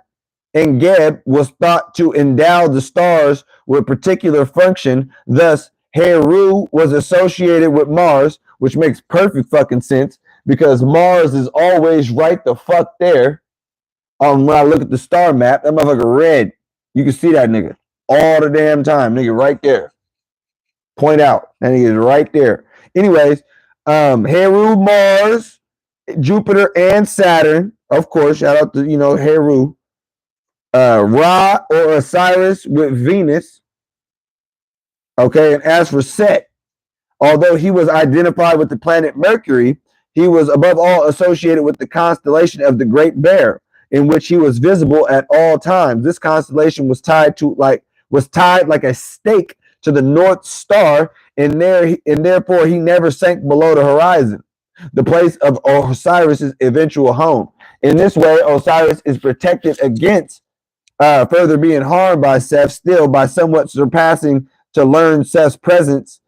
and Geb was thought to endow the stars with particular function. Thus, Heru was associated with Mars, which makes perfect fucking sense because Mars is always right the fuck there. When I look at the star map, that motherfucker red. You can see that nigga all the damn time. Nigga right there. Point out. That nigga is right there. Anyways, Heru, Mars, Jupiter, and Saturn. Of course, shout out to, Heru. Ra or Osiris with Venus. Okay, and as for Set, although he was identified with the planet Mercury, he was above all associated with the constellation of the Great Bear, in which he was visible at all times. This constellation was tied like a stake to the North Star, and therefore he never sank below the horizon, the place of Osiris's eventual home. In this way, Osiris is protected against further being harmed by Seth, still by somewhat surpassing to learn Seth's presence.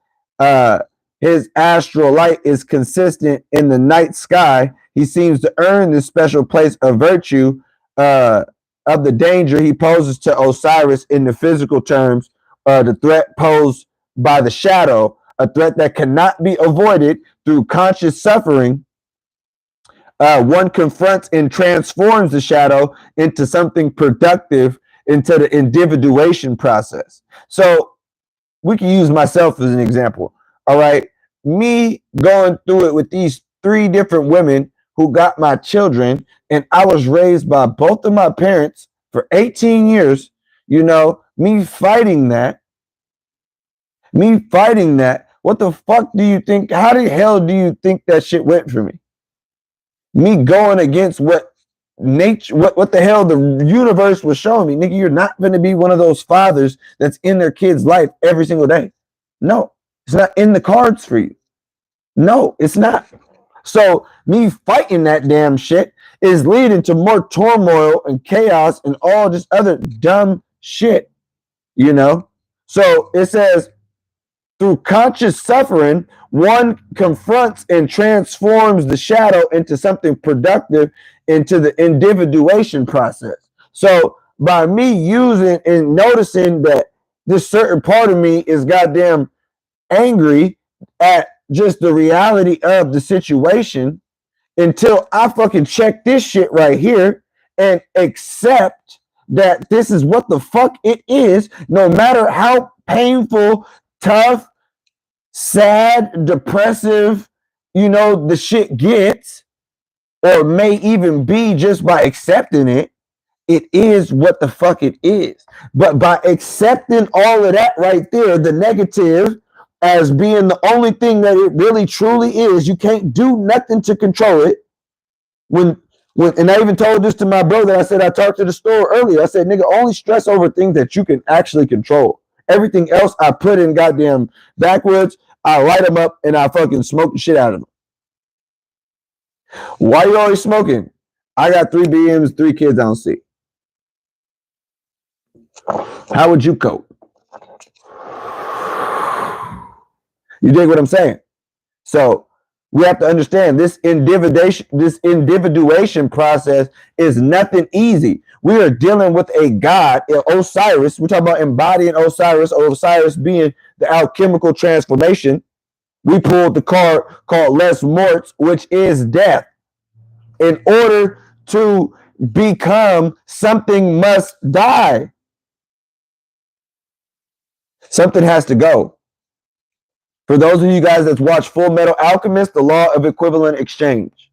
His astral light is consistent in the night sky. He seems to earn this special place of virtue of the danger he poses to Osiris in the physical terms, the threat posed by the shadow, a threat that cannot be avoided through conscious suffering. One confronts and transforms the shadow into something productive, into the individuation process. So we can use myself as an example. All right. Me going through it with these 3 different women who got my children, and I was raised by both of my parents for 18 years, me fighting that. What the fuck do you think? How the hell do you think that shit went for me? Me going against what nature, what the hell the universe was showing me. Nigga, you're not going to be one of those fathers that's in their kid's life every single day. No, it's not in the cards for you. No, it's not. So me fighting that damn shit is leading to more turmoil and chaos and all this other dumb shit, So it says, through conscious suffering, one confronts and transforms the shadow into something productive, into the individuation process. So by me using and noticing that this certain part of me is goddamn angry at just the reality of the situation, until I fucking check this shit right here and accept that this is what the fuck it is, no matter how painful, tough, sad, depressive, the shit gets, or may even be. Just by accepting it, it is what the fuck it is. But by accepting all of that right there, the negative, as being the only thing that it really truly is, you can't do nothing to control it. When And I even told this to my brother. I said, I talked to the store earlier. I said, nigga, only stress over things that you can actually control. Everything else I put in goddamn backwoods. I light them up and I fucking smoke the shit out of them. Why you always smoking? I got 3 BMs, 3 kids I don't see. How would you cope? You dig what I'm saying? So we have to understand this individuation process is nothing easy. We are dealing with a god, Osiris. We're talking about embodying Osiris, Osiris being the alchemical transformation. We pulled the card called Les Morts, which is death. In order to become, something must die. Something has to go. For those of you guys that's watched Full Metal Alchemist, the law of equivalent exchange.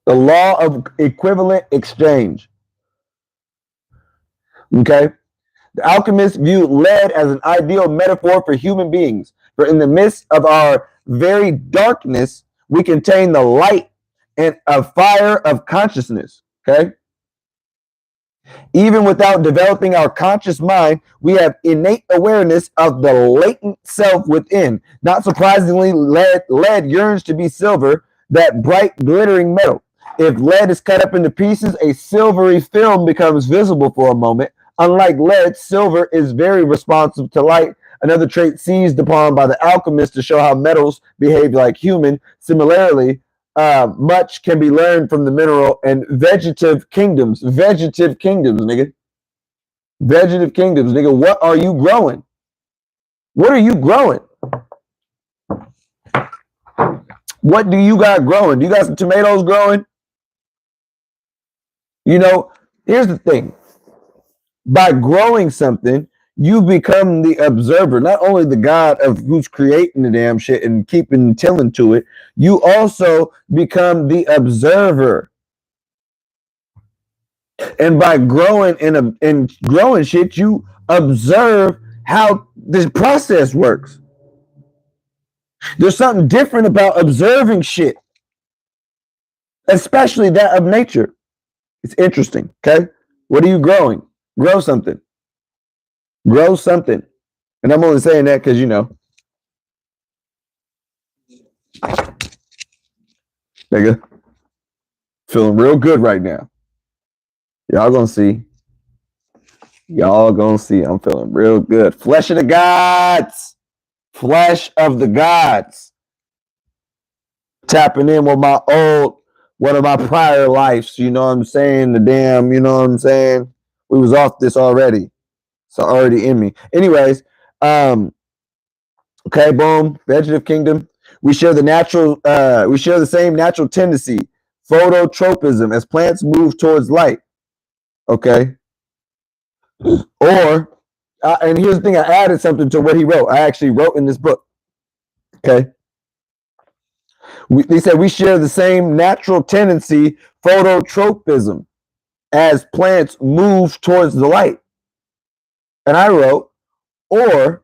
The law of equivalent exchange. Okay? The alchemists viewed lead as an ideal metaphor for human beings. For in the midst of our very darkness, we contain the light and a fire of consciousness. Okay? Even without developing our conscious mind, we have innate awareness of the latent self within. Not surprisingly, lead yearns to be silver, that bright, glittering metal. If lead is cut up into pieces, a silvery film becomes visible for a moment. Unlike lead, silver is very responsive to light, another trait seized upon by the alchemists to show how metals behave like human. Similarly, much can be learned from the mineral and vegetative kingdoms. Vegetative kingdoms, nigga. Vegetative kingdoms, nigga. What are you growing? What are you growing? What do you got growing? Do you got some tomatoes growing? You know, here's the thing. By growing something, you become the observer, not only the God of who's creating the damn shit and keeping tilling to it, you also become the observer. And by growing and growing shit, you observe how this process works. There's something different about observing shit, especially that of nature. It's interesting, okay? What are you growing? Grow something. Grow something. And I'm only saying that because, you know, nigga, feeling real good right now. Y'all gonna see. Y'all gonna see. I'm feeling real good. Flesh of the gods. Flesh of the gods. Tapping in with one of my prior lives. You know what I'm saying? The damn, you know what I'm saying? We was off this already. It's already in me. Anyways, okay, boom. Vegetative kingdom. We share the same natural tendency, phototropism, as plants move towards light. Okay. Or, and here's the thing, I added something to what he wrote. I actually wrote in this book. Okay. They said we share the same natural tendency, phototropism, as plants move towards the light. And I wrote, or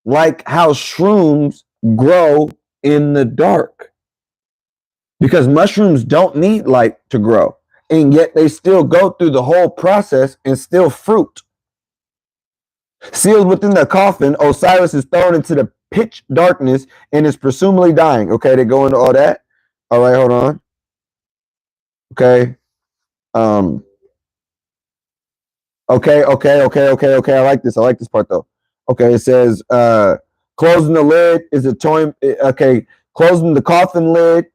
like how shrooms grow in the dark. Because mushrooms don't need light to grow. And yet they still go through the whole process and still fruit. Sealed within the coffin, Osiris is thrown into the pitch darkness and is presumably dying. Okay, they go into all that. All right, hold on. Okay. Okay. I like this. I like this part though. Okay, it says closing the lid is a toy. Okay, closing the coffin lid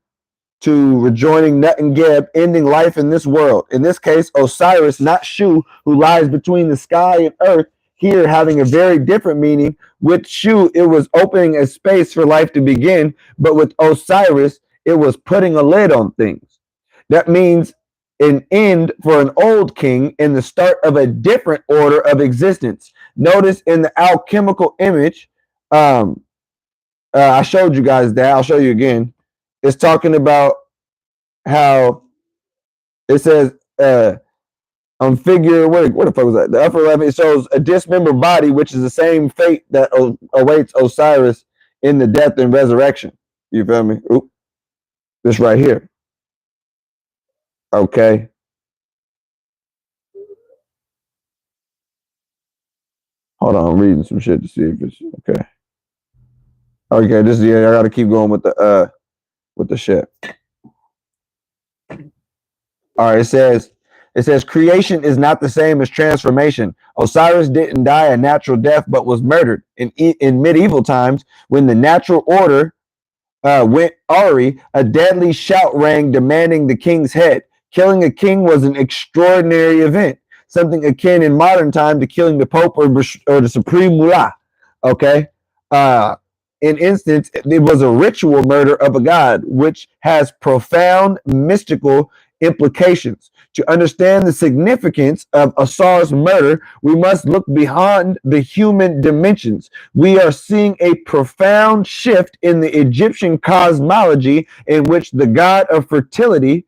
to rejoining Nut and Geb, ending life in this world. In this case, Osiris, not Shu, who lies between the sky and earth, here having a very different meaning. With Shu, it was opening a space for life to begin, but with Osiris, it was putting a lid on things. That means an end for an old king and the start of a different order of existence. Notice in the alchemical image, I showed you guys that. I'll show you again. It's talking about how it says on figure, what the fuck was that? The upper left, it shows a dismembered body, which is the same fate that awaits Osiris in the death and resurrection. You feel me? Oop. This right here. Okay. Hold on, I'm reading some shit to see if it's okay. Okay, this I gotta keep going with the shit. All right, it says creation is not the same as transformation. Osiris didn't die a natural death, but was murdered. In medieval times, when the natural order went awry, a deadly shout rang demanding the king's head. Killing a king was an extraordinary event, something akin in modern time to killing the Pope or the Supreme Mullah. Okay? In instance, it was a ritual murder of a god, which has profound mystical implications. To understand the significance of Osiris' murder, we must look beyond the human dimensions. We are seeing a profound shift in the Egyptian cosmology in which the god of fertility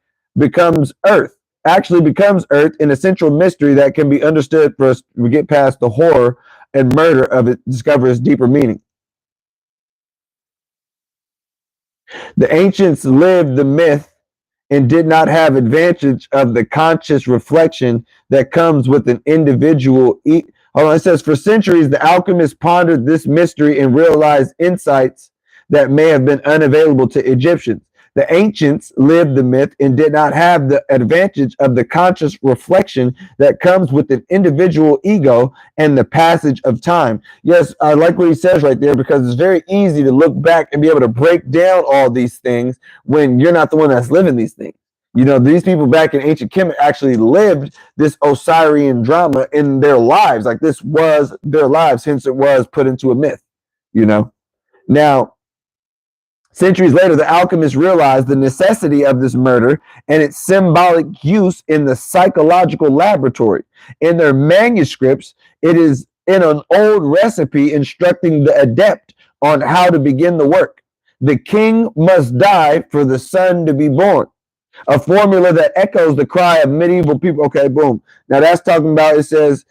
actually becomes Earth, in a central mystery that can be understood for us to get past the horror and murder of it, discover its deeper meaning. The ancients lived the myth and did not have advantage of the conscious reflection that comes with an individual. Hold on, it says, for centuries, the alchemists pondered this mystery and realized insights that may have been unavailable to Egyptians. The ancients lived the myth and did not have the advantage of the conscious reflection that comes with an individual ego and the passage of time. Yes, I like what he says right there, because it's very easy to look back and be able to break down all these things when you're not the one that's living these things. You know, these people back in ancient Kemet actually lived this Osirian drama in their lives. Like, this was their lives, hence it was put into a myth, you know. Now, centuries later, the alchemists realized the necessity of this murder and its symbolic use in the psychological laboratory. In their manuscripts, it is in an old recipe instructing the adept on how to begin the work. The king must die for the son to be born. A formula that echoes the cry of medieval people. Okay, boom. Now that's talking about, it says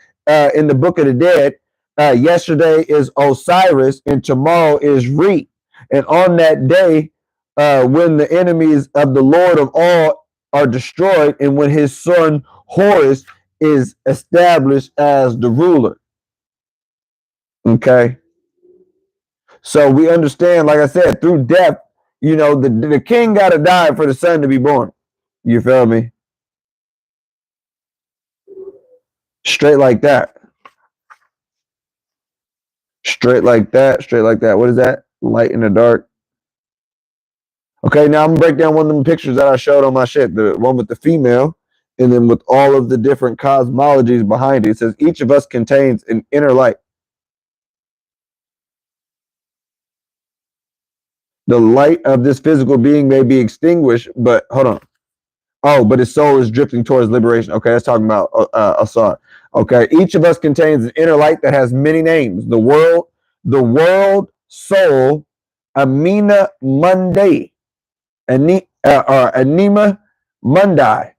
in the Book of the Dead, yesterday is Osiris and tomorrow is Re. And on that day, when the enemies of the Lord of all are destroyed, and when his son Horus is established as the ruler. Okay. So we understand, like I said, through death, you know, the king got to die for the son to be born. You feel me? Straight like that. Straight like that. Straight like that. What is that? Light in the dark. Okay, now I'm gonna break down one of them pictures that I showed on my shit. The one with the female, and then with all of the different cosmologies behind it. It says each of us contains an inner light. The light of this physical being may be extinguished, but hold on. Oh, but his soul is drifting towards liberation. Okay, that's talking about Asar. Okay, each of us contains an inner light that has many names. The world, soul, Amina Monday, Anima Mundi,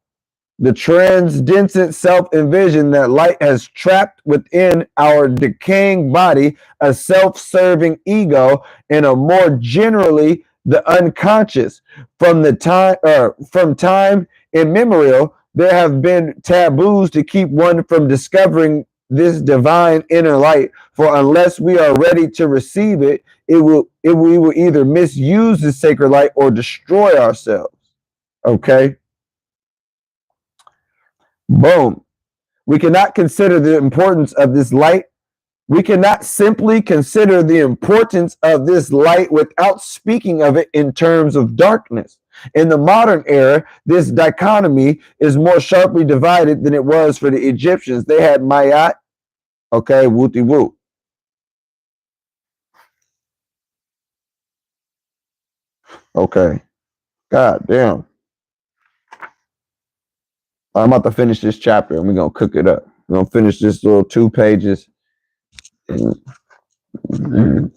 the transcendent self-envision that light has trapped within our decaying body, a self-serving ego, and a more generally the unconscious. From time immemorial, there have been taboos to keep one from discovering this divine inner light. For unless we are ready to receive it, we will either misuse the sacred light or destroy ourselves. Okay. Boom. We cannot consider the importance of this light. We cannot simply consider the importance of this light without speaking of it in terms of darkness. In the modern era, this dichotomy is more sharply divided than it was for the Egyptians. They had Mayat, okay, Wooty Woo. Okay. God damn. I'm about to finish this chapter and we're going to cook it up. We're going to finish this little 2 pages. Nigga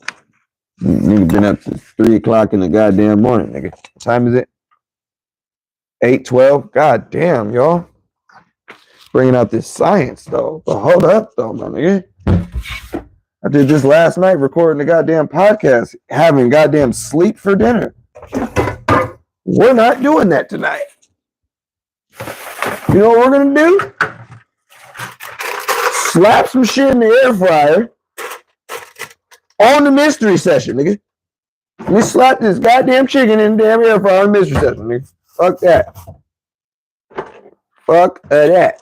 been up since 3 o'clock in the goddamn morning, nigga. What time is it? 8:12. God damn, y'all. Bringing out this science, though. But hold up, though, my nigga. I did this last night, recording the goddamn podcast, having goddamn sleep for dinner. We're not doing that tonight. You know what we're gonna do? Slap some shit in the air fryer on the mystery session, nigga. Let me slap this goddamn chicken in the damn air fryer on the mystery session, nigga. Fuck that. Fuck that.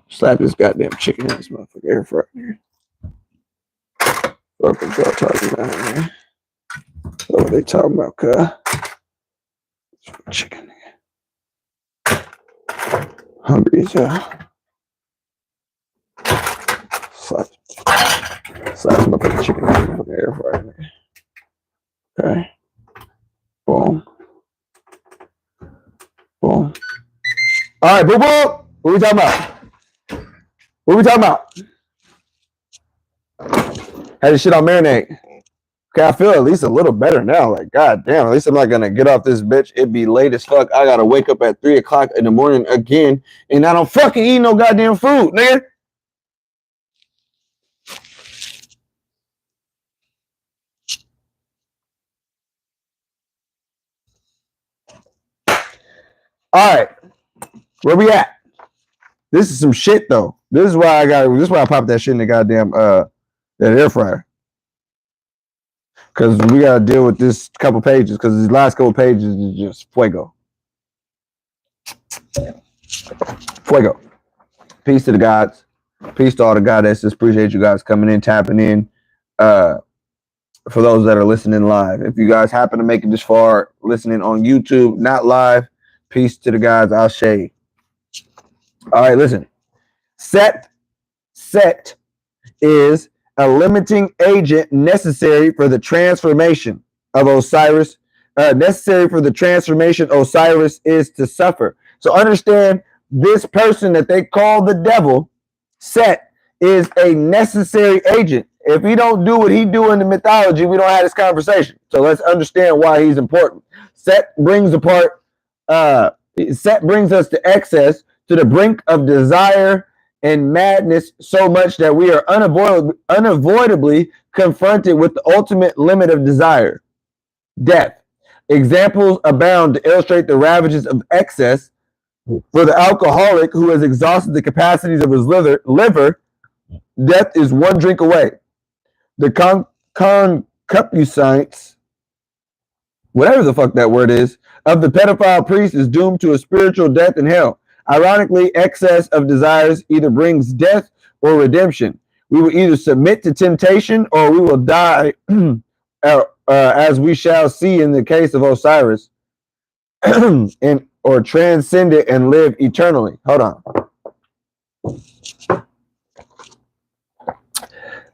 Slap this goddamn chicken in this motherfucker air fryer. What the fuck talking about, man? What are they talking about, cuz? Chicken, nigga. Hungry as hell. Slap some motherfucking chicken in the air fryer, nigga. Okay. Boom. Boom. All right, boom, boom. What we talking about? What we talking about? Had this shit on marinade. Okay, I feel at least a little better now. Like, god damn, at least I'm not gonna get off this bitch. It'd be late as fuck. I gotta wake up at 3 o'clock in the morning again, and I don't fucking eat no goddamn food, nigga. All right, where we at? This is some shit though. This is why I popped that shit in the goddamn that air fryer. Cause we gotta deal with this couple pages, because these last couple pages is just fuego. Fuego. Peace to the gods. Peace to all the goddesses. Appreciate you guys coming in, tapping in. For those that are listening live, if you guys happen to make it this far, listening on YouTube, not live, peace to the guys. I'll shade. All right, listen. Set is a limiting agent necessary for the transformation of Osiris. Necessary for the transformation Osiris is to suffer. So understand, this person that they call the devil, Set, is a necessary agent. If he don't do what he do in the mythology, we don't have this conversation. So let's understand why he's important. Set brings us to excess, to the brink of desire and madness, so much that we are unavoidably confronted with the ultimate limit of desire, death. Examples abound to illustrate the ravages of excess. For the alcoholic who has exhausted the capacities of his liver, death is one drink away. The concupiscence, whatever the fuck that word is, of the pedophile priest is doomed to a spiritual death in hell. Ironically, excess of desires either brings death or redemption. We will either submit to temptation or we will die, as we shall see in the case of Osiris, or transcend it and live eternally. Hold on.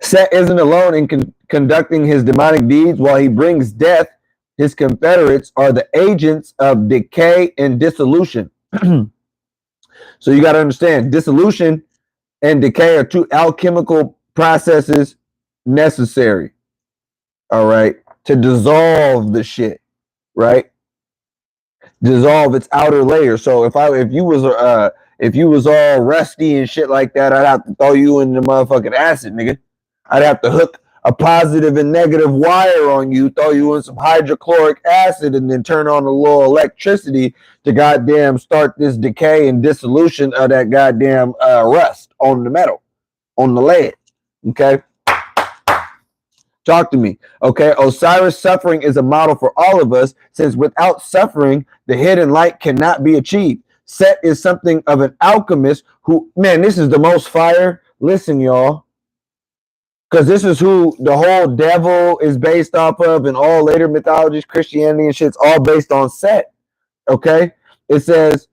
Set isn't alone in conducting his demonic deeds. While he brings death, his confederates are the agents of decay and dissolution. So you got to understand, dissolution and decay are two alchemical processes necessary, all right, to dissolve the shit, right? Dissolve its outer layer. So if you was all rusty and shit like that, I'd have to throw you in the motherfucking acid, nigga. I'd have to hook a positive and negative wire on you, throw you in some hydrochloric acid, and then turn on a little electricity to goddamn start this decay and dissolution of that goddamn rust on the metal, on the lead. Okay? Talk to me. Okay? Osiris' suffering is a model for all of us, since without suffering, the hidden light cannot be achieved. Set is something of an alchemist who, man, this is the most fire. Listen, y'all. Because this is who the whole devil is based off of, and all later mythologies, Christianity and shit's all based on Set. Okay? It says,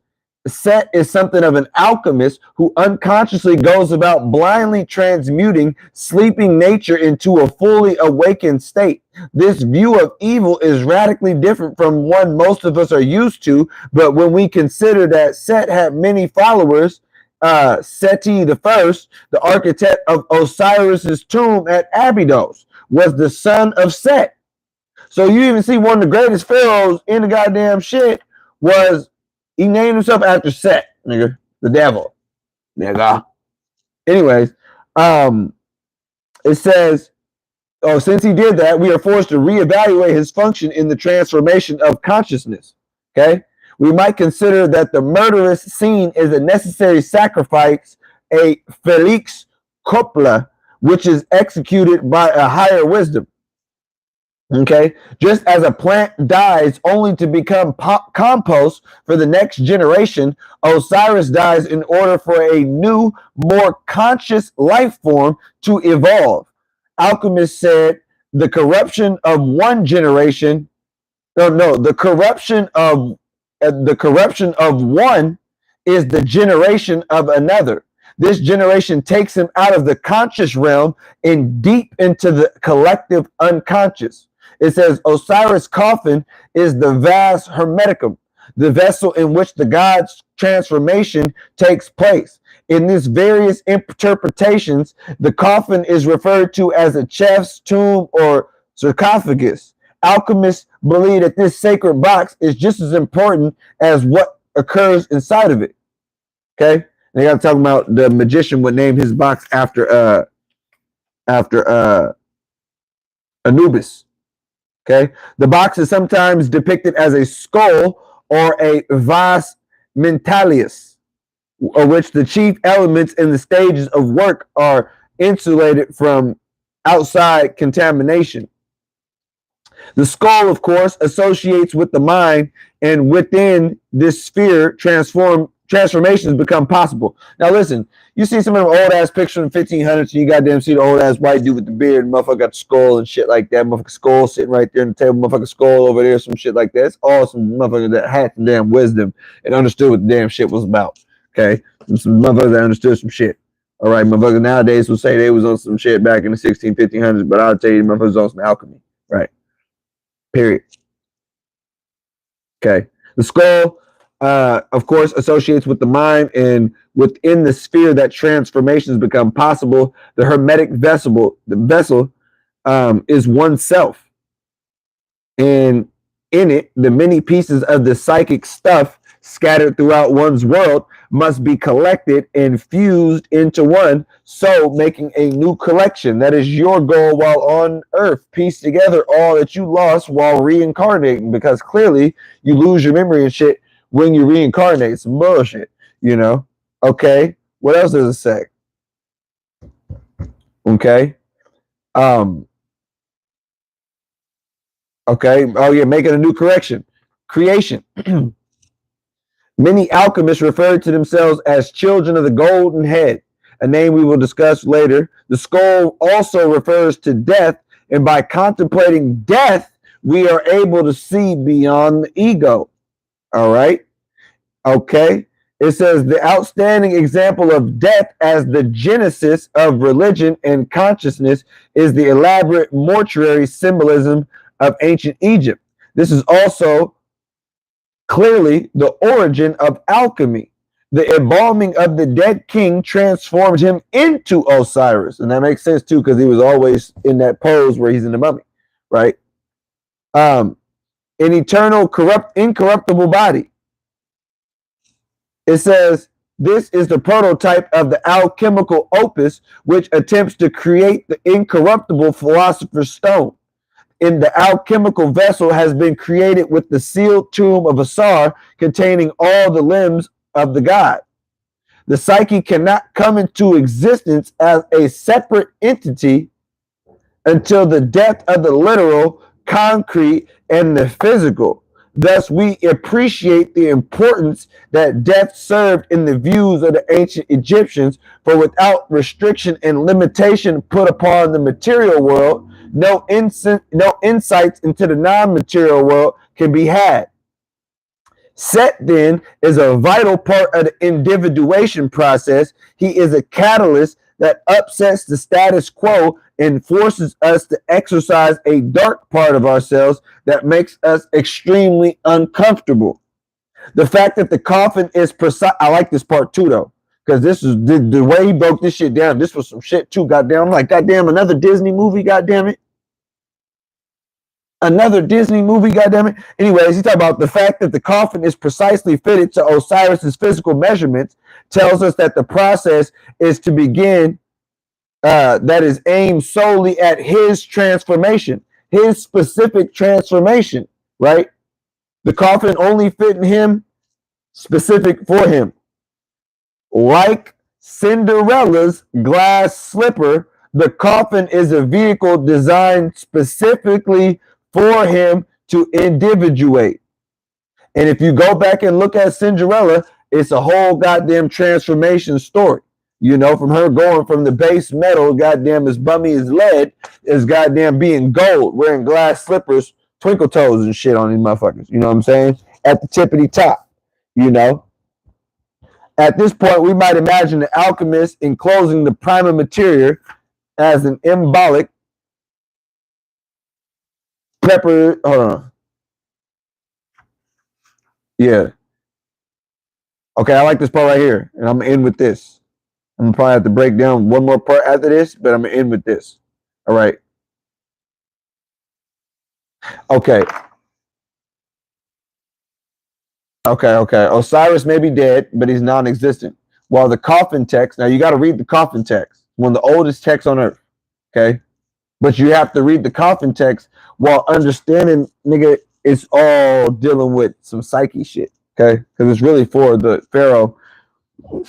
Set is something of an alchemist who unconsciously goes about blindly transmuting sleeping nature into a fully awakened state. This view of evil is radically different from one most of us are used to, but when we consider that Set had many followers, Seti the First, the architect of Osiris's tomb at Abydos, was the son of Set. So you even see one of the greatest pharaohs in the goddamn shit he named himself after Set, nigga, the devil, nigga. Anyways, it says Oh, since he did that, we are forced to reevaluate his function in the transformation of consciousness. Okay? We might consider that the murderous scene is a necessary sacrifice, a felix copula, which is executed by a higher wisdom. Okay, just as a plant dies only to become compost for the next generation, Osiris dies in order for a new, more conscious life form to evolve. Alchemists said the corruption of one generation, no, the corruption of one is the generation of another. This generation takes him out of the conscious realm and deep into the collective unconscious. It says Osiris' coffin is the vas hermeticum, the vessel in which the god's transformation takes place. In these various interpretations, the coffin is referred to as a chest, tomb, or sarcophagus. Alchemists believe that this sacred box is just as important as what occurs inside of it. Okay, they got to talk about the magician would name his box after Anubis. Okay, the box is sometimes depicted as a skull or a vas mentalius, of which the chief elements in the stages of work are insulated from outside contamination. The skull, of course, associates with the mind, and within this sphere, transformations become possible. Now, listen, you see some of them old ass pictures from 1500s, and you goddamn see the old ass white dude with the beard, and motherfucker got the skull and shit like that. Motherfucker skull sitting right there on the table, motherfucker skull over there, some shit like that. It's awesome, motherfucker that had some damn wisdom and understood what the damn shit was about. Okay, some motherfuckers that understood some shit. All right, motherfuckers nowadays will say they was on some shit back in the 1500s, but I'll tell you, motherfuckers on some alchemy. Right. Period. Okay. The skull, of course, associates with the mind, and within the sphere that transformations become possible, the hermetic vessel, is oneself. And in it, the many pieces of the psychic stuff scattered throughout one's world must be collected and fused into one, so making a new collection. That is your goal while on earth. Piece together all that you lost while reincarnating, because clearly you lose your memory and shit when you reincarnate. Some bullshit, you know? Okay, what else does it say? Okay. Okay, oh yeah, making a new creation. Many alchemists refer to themselves as children of the golden head, a name we will discuss later. The skull also refers to death, and by contemplating death, we are able to see beyond the ego. All right? Okay. It says the outstanding example of death as the genesis of religion and consciousness is the elaborate mortuary symbolism of ancient Egypt. This is also clearly the origin of alchemy. The embalming of the dead king transformed him into Osiris. And that makes sense too, because he was always in that pose where he's in the mummy, right? An eternal, incorruptible body. It says, this is the prototype of the alchemical opus, which attempts to create the incorruptible philosopher's stone. In the alchemical vessel has been created with the sealed tomb of Asar containing all the limbs of the god. The psyche cannot come into existence as a separate entity until the death of the literal, concrete, and the physical. Thus, we appreciate the importance that death served in the views of the ancient Egyptians, for without restriction and limitation put upon the material world, no insights into the non-material world can be had. Set, then, is a vital part of the individuation process. He is a catalyst that upsets the status quo and forces us to exercise a dark part of ourselves that makes us extremely uncomfortable. The fact that the coffin is precise. I like this part too, though, because this is the way he broke this shit down. This was some shit too, goddamn. I'm like, goddamn, another Disney movie, goddamn it. Another Disney movie, goddammit. Anyways, he talked about the fact that the coffin is precisely fitted to Osiris's physical measurements, tells us that the process is to begin that is aimed solely at his transformation, his specific transformation, right? The coffin only fitting him, specific for him. Like Cinderella's glass slipper, the coffin is a vehicle designed specifically for him to individuate. And if you go back and look at Cinderella, it's a whole goddamn transformation story. You know, from her going from the base metal, goddamn as bummy as lead, is goddamn being gold, wearing glass slippers, twinkle toes and shit on these motherfuckers. You know what I'm saying? At the tippity top, you know. At this point, we might imagine the alchemist enclosing the primer material as an embolic pepper. Hold on. Yeah. Okay, I like this part right here, and I'm gonna end with this. I'm gonna probably have to break down one more part after this, but I'm gonna end with this. All right. Okay. Okay. Osiris may be dead, but he's non-existent. While the coffin text, now you got to read the coffin text, one of the oldest texts on earth. Okay. But you have to read the coffin text while understanding, nigga, it's all dealing with some psyche shit. Okay. Because it's really for the pharaoh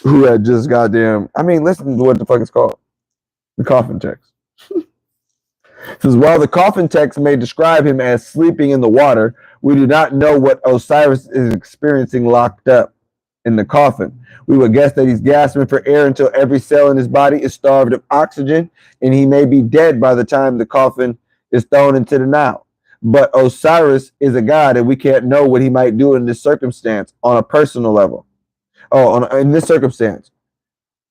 who had just goddamn, I mean, listen to what the fuck it's called. The coffin text. Says, while the coffin text may describe him as sleeping in the water, we do not know what Osiris is experiencing locked up in the coffin. We would guess that he's gasping for air until every cell in his body is starved of oxygen, and he may be dead by the time the coffin is thrown into the Nile. But Osiris is a god, and we can't know what he might do in this circumstance on a personal level. In this circumstance.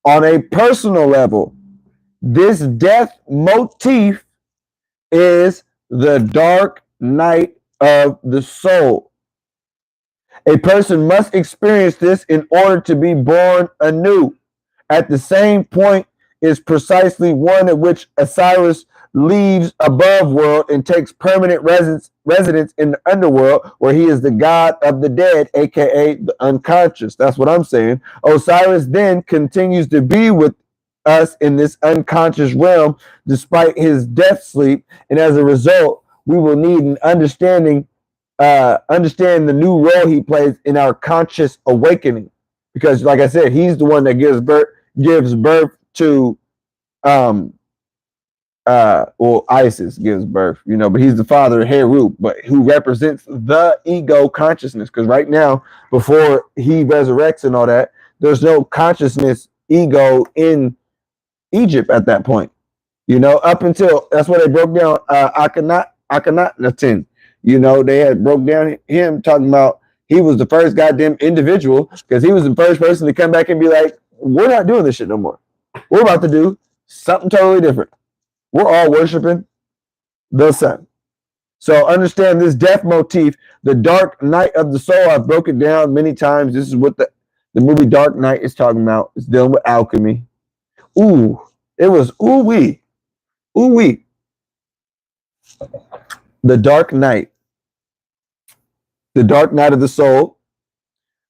On a personal level, this death motif is the dark night of the soul. A person must experience this in order to be born anew. At the same point is precisely one at which Osiris leaves above world and takes permanent residence in the underworld, where he is the god of the dead, aka the unconscious. That's what I'm saying. Osiris then continues to be with us in this unconscious realm despite his death sleep, and as a result, we will need an understand the new role he plays in our conscious awakening, because, like I said, he's the one that gives birth to Isis gives birth, you know, but he's the father of Heru, but who represents the ego consciousness, because right now, before he resurrects and all that, there's no consciousness ego in Egypt at that point, you know, up until that's where they broke down Akhenaten. You know, they had broke down him talking about he was the first goddamn individual, because he was the first person to come back and be like, we're not doing this shit no more. We're about to do something totally different. We're all worshiping the sun. So understand this death motif, the dark night of the soul. I've broken down many times. This is what the movie Dark Knight is talking about. It's dealing with alchemy. Ooh, it was ooh wee. The dark night of the soul,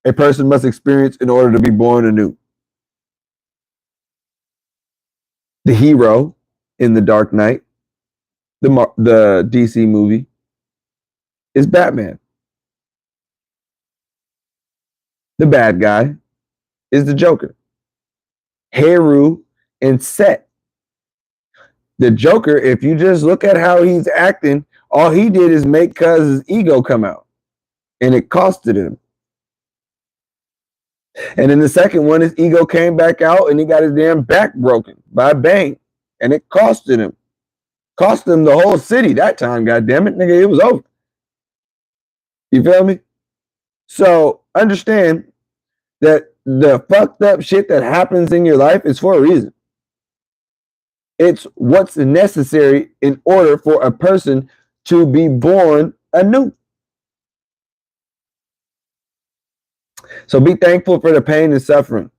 a person must experience in order to be born anew. The hero in the Dark Knight, the DC movie, is Batman. The bad guy is the Joker. Heru and Set. The Joker, if you just look at how he's acting, all he did is make Cuz's ego come out, and it costed him. And in the second one, his ego came back out, and he got his damn back broken by Bane, and it costed him. Cost him the whole city that time, goddammit, nigga, it was over. You feel me? So understand that the fucked up shit that happens in your life is for a reason. It's what's necessary in order for a person to be born anew. So be thankful for the pain and suffering.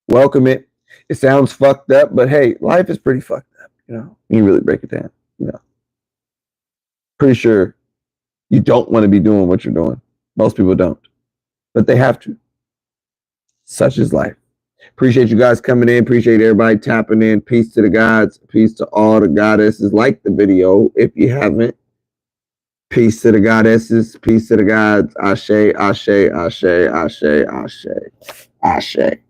Welcome it. It sounds fucked up, but hey, life is pretty fucked up, you know. You really break it down, you know. Pretty sure you don't want to be doing what you're doing. Most people don't, but they have to. Such is life. Appreciate you guys coming in. Appreciate everybody tapping in. Peace to the gods. Peace to all the goddesses. Like the video if you haven't. Peace to the goddesses. Peace to the gods. Ashe, ashe, ashe, ashe, ashe, ashe.